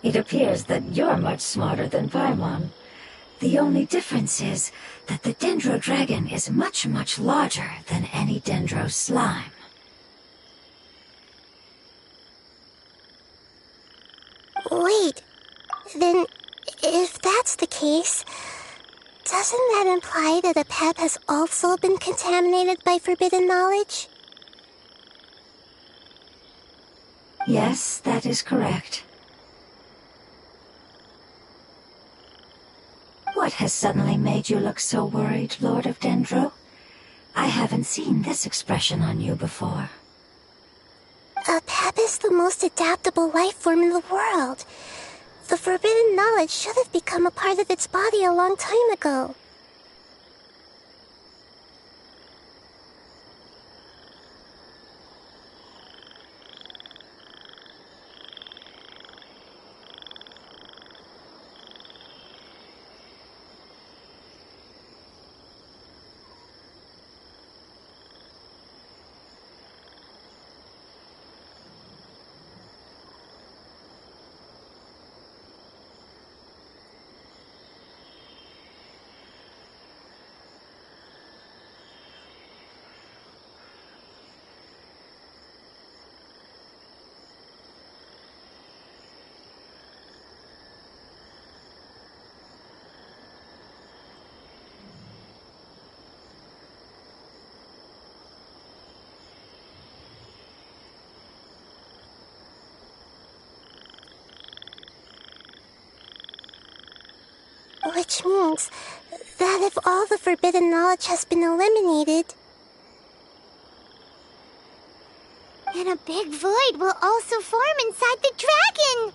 It appears that you're much smarter than Paimon. The only difference is that the Dendro Dragon is much, much larger than any Dendro slime. Wait, then if that's the case, doesn't that imply that Apep has also been contaminated by forbidden knowledge? Yes, that is correct. What has suddenly made you look so worried, Lord of Dendro? I haven't seen this expression on you before. Apep is the most adaptable life form in the world. The forbidden knowledge should have become a part of its body a long time ago. Which means that if all the forbidden knowledge has been eliminated... And a big void will also form inside the dragon!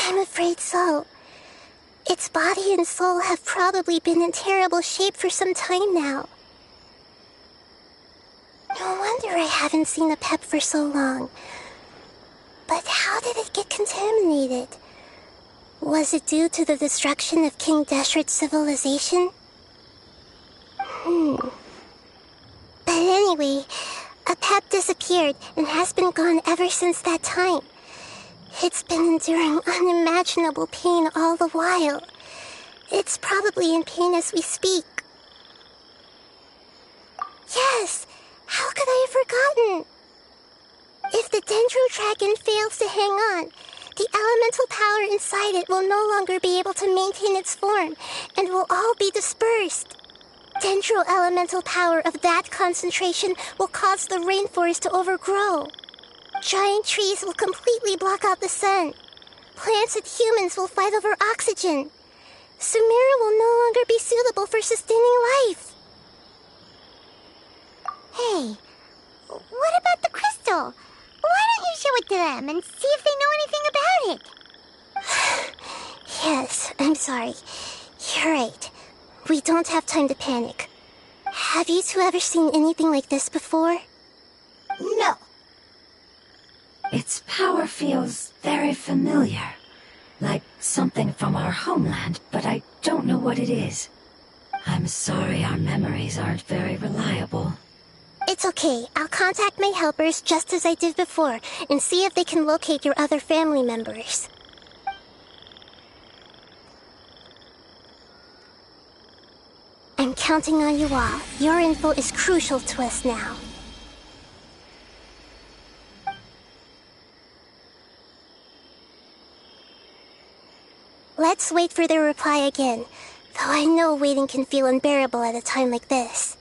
I'm afraid so. Its body and soul have probably been in terrible shape for some time now. No wonder I haven't seen a pep for so long. But how did it get contaminated? Was it due to the destruction of King Deshret's civilization? But anyway, a pep disappeared and has been gone ever since that time. It's been enduring unimaginable pain all the while. It's probably in pain as we speak. Yes! How could I have forgotten? If the Dendro Dragon fails to hang on, the elemental power inside it will no longer be able to maintain its form and will all be dispersed. Dendro elemental power of that concentration will cause the rainforest to overgrow. Giant trees will completely block out the sun. Plants and humans will fight over oxygen. Sumeru will no longer be suitable for sustaining life. Hey, what about the crystal? Why don't you show it to them and see if they know anything about it? Yes, I'm sorry. You're right. We don't have time to panic. Have you two ever seen anything like this before? No. Its power feels very familiar. Like something from our homeland, but I don't know what it is. I'm sorry our memories aren't very reliable. It's okay. I'll contact my helpers just as I did before and see if they can locate your other family members. I'm counting on you all. Your info is crucial to us now. Let's wait for their reply again, though I know waiting can feel unbearable at a time like this.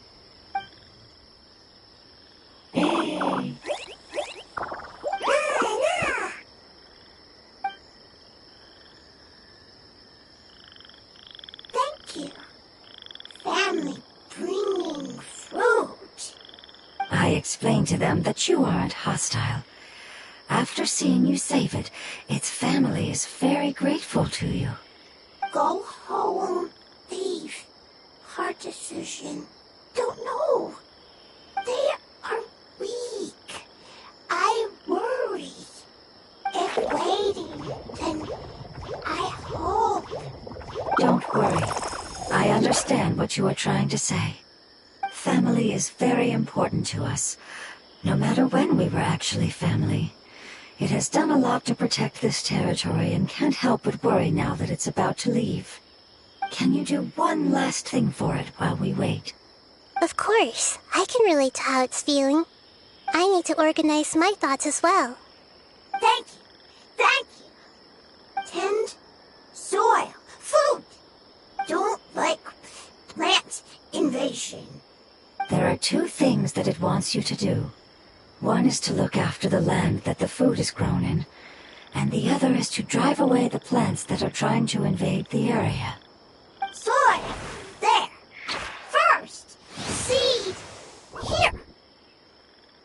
Thank you. Family bringing fruit. I explained to them that you aren't hostile. After seeing you save it, its family is very grateful to you. Go home, leave. Hard decision. Don't know. They are weak. I worry. If waiting, then I hope. Don't worry. I understand what you are trying to say. Family is very important to us, no matter when we were actually family. It has done a lot to protect this territory and can't help but worry now that it's about to leave. Can you do one last thing for it while we wait? Of course. I can relate to how it's feeling. I need to organize my thoughts as well. Thank you. Thank you. Tend soil. Food. Don't like plant invasion. There are two things that it wants you to do. One is to look after the land that the food is grown in, and the other is to drive away the plants that are trying to invade the area. Soil. There. First. Seed. Here.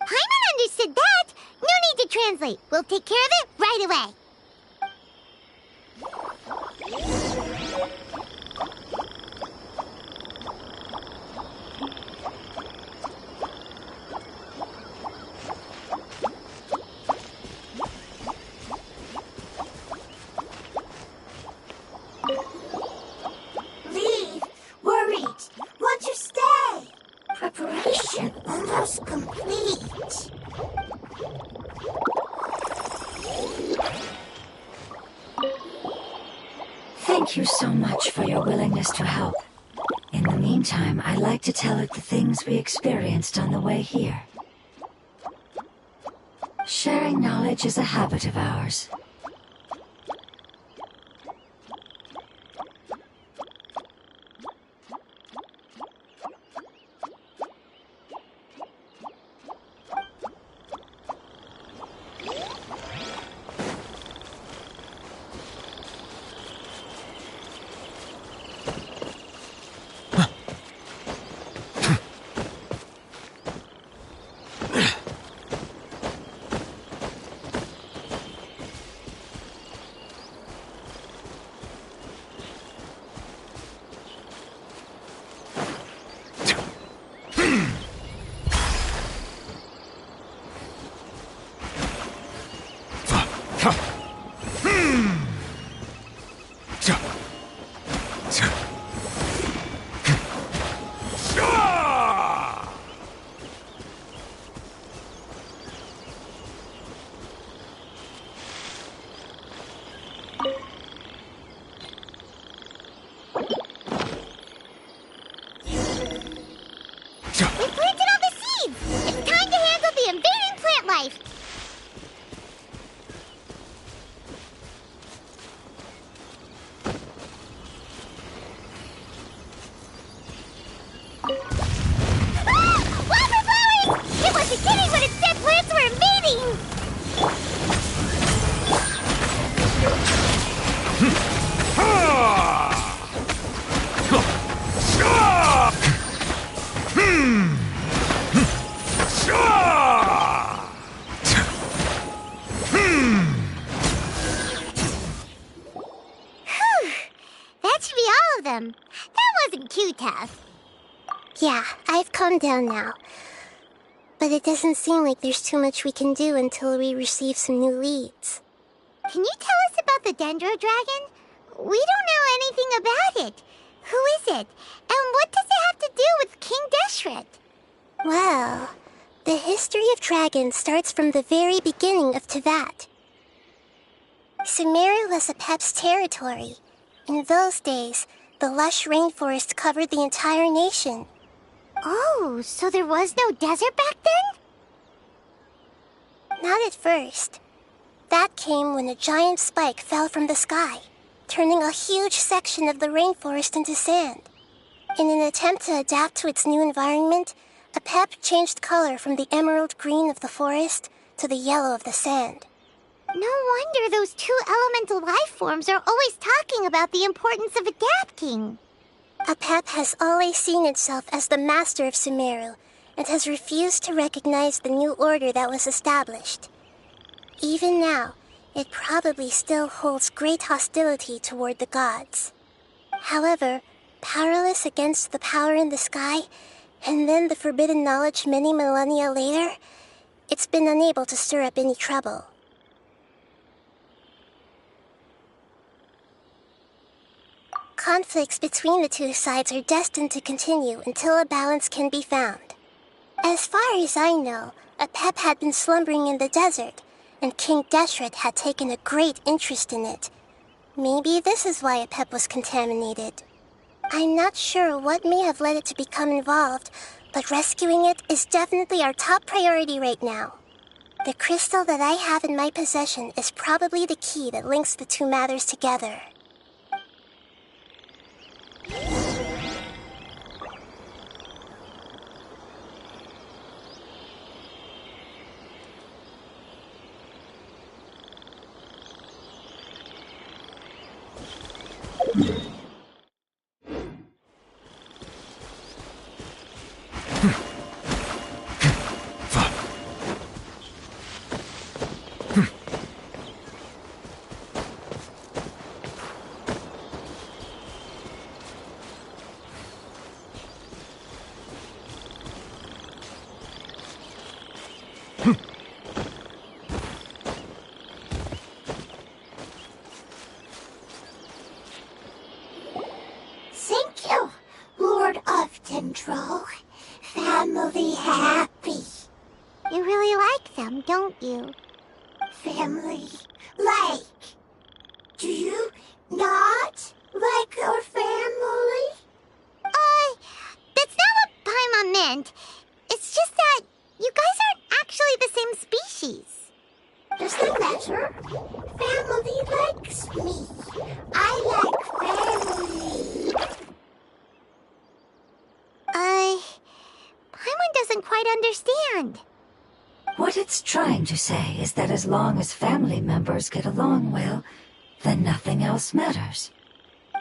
Paimon understood that. No need to translate. We'll take care of it right away. Leave. Worried. Want to stay. Preparation almost complete. Thank you so much for your willingness to help. In the meantime, I'd like to tell it the things we experienced on the way here. Sharing knowledge is a habit of ours. Yeah, I've calmed down now. But it doesn't seem like there's too much we can do until we receive some new leads. Can you tell us about the Dendro Dragon? We don't know anything about it. Who is it? And what does it have to do with King Deshret? Well, the history of dragons starts from the very beginning of Teyvat. Sumeru was Apep's territory. In those days, the lush rainforest covered the entire nation. Oh, so there was no desert back then? Not at first. That came when a giant spike fell from the sky, turning a huge section of the rainforest into sand. In an attempt to adapt to its new environment, Apep changed color from the emerald green of the forest to the yellow of the sand. No wonder those two elemental life forms are always talking about the importance of adapting. Apep has always seen itself as the master of Sumeru and has refused to recognize the new order that was established. Even now, it probably still holds great hostility toward the gods. However, powerless against the power in the sky, and then the forbidden knowledge many millennia later, it's been unable to stir up any trouble. Conflicts between the two sides are destined to continue until a balance can be found. As far as I know, Apep had been slumbering in the desert, and King Deshret had taken a great interest in it. Maybe this is why Apep was contaminated. I'm not sure what may have led it to become involved, but rescuing it is definitely our top priority right now. The crystal that I have in my possession is probably the key that links the two matters together. Thank you, Lord of Dendro. Family happy. You really like them, don't you? Family like. Do you not like our family? That's not what Paimon meant. It's just that you guys aren't actually the same species. Does that matter? Family likes me. I like family. Paimon doesn't quite understand. What it's trying to say is that as long as family members get along well, then nothing else matters.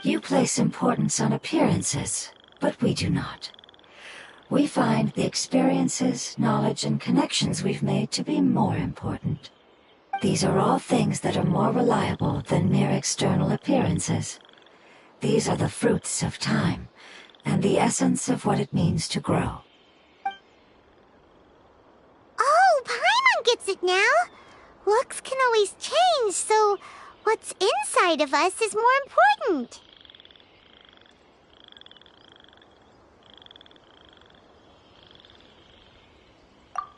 You place importance on appearances, but we do not. We find the experiences, knowledge, and connections we've made to be more important. These are all things that are more reliable than mere external appearances. These are the fruits of time, and the essence of what it means to grow. Oh, Paimon gets it now. Looks can always change, so what's inside of us is more important.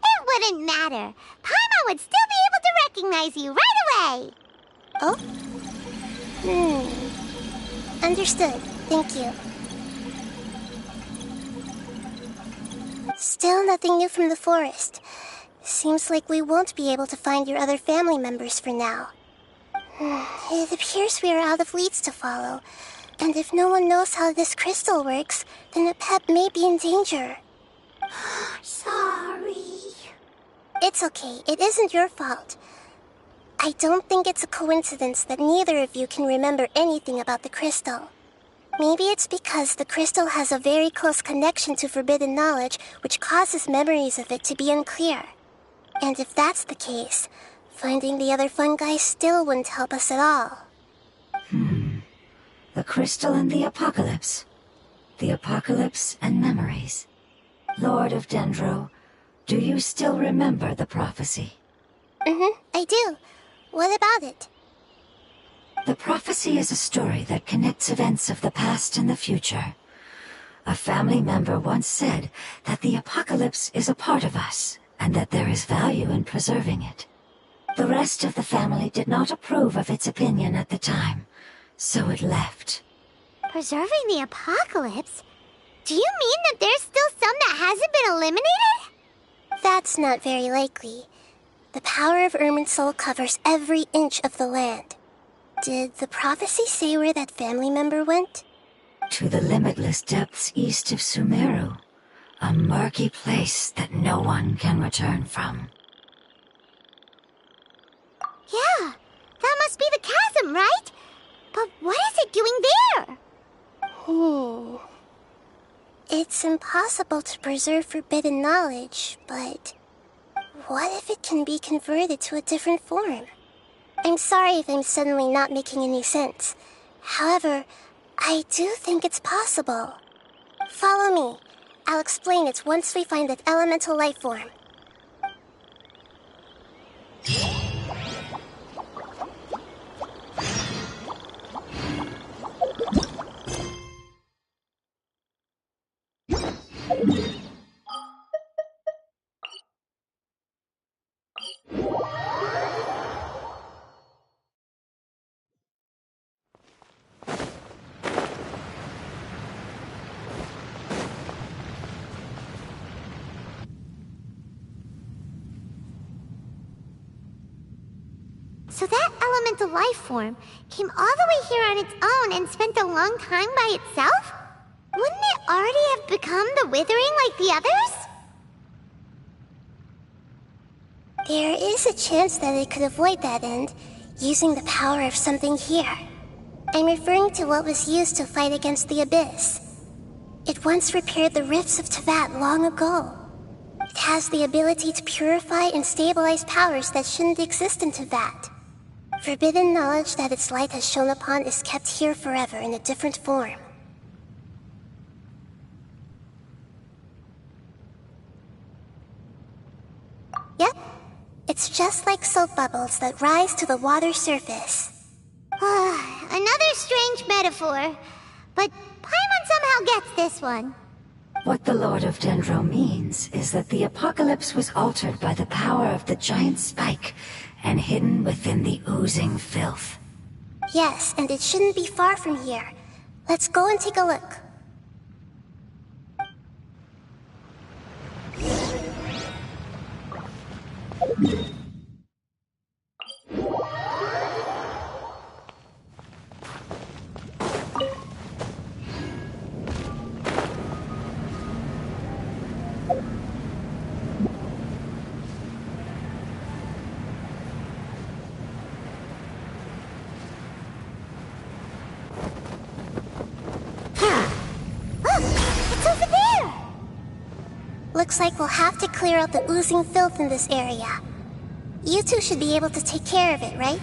It wouldn't matter. Paimon would still be able to recognize you right away. Oh? Understood. Thank you. Still nothing new from the forest. Seems like we won't be able to find your other family members for now. It appears we are out of leads to follow. And if no one knows how this crystal works, then Apep may be in danger. Sorry. It's okay. It isn't your fault. I don't think it's a coincidence that neither of you can remember anything about the crystal. Maybe it's because the crystal has a very close connection to forbidden knowledge, which causes memories of it to be unclear. And if that's the case, finding the other fungi still wouldn't help us at all. The crystal and the apocalypse. The apocalypse and memories. Lord of Dendro, do you still remember the prophecy? I do. What about it? The prophecy is a story that connects events of the past and the future. A family member once said that the apocalypse is a part of us, and that there is value in preserving it. The rest of the family did not approve of its opinion at the time, so it left. Preserving the apocalypse? Do you mean that there's still some that hasn't been eliminated? That's not very likely. The power of Irminsul covers every inch of the land. Did the prophecy say where that family member went? To the limitless depths east of Sumeru. A murky place that no one can return from. Yeah, that must be the chasm, right? But what is it doing there? It's impossible to preserve forbidden knowledge, but what if it can be converted to a different form? I'm sorry if I'm suddenly not making any sense. However, I do think it's possible. Follow me. I'll explain it once we find that elemental life form. So that elemental life form came all the way here on its own and spent a long time by itself? Wouldn't it already have become the Withering like the others? There is a chance that it could avoid that end, using the power of something here. I'm referring to what was used to fight against the Abyss. It once repaired the rifts of Teyvat long ago. It has the ability to purify and stabilize powers that shouldn't exist in Teyvat. Forbidden knowledge that its light has shone upon is kept here forever in a different form. Yep, it's just like soap bubbles that rise to the water surface. Another strange metaphor, but Paimon somehow gets this one. What the Lord of Dendro means is that the apocalypse was altered by the power of the giant spike and hidden within the oozing filth. Yes, and it shouldn't be far from here. Let's go and take a look. Looks like we'll have to clear out the oozing filth in this area. You two should be able to take care of it, right?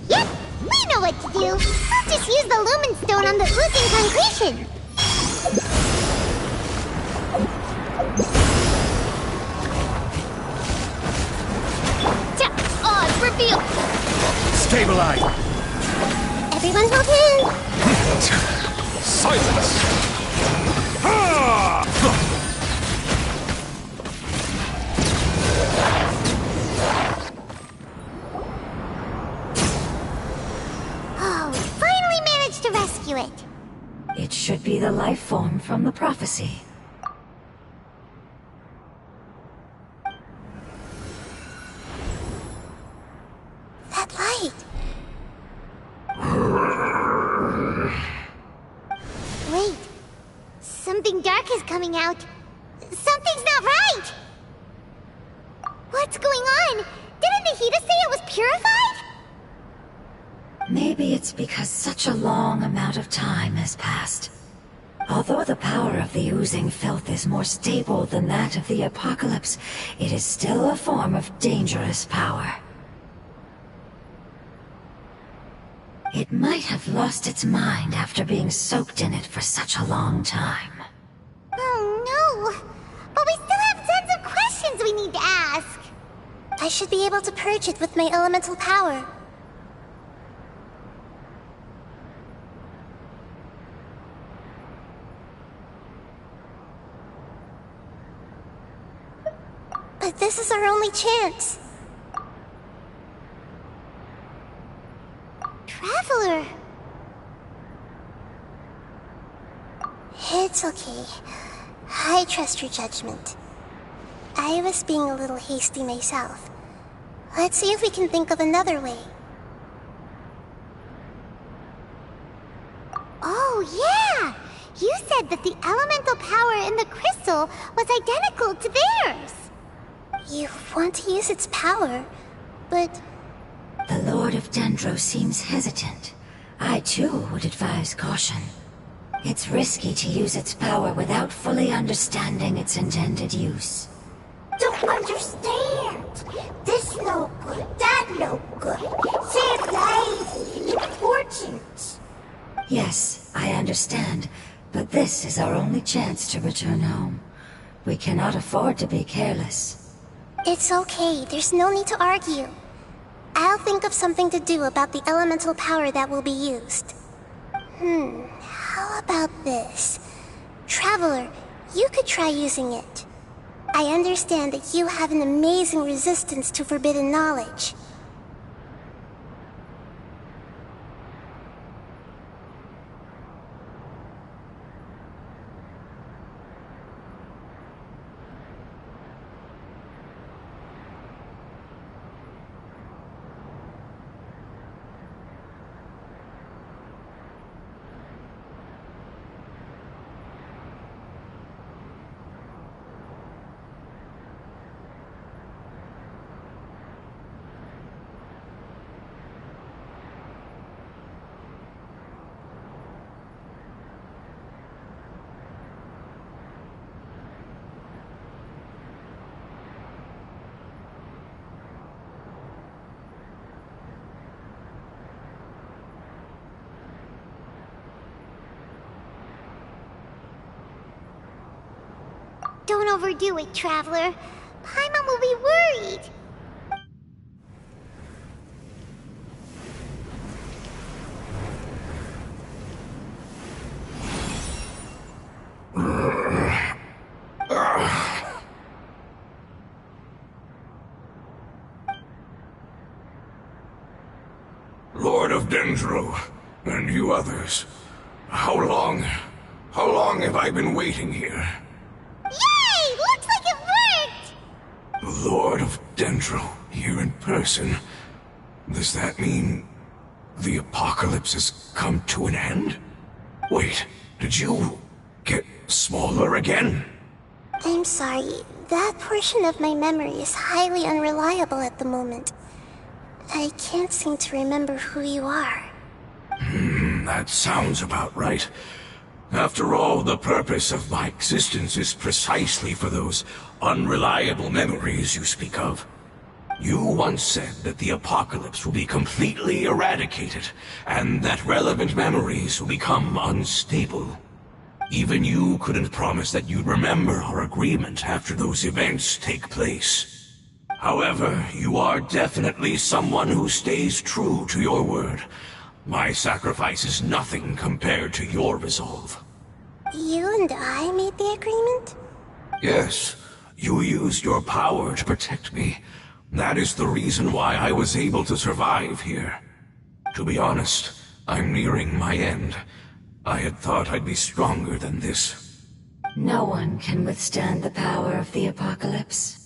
Yep, we know what to do. We'll just use the lumen stone on the oozing concretion. Stabilize! Everyone hold in! Silence! Oh, we finally managed to rescue it. It should be the life form from the prophecy. That light! Wait. Something dark is coming out. Something's not right! What's going on? Didn't Nahida say it was purified? Maybe it's because such a long amount of time has passed. Although the power of the oozing filth is more stable than that of the apocalypse, it is still a form of dangerous power. It might have lost its mind after being soaked in it for such a long time. Oh no! But we still have tons of questions we need to ask! I should be able to purge it with my elemental power. But this is our only chance. Traveler! It's okay. I trust your judgment. I was being a little hasty myself. Let's see if we can think of another way. Oh, yeah! You said that the elemental power in the crystal was identical to theirs! You want to use its power, but... The Lord of Dendro seems hesitant. I too would advise caution. It's risky to use its power without fully understanding its intended use. Don't understand. This no good, that no good. Save lives, important. Yes, I understand, but this is our only chance to return home. We cannot afford to be careless. It's okay, there's no need to argue. I'll think of something to do about the elemental power that will be used. How about this? Traveler, you could try using it. I understand that you have an amazing resistance to forbidden knowledge. Don't overdo it, Traveler. Paimon will be worried. Lord of Dendro, and you others, how long have I been waiting here? Yay! Looks like it worked! Lord of Dendro, here in person. Does that mean the apocalypse has come to an end? Wait, did you get smaller again? I'm sorry, that portion of my memory is highly unreliable at the moment. I can't seem to remember who you are. That sounds about right. After all, the purpose of my existence is precisely for those unreliable memories you speak of. You once said that the apocalypse will be completely eradicated, and that relevant memories will become unstable. Even you couldn't promise that you'd remember our agreement after those events take place. However, you are definitely someone who stays true to your word. My sacrifice is nothing compared to your resolve. You and I made the agreement? Yes, you used your power to protect me. That is the reason why I was able to survive here. To be honest, I'm nearing my end. I had thought I'd be stronger than this. No one can withstand the power of the apocalypse.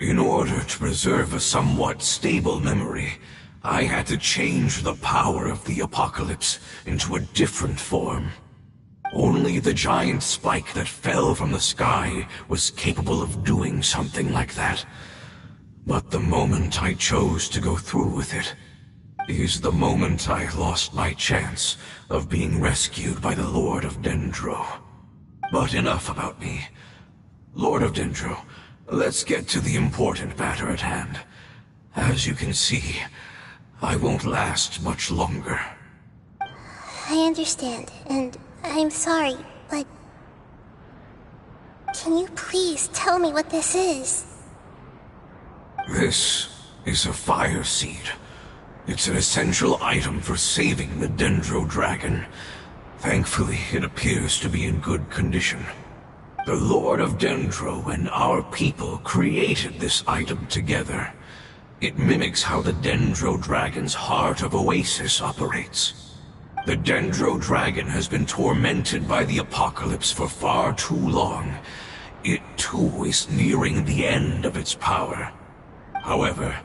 In order to preserve a somewhat stable memory, I had to change the power of the apocalypse into a different form. Only the giant spike that fell from the sky was capable of doing something like that. But the moment I chose to go through with it is the moment I lost my chance of being rescued by the Lord of Dendro. But enough about me. Lord of Dendro, let's get to the important matter at hand. As you can see, I won't last much longer. I understand, and I'm sorry, but... Can you please tell me what this is? This is a fire seed. It's an essential item for saving the Dendro Dragon. Thankfully, it appears to be in good condition. The Lord of Dendro and our people created this item together. It mimics how the Dendro Dragon's Heart of Oasis operates. The Dendro Dragon has been tormented by the apocalypse for far too long. It too is nearing the end of its power. However,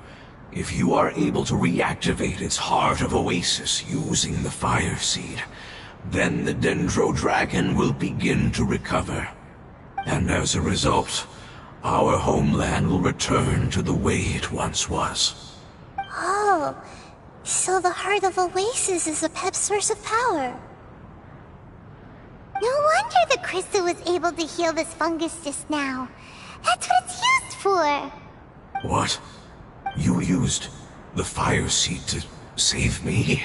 if you are able to reactivate its Heart of Oasis using the Fire Seed, then the Dendro Dragon will begin to recover. And as a result, our homeland will return to the way it once was. Oh, so the Heart of Oasis is a Pep's source of power. No wonder the crystal was able to heal this fungus just now. That's what it's used for. What? You used the Fire Seed to save me?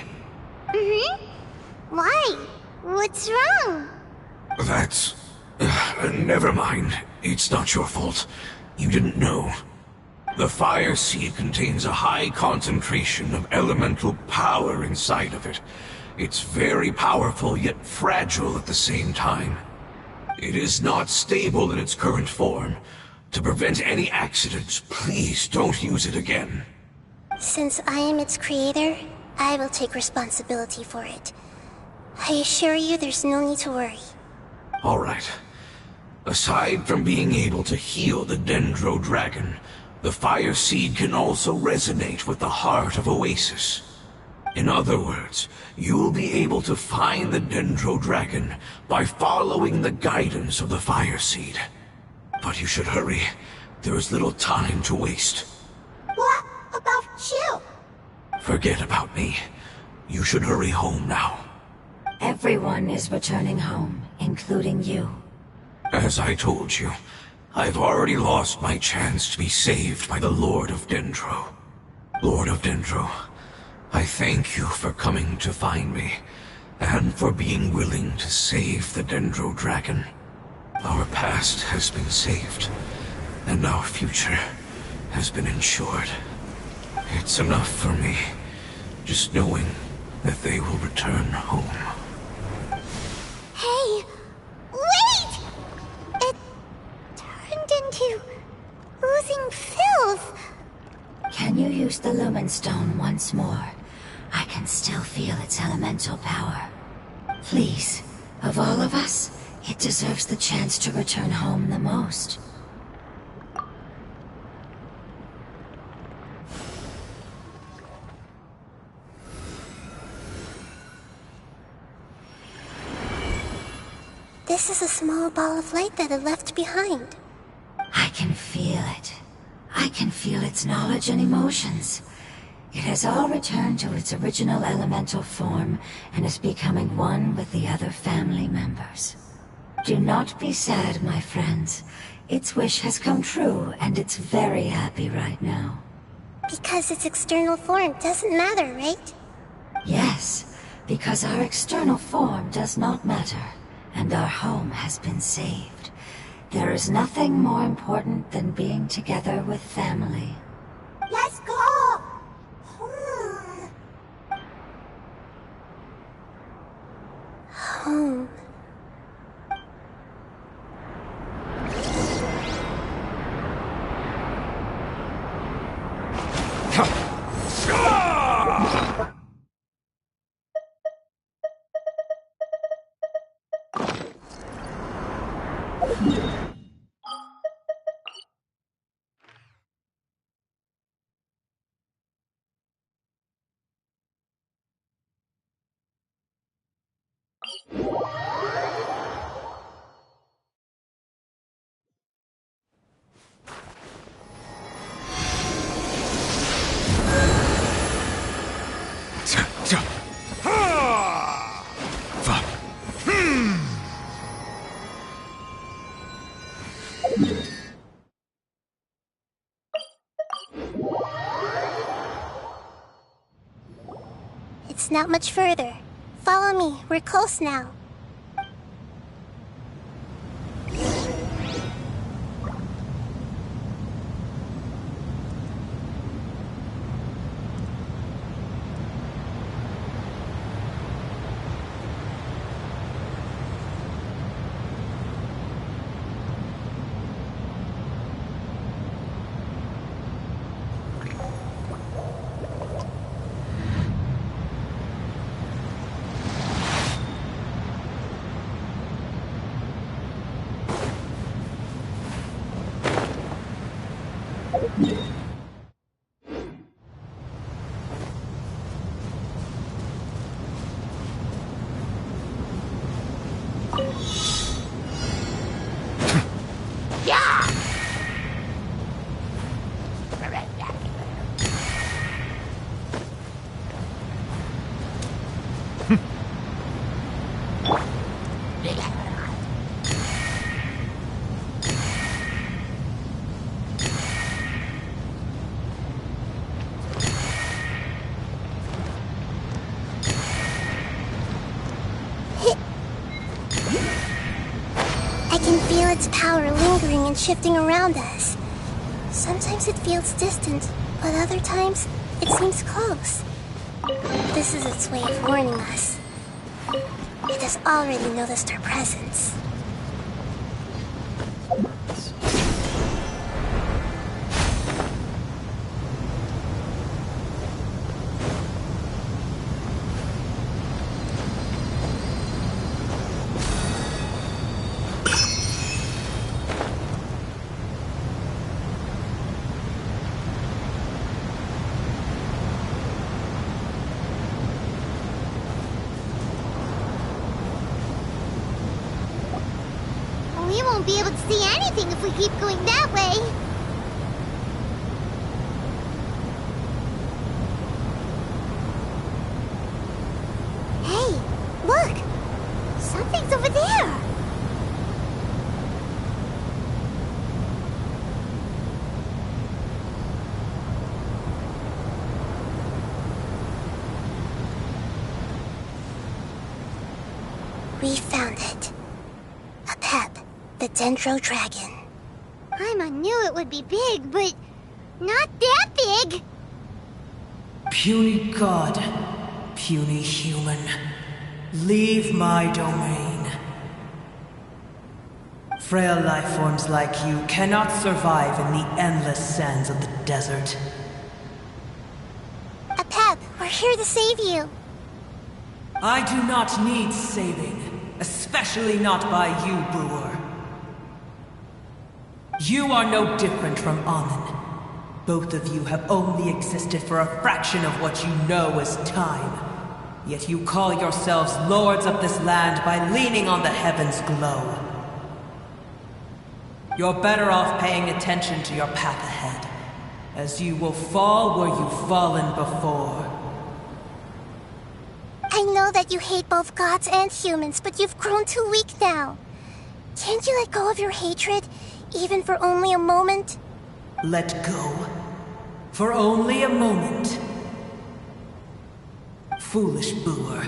Mm-hmm. Why? What's wrong? That's... never mind. It's not your fault. You didn't know. The Fire Seed contains a high concentration of elemental power inside of it. It's very powerful, yet fragile at the same time. It is not stable in its current form. To prevent any accidents, please don't use it again. Since I am its creator, I will take responsibility for it. I assure you there's no need to worry. Alright. Aside from being able to heal the Dendro Dragon, the Fire Seed can also resonate with the Heart of Oasis. In other words, you'll be able to find the Dendro Dragon by following the guidance of the Fire Seed. But you should hurry. There is little time to waste. What about you? Forget about me. You should hurry home now. Everyone is returning home, including you. As I told you, I've already lost my chance to be saved by the Lord of Dendro. Lord of Dendro, I thank you for coming to find me, and for being willing to save the Dendro Dragon. Our past has been saved, and our future has been ensured. It's enough for me, just knowing that they will return home. Hey, wait! It turned into oozing filth. Can you use the Lumen Stone once more? I can still feel its elemental power. Please, of all of us, it deserves the chance to return home the most. This is a small ball of light that it left behind. I can feel it. I can feel its knowledge and emotions. It has all returned to its original elemental form and is becoming one with the other family members. Do not be sad, my friends. Its wish has come true, and it's very happy right now. Because its external form doesn't matter, right? Yes, because our external form does not matter, and our home has been saved. There is nothing more important than being together with family. home. It's not much further. Follow me, we're close now. I can feel its power lingering and shifting around us. Sometimes it feels distant, but other times it seems close. This is its way of warning us. It has already noticed our presence. We won't be able to see anything if we keep going that way. Hey, look! Something's over there! We found it. A pep. The Dendro Dragon. I knew it would be big, but not that big. Puny god, puny human, leave my domain. Frail life forms like you cannot survive in the endless sands of the desert. A pep, we're here to save you. I do not need saving, especially not by you, Brewer. You are no different from Amun. Both of you have only existed for a fraction of what you know as time. Yet you call yourselves lords of this land by leaning on the heavens' glow. You're better off paying attention to your path ahead, as you will fall where you've fallen before. I know that you hate both gods and humans, but you've grown too weak now. Can't you let go of your hatred? Even for only a moment? Let go. For only a moment. Foolish Brewer.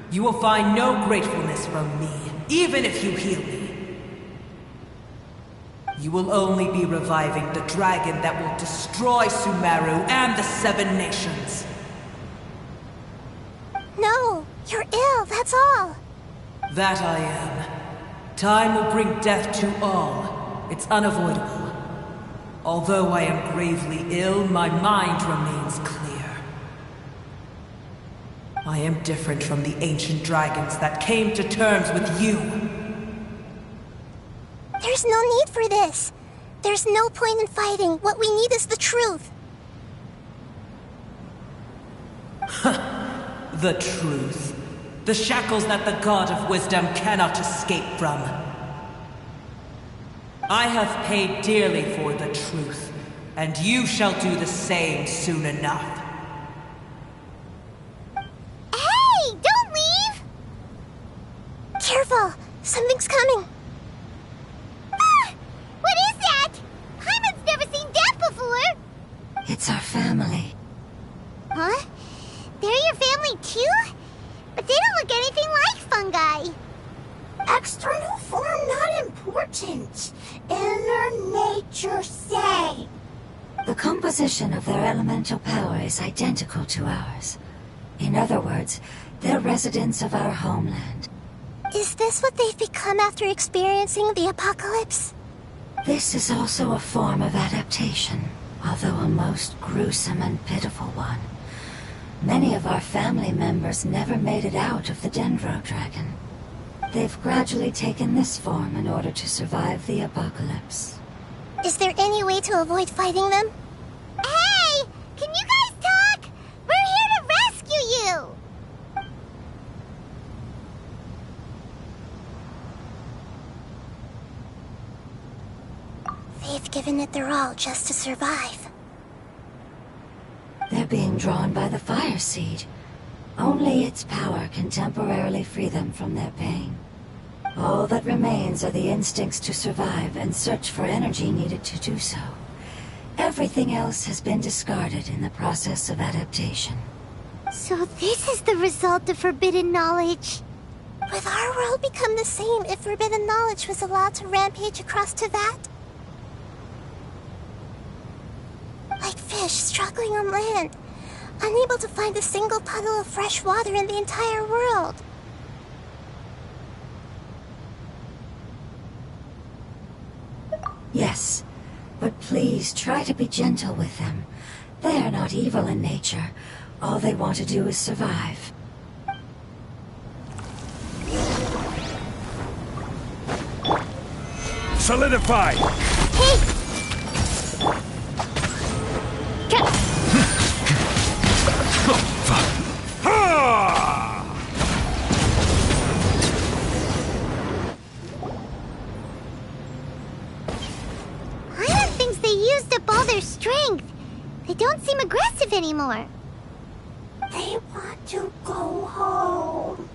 You will find no gratefulness from me, even if you heal me. You will only be reviving the dragon that will destroy Sumeru and the Seven Nations. No, you're ill, that's all. That I am. Time will bring death to all. It's unavoidable. Although I am gravely ill, my mind remains clear. I am different from the ancient dragons that came to terms with you. There's no need for this. There's no point in fighting. What we need is the truth. The truth. The shackles that the God of Wisdom cannot escape from. I have paid dearly for the truth, and you shall do the same soon enough. Hey! Don't leave! Careful! Something's coming! Ah! What is that? Paimon's never seen that before! It's our family. Huh? They're your family too? But they don't look anything like fungi. External form not important. Inner nature say. The composition of their elemental power is identical to ours. In other words, they're residents of our homeland. Is this what they've become after experiencing the apocalypse? This is also a form of adaptation, although a most gruesome and pitiful one. Many of our family members never made it out of the Dendro Dragon. They've gradually taken this form in order to survive the apocalypse. Is there any way to avoid fighting them? Hey! Can you guys talk? We're here to rescue you! They've given it their all just to survive. They're being drawn by the Fire Seed. Only its power can temporarily free them from their pain. All that remains are the instincts to survive and search for energy needed to do so. Everything else has been discarded in the process of adaptation. So this is the result of forbidden knowledge. Would our world become the same if forbidden knowledge was allowed to rampage across Teyvat? Like fish struggling on land, unable to find a single puddle of fresh water in the entire world. Yes, but please try to be gentle with them. They are not evil in nature. All they want to do is survive. Solidify! Hey! Paimon thinks they used up all their strength. They don't seem aggressive anymore. They want to go home.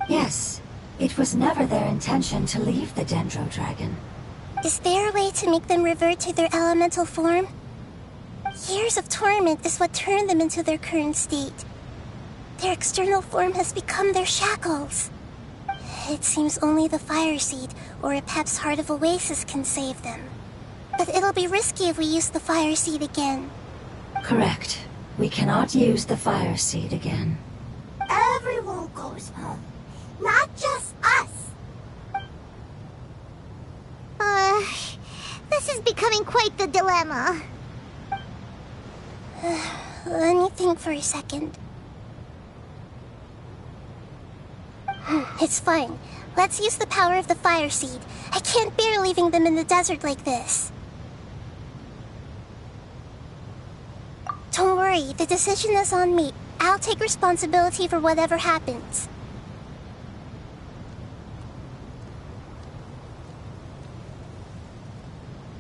Yes, it was never their intention to leave the Dendro Dragon. Is there a way to make them revert to their elemental form? Years of torment is what turned them into their current state. Their external form has become their shackles. It seems only the Fire Seed or Apep's Heart of Oasis can save them. But it'll be risky if we use the Fire Seed again. Correct. We cannot use the Fire Seed again. Everyone goes home, not just us. This is becoming quite the dilemma. Let me think for a second. It's fine. Let's use the power of the Fire Seed. I can't bear leaving them in the desert like this. Don't worry, the decision is on me. I'll take responsibility for whatever happens.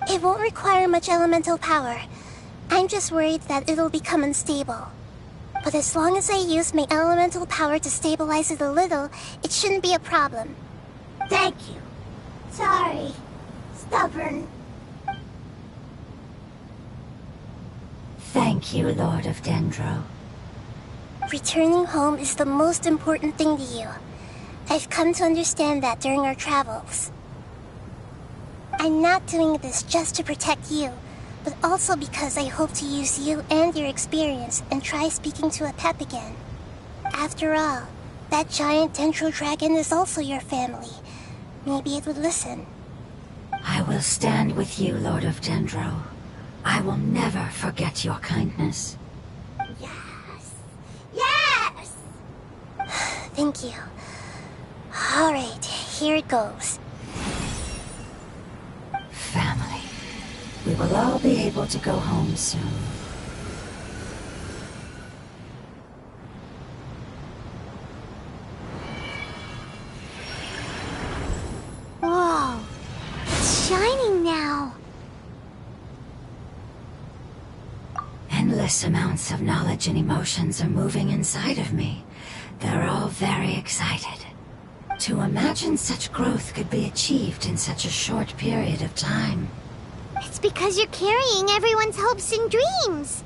It won't require much elemental power. I'm just worried that it'll become unstable. But as long as I use my elemental power to stabilize it a little, it shouldn't be a problem. Thank you. Sorry. Stubborn. Thank you, Lord of Dendro. Returning home is the most important thing to you. I've come to understand that during our travels. I'm not doing this just to protect you, but also because I hope to use you and your experience and try speaking to Apep again. After all, That giant Dendro dragon is also your family. Maybe it would listen. I will stand with you, Lord of Dendro. I will never forget your kindness. Yes! Thank you. Alright, here it goes. Family. We will all be able to go home soon. Whoa. It's shining now. Endless amounts of knowledge and emotions are moving inside of me. They're all very excited. To imagine such growth could be achieved in such a short period of time. It's because you're carrying everyone's hopes and dreams.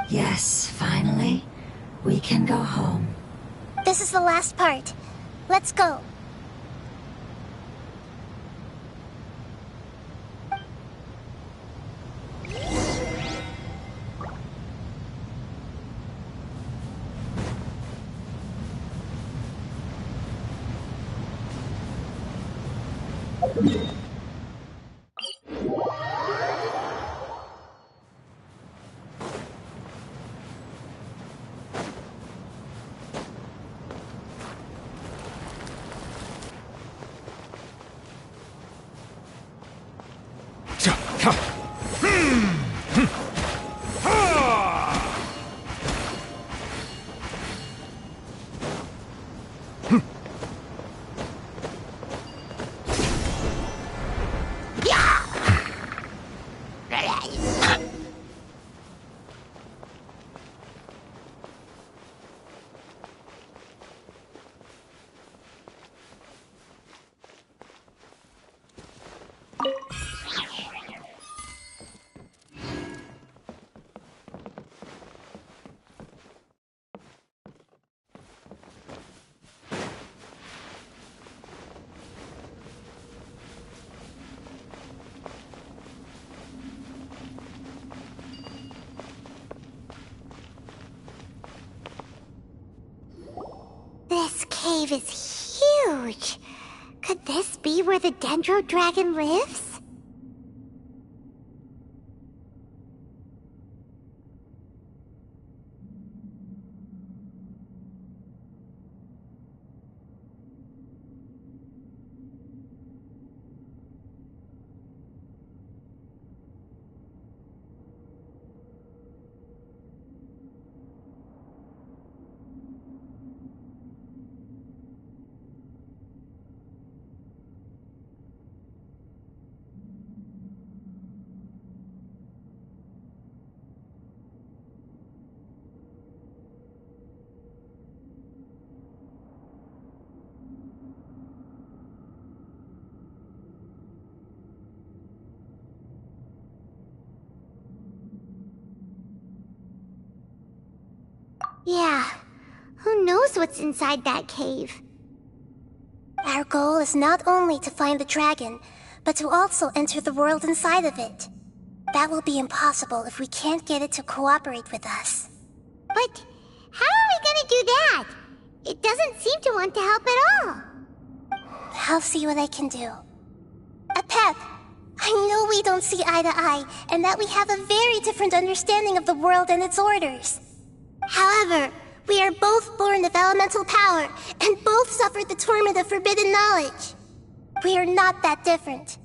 Yes, finally, we can go home. This is the last part. Let's go. This cave is huge. Could this be where the Dendro Dragon lives? Yeah, who knows what's inside that cave? Our goal is not only to find the dragon, but to also enter the world inside of it. That will be impossible if we can't get it to cooperate with us. But how are we gonna do that? It doesn't seem to want to help at all. I'll see what I can do. Apep, I know we don't see eye to eye, and that we have a very different understanding of the world and its orders. However, we are both born of elemental power, and both suffered the torment of forbidden knowledge. We are not that different.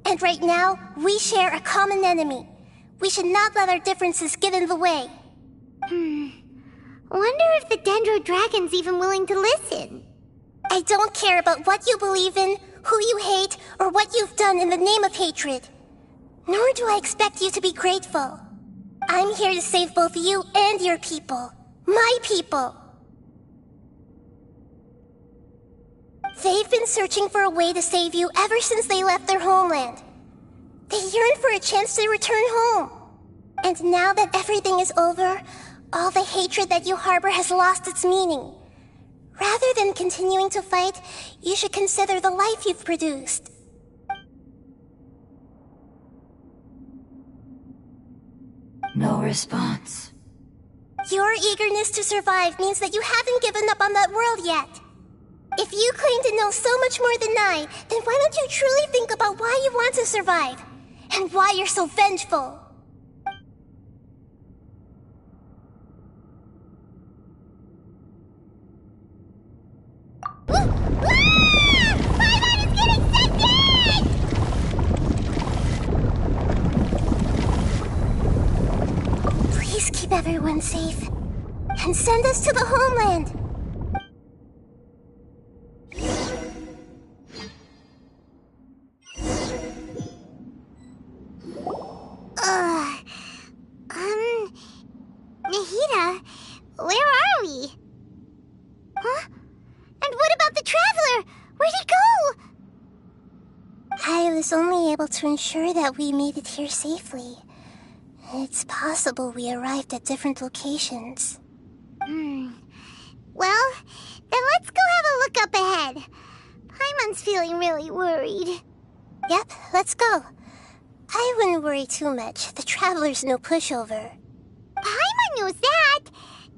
And right now, we share a common enemy. We should not let our differences get in the way. Wonder if the Dendro Dragon's even willing to listen. I don't care about what you believe in, who you hate, or what you've done in the name of hatred. Nor do I expect you to be grateful. I'm here to save both you and your people. My people. They've been searching for a way to save you ever since they left their homeland. They yearn for a chance to return home. And now that everything is over, all the hatred that you harbor has lost its meaning. Rather than continuing to fight, you should consider the life you've produced. No response. Your eagerness to survive means that you haven't given up on that world yet. If you claim to know so much more than I, then why don't you truly think about why you want to survive? And why you're so vengeful? Please keep everyone safe. And send us to the homeland. Nahida, where are we? Huh? And what about the Traveler? Where'd he go? I was only able to ensure that we made it here safely. It's possible we arrived at different locations. Well, then let's go have a look up ahead. Paimon's feeling really worried. Yep, let's go. I wouldn't worry too much. The Traveler's no pushover. Paimon knows that.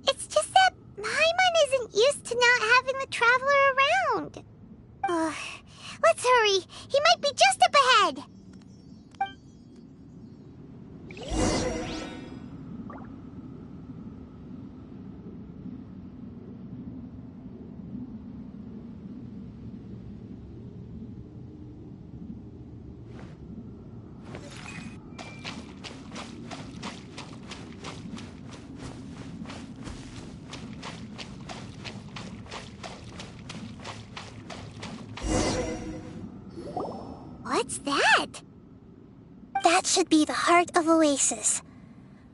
It's just that Paimon isn't used to not having the Traveler around. Let's hurry. He might be just up ahead. What's that? That should be the heart of Oasis.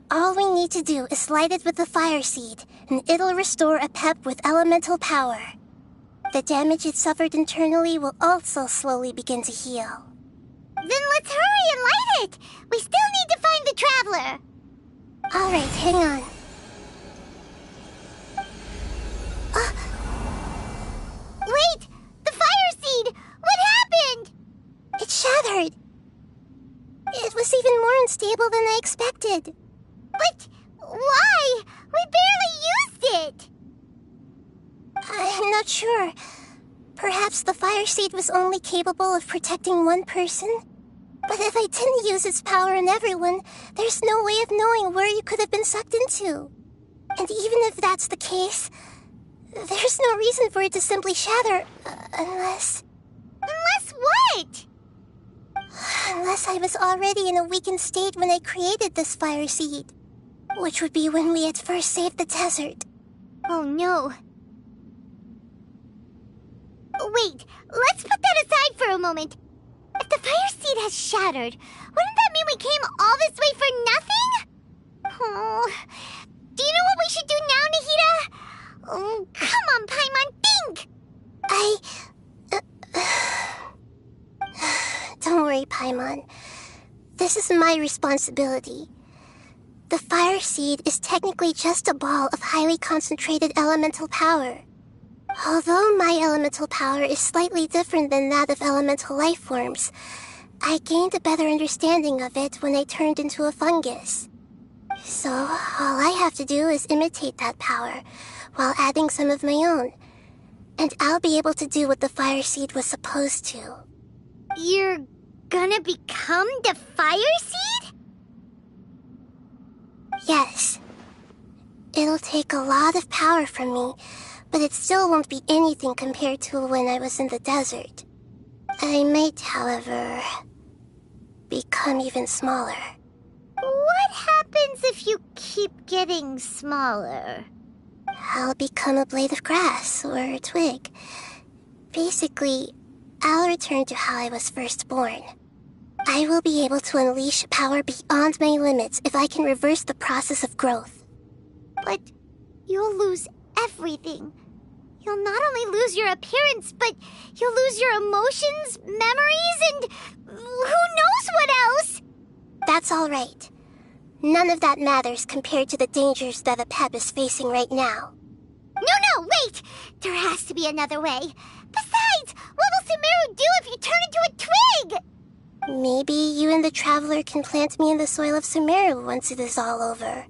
All we need to do is light it with the fire seed, and it'll restore a pep with elemental power. The damage it suffered internally will also slowly begin to heal. Then let's hurry and light it! We still need to find the Traveler! Alright, hang on. Wait! The fire seed! What happened? It shattered. It was even more unstable than I expected. But why? We barely used it! I'm not sure. Perhaps the fire seed was only capable of protecting one person? But if I didn't use its power on everyone, there's no way of knowing where you could have been sucked into. And even if that's the case, there's no reason for it to simply shatter, unless... Unless what? Unless I was already in a weakened state when I created this fire seed. Which would be when we had first saved the desert. Oh no. Wait, let's put that aside for a moment. If the fire seed has shattered, wouldn't that mean we came all this way for nothing? Oh, do you know what we should do now, Nahida? Oh, come on, Paimon, think! Don't worry, Paimon. This is my responsibility. The fire seed is technically just a ball of highly concentrated elemental power. Although my elemental power is slightly different than that of elemental life forms, I gained a better understanding of it when I turned into a fungus. So, all I have to do is imitate that power, while adding some of my own. And I'll be able to do what the fire seed was supposed to. You're gonna become the fire seed? Yes. It'll take a lot of power from me, but it still won't be anything compared to when I was in the desert. I might, however, become even smaller. What happens if you keep getting smaller? I'll become a blade of grass or a twig. Basically, I'll return to how I was first born. I will be able to unleash power beyond my limits if I can reverse the process of growth. But you'll lose everything. You'll not only lose your appearance, but you'll lose your emotions, memories, and who knows what else? That's all right. None of that matters compared to the dangers that the Pep is facing right now. No, wait! There has to be another way. Besides, what will Sumeru do if you turn into a twig? Maybe you and the Traveler can plant me in the soil of Sumeru once it is all over.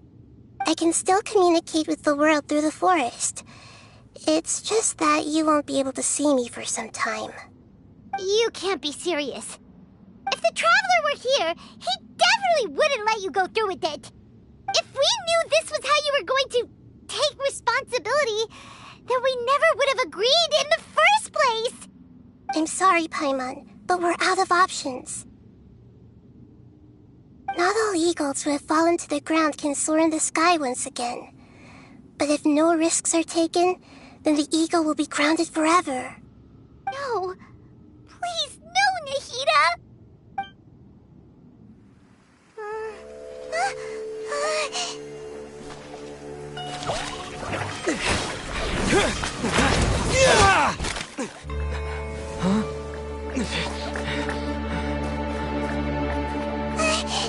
I can still communicate with the world through the forest. It's just that you won't be able to see me for some time. You can't be serious. If the Traveler were here, he definitely wouldn't let you go through with it. If we knew this was how you were going to take responsibility, then we never would have agreed in the first place. I'm sorry, Paimon, but we're out of options. Not all eagles who have fallen to the ground can soar in the sky once again. But if no risks are taken, then the eagle will be grounded forever. No. Please, no, Nahida!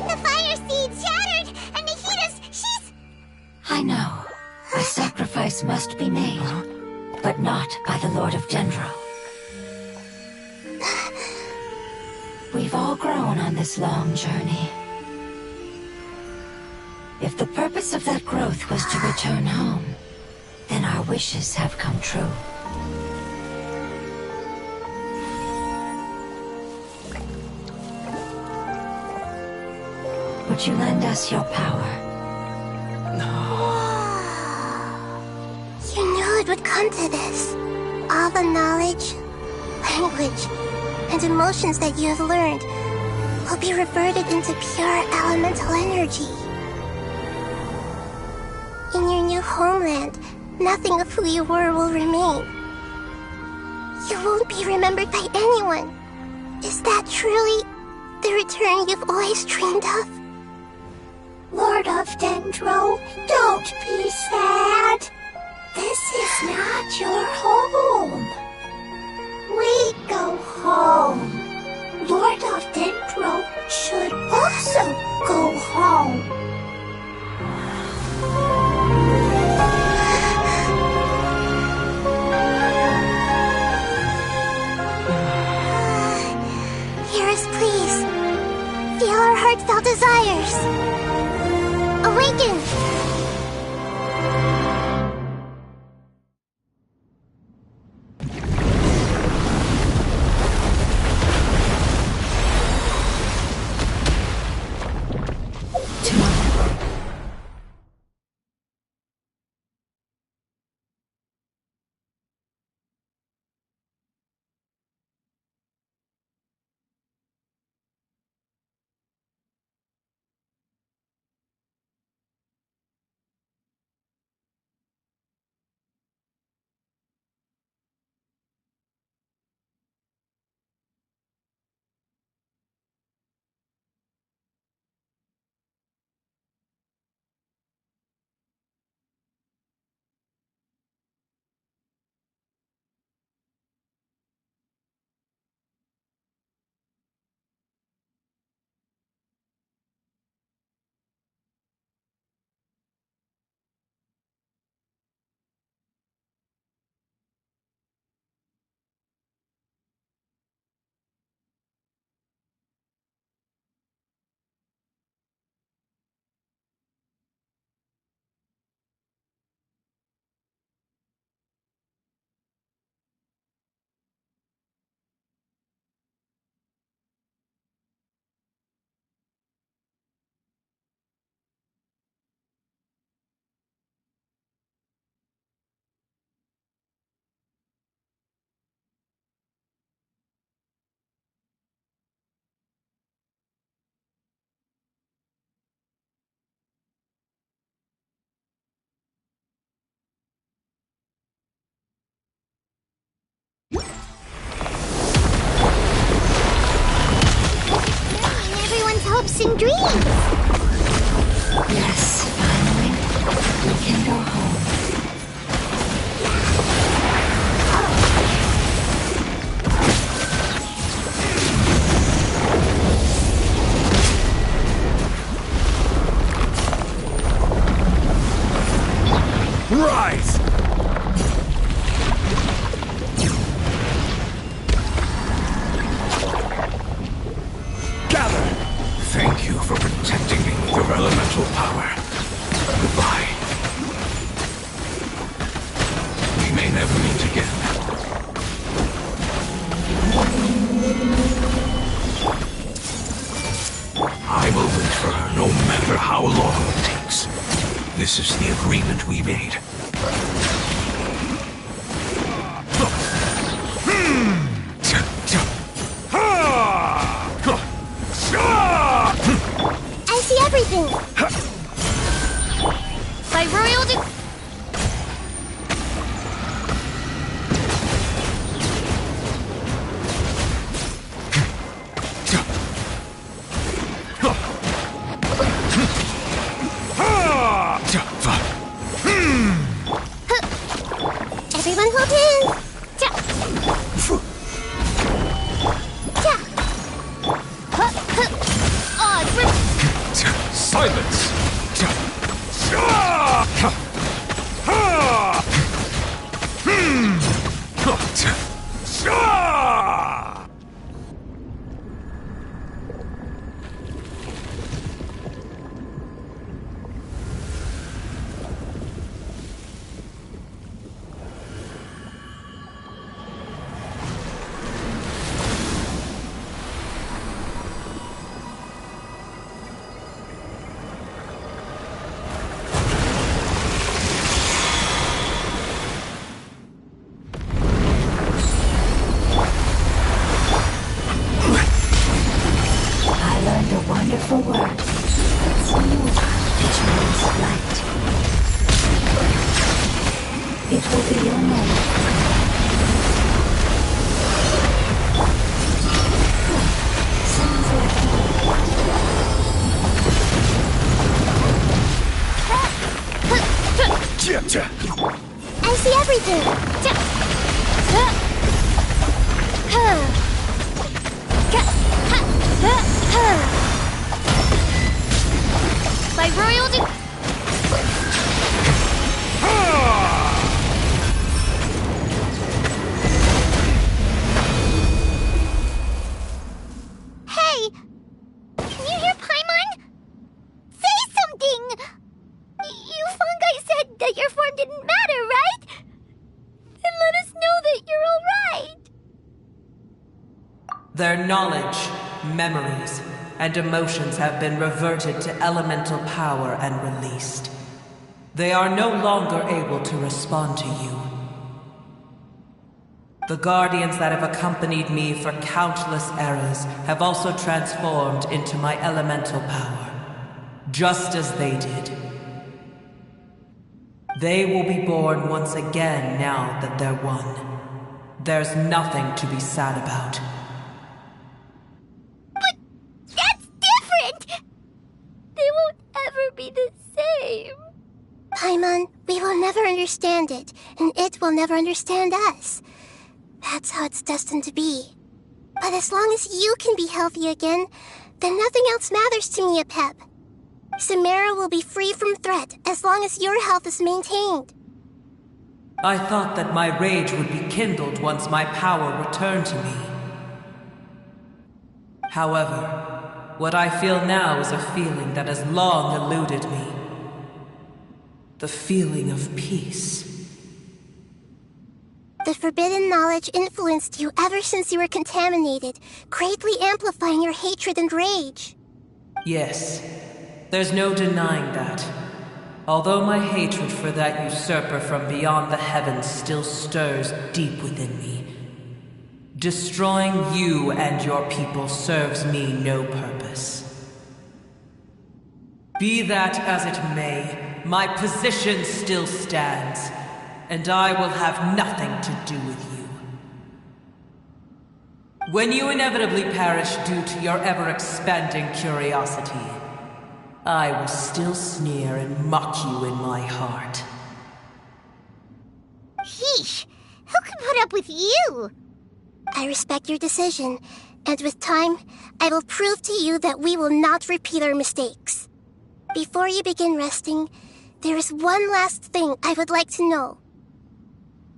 The fire seed shattered, and she's... I know. A sacrifice must be made, but not by the Lord of Dendro. We've all grown on this long journey. If the purpose of that growth was to return home, then our wishes have come true. Would you lend us your power? You knew it would come to this. All the knowledge, language, and emotions that you have learned will be reverted into pure elemental energy. In your new homeland, nothing of who you were will remain. You won't be remembered by anyone. Is that truly the return you've always dreamed of? Lord of Dendro, don't be sad. This is not your home. We go home. Lord of Dendro should also go home. Hear us, please. Feel our heartfelt desires. Awaken! Everyone's hopes and dreams. Yes, finally, we can go home. Rise! Gather! Thank you for protecting may never meet again. I will wait for her no matter how long it takes. This is the agreement we made. I see everything! By royal Everyone hold in! Silence! wonderful word. It's new. It means light. It will be your name. I see everything. By royal Hey! Can you hear Paimon? Say something! You fungi said that your form didn't matter, right? Then let us know that you're alright! Their knowledge, memories, and emotions have been reverted to elemental power and released. They are no longer able to respond to you. The guardians that have accompanied me for countless eras have also transformed into my elemental power, just as they did. They will be born once again now that they're one. There's nothing to be sad about. But that's different! They won't ever be the same. Paimon, we will never understand it, and it will never understand us. That's how it's destined to be. But as long as you can be healthy again, then nothing else matters to me, Apep. Samara will be free from threat as long as your health is maintained. I thought that my rage would be kindled once my power returned to me. However, what I feel now is a feeling that has long eluded me. The feeling of peace. The forbidden knowledge influenced you ever since you were contaminated, greatly amplifying your hatred and rage. Yes, there's no denying that. Although my hatred for that usurper from beyond the heavens still stirs deep within me, destroying you and your people serves me no purpose. Be that as it may, my position still stands, and I will have nothing to do with you. When you inevitably perish due to your ever-expanding curiosity, I will still sneer and mock you in my heart. Sheesh! Who can put up with you? I respect your decision, and with time, I will prove to you that we will not repeat our mistakes. Before you begin resting, there is one last thing I would like to know.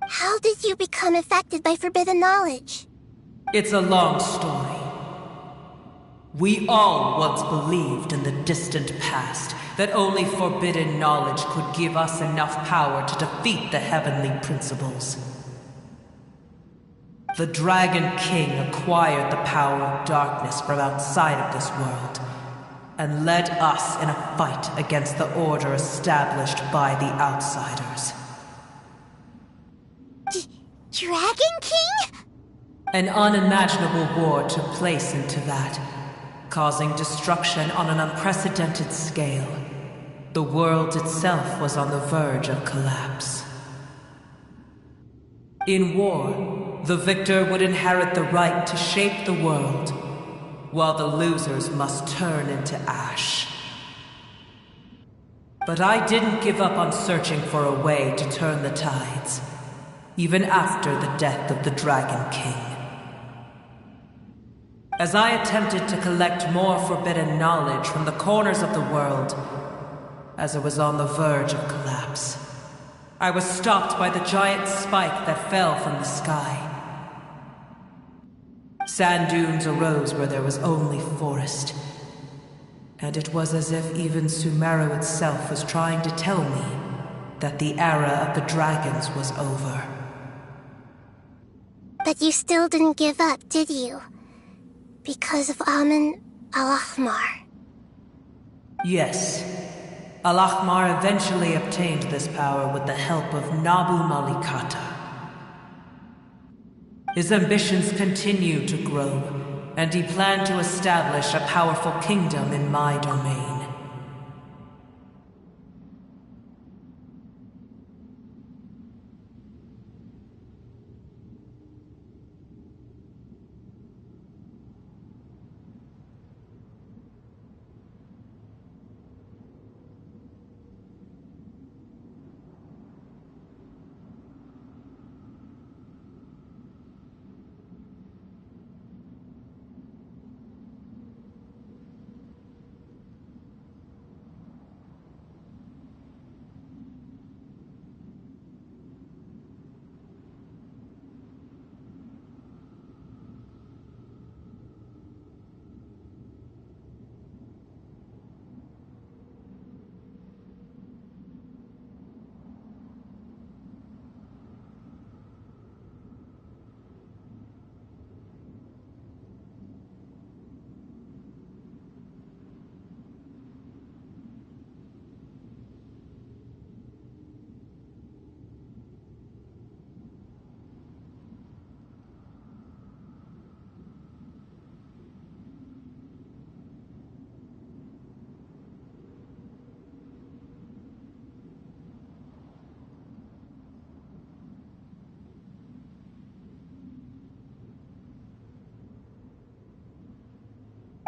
How did you become affected by forbidden knowledge? It's a long story. We all once believed in the distant past that only forbidden knowledge could give us enough power to defeat the heavenly principles. The Dragon King acquired the power of darkness from outside of this world, and led us in a fight against the order established by the outsiders. Dragon King? An unimaginable war took place into that, causing destruction on an unprecedented scale. The world itself was on the verge of collapse. In war, the victor would inherit the right to shape the world, while the losers must turn into ash. But I didn't give up on searching for a way to turn the tides, even after the death of the Dragon King. As I attempted to collect more forbidden knowledge from the corners of the world, as it was on the verge of collapse, I was stopped by the giant spike that fell from the sky. Sand dunes arose where there was only forest, and it was as if even Sumeru itself was trying to tell me that the era of the dragons was over. But you still didn't give up, did you? Because of Amun al-Ahmar. Yes. Al-Ahmar eventually obtained this power with the help of Nabu Malikata. His ambitions continued to grow, and he planned to establish a powerful kingdom in my domain.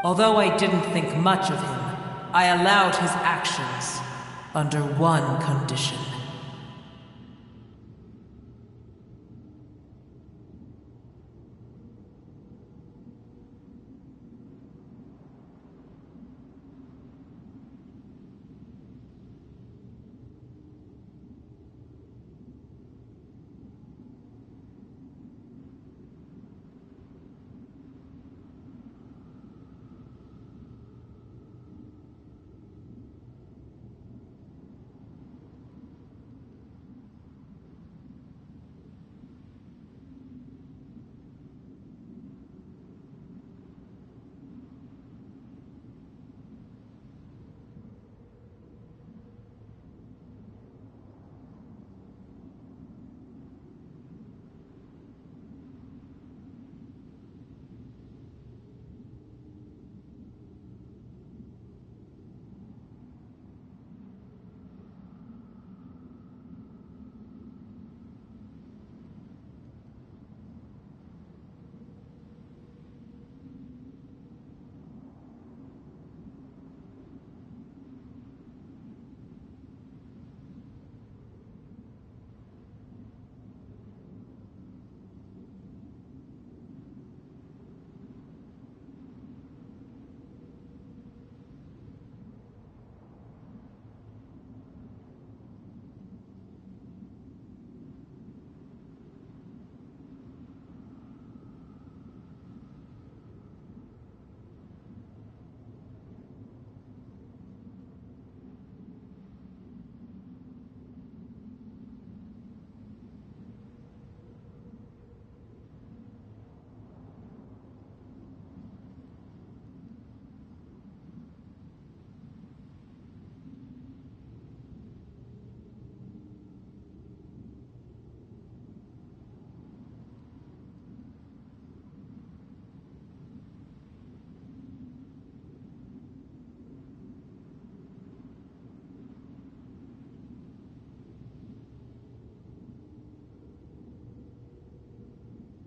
Although I didn't think much of him, I allowed his actions under one condition.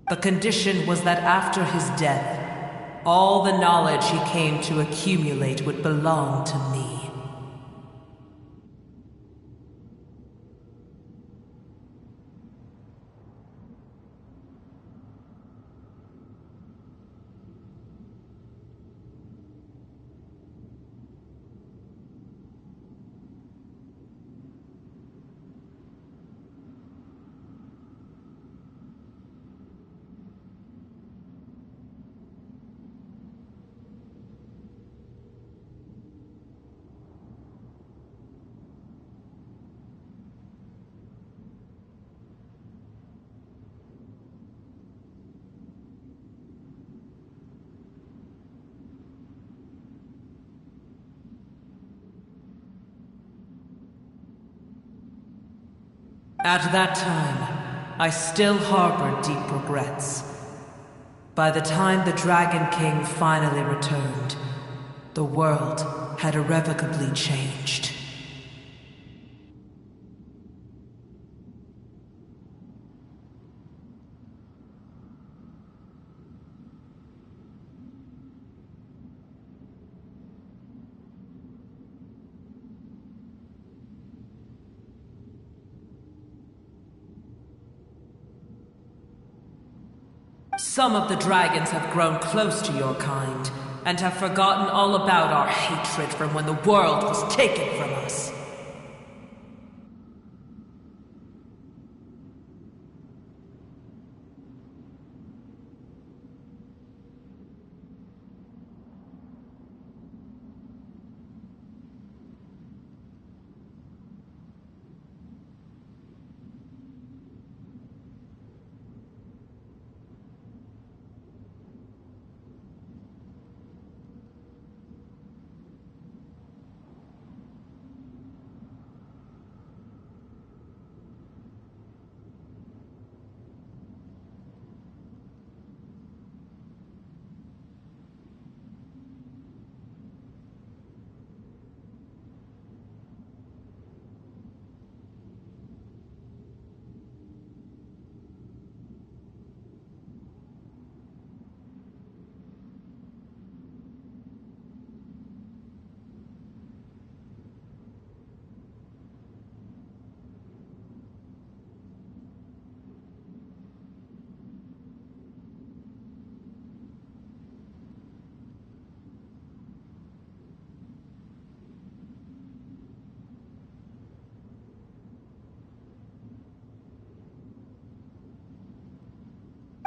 The condition was that after his death, all the knowledge he came to accumulate would belong to me. At that time, I still harbored deep regrets. By the time the Dragon King finally returned, the world had irrevocably changed. Some of the dragons have grown close to your kind, and have forgotten all about our hatred from when the world was taken from us.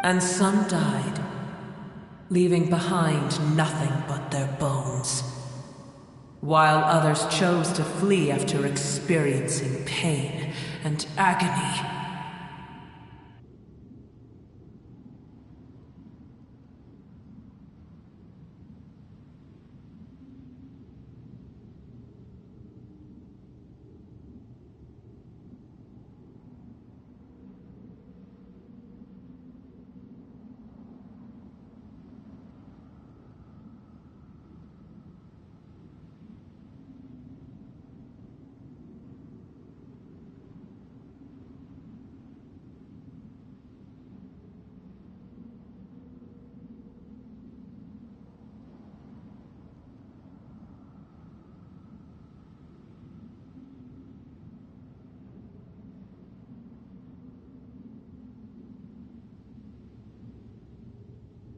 And some died, leaving behind nothing but their bones, while others chose to flee after experiencing pain and agony.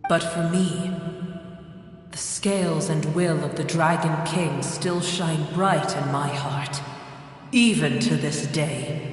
But for me, the scales and will of the Dragon King still shine bright in my heart, even to this day.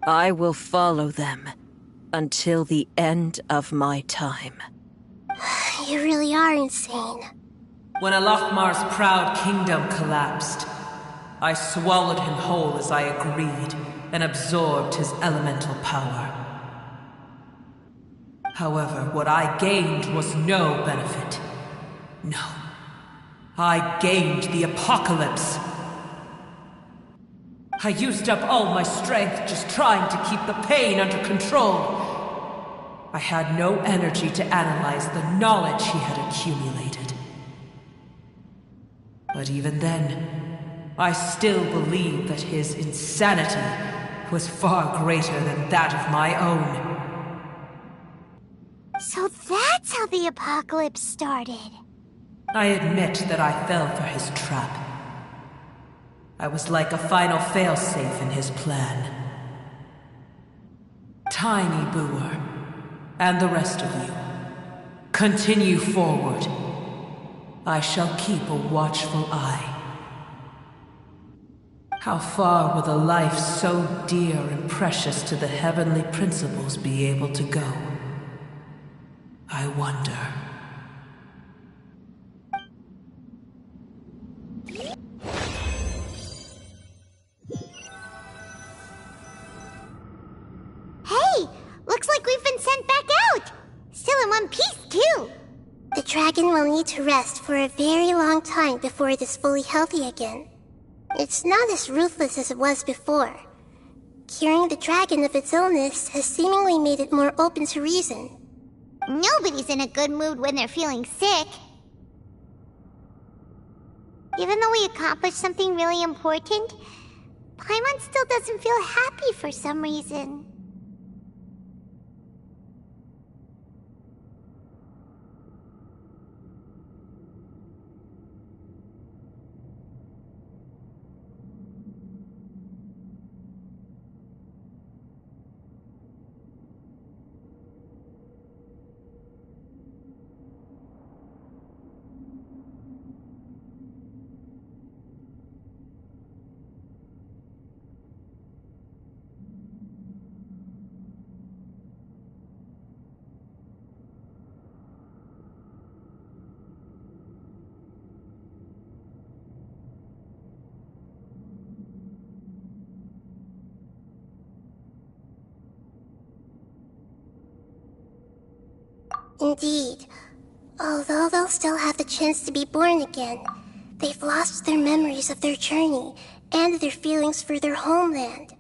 I will follow them until the end of my time. You really are insane. When Alakmar's proud kingdom collapsed, I swallowed him whole as I agreed and absorbed his elemental power. However, what I gained was no benefit. No. I gained the apocalypse. I used up all my strength just trying to keep the pain under control. I had no energy to analyze the knowledge he had accumulated. But even then, I still believed that his insanity was far greater than that of my own. So that's how the apocalypse started. I admit that I fell for his trap. I was like a final failsafe in his plan. Tiny Booer, and the rest of you, continue forward. I shall keep a watchful eye. How far will a life so dear and precious to the heavenly principles be able to go? I wonder. Hey! Looks like we've been sent back out! Still in one piece, too! The dragon will need to rest for a very long time before it is fully healthy again. It's not as ruthless as it was before. Curing the dragon of its illness has seemingly made it more open to reason. Nobody's in a good mood when they're feeling sick. Even though we accomplished something really important, Paimon still doesn't feel happy for some reason. Indeed. Although they'll still have the chance to be born again, they've lost their memories of their journey and their feelings for their homeland.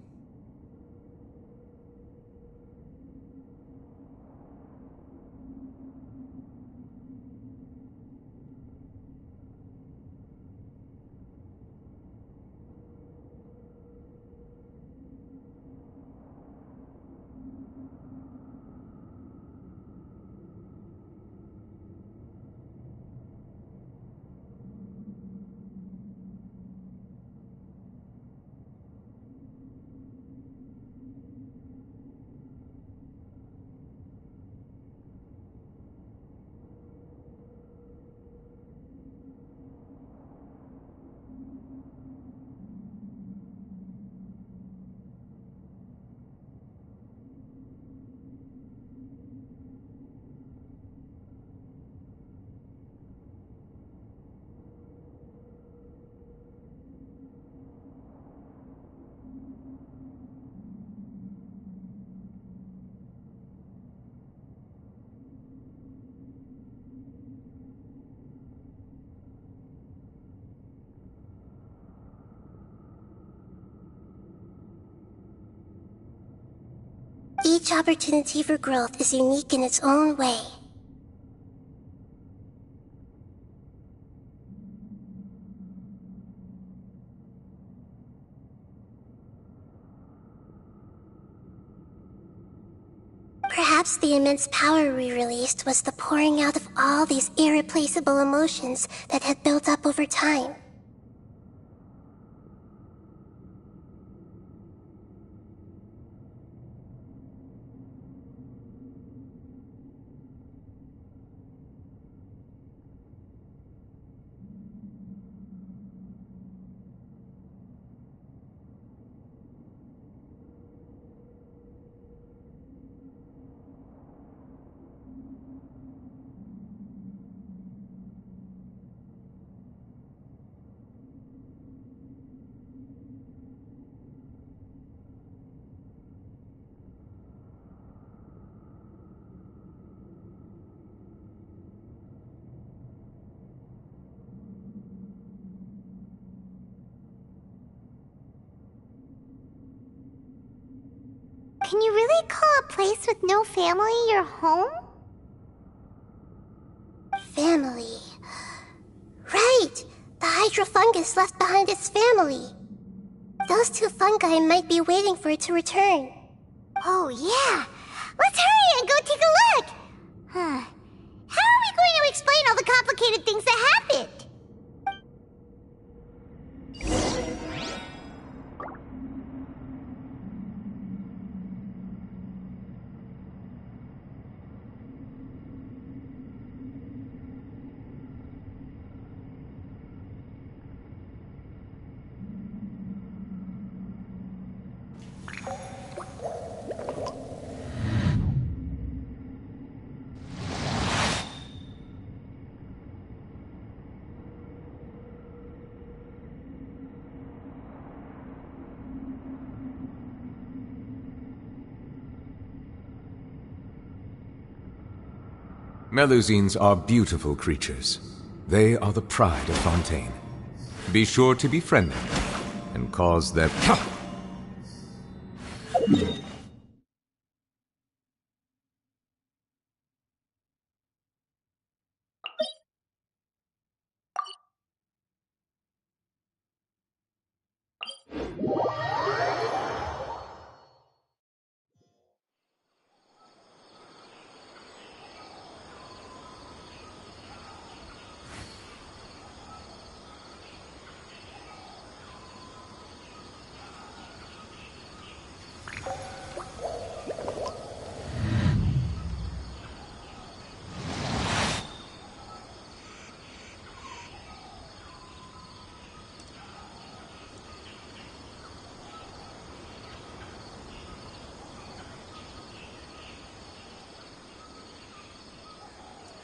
Each opportunity for growth is unique in its own way. Perhaps the immense power we released was the pouring out of all these irreplaceable emotions that had built up over time. place with no family your home? Family. Right! The hydrofungus left behind its family. Those two fungi might be waiting for it to return. Oh, yeah. Let's hurry and go take a look. Huh. How are we going to explain all the complicated things that happened? Melusines are beautiful creatures. They are the pride of Fontaine. Be sure to befriend them and cause their...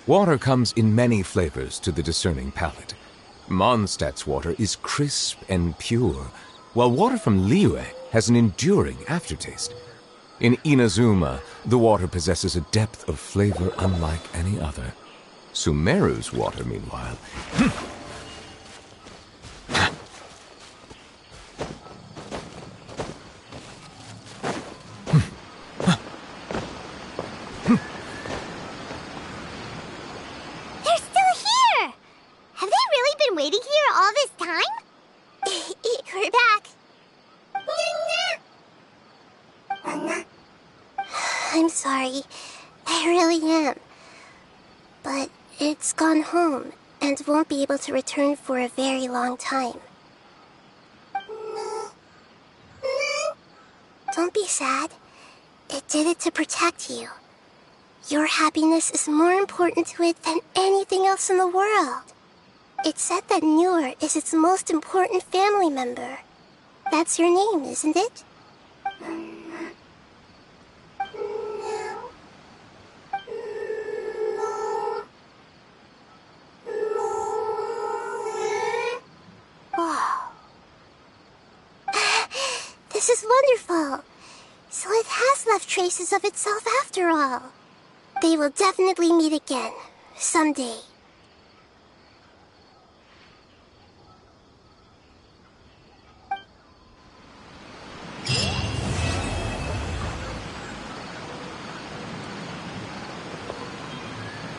Water comes in many flavors to the discerning palate. Mondstadt's water is crisp and pure, while water from Liyue has an enduring aftertaste. In Inazuma, the water possesses a depth of flavor unlike any other. Sumeru's water, meanwhile... Waiting here all this time? We're back. I'm sorry. I really am. But it's gone home and won't be able to return for a very long time. Don't be sad. It did it to protect you. Your happiness is more important to it than anything else in the world. It's said that Noor is its most important family member. That's your name, isn't it? Wow. This is wonderful. So it has left traces of itself after all. They will definitely meet again, someday.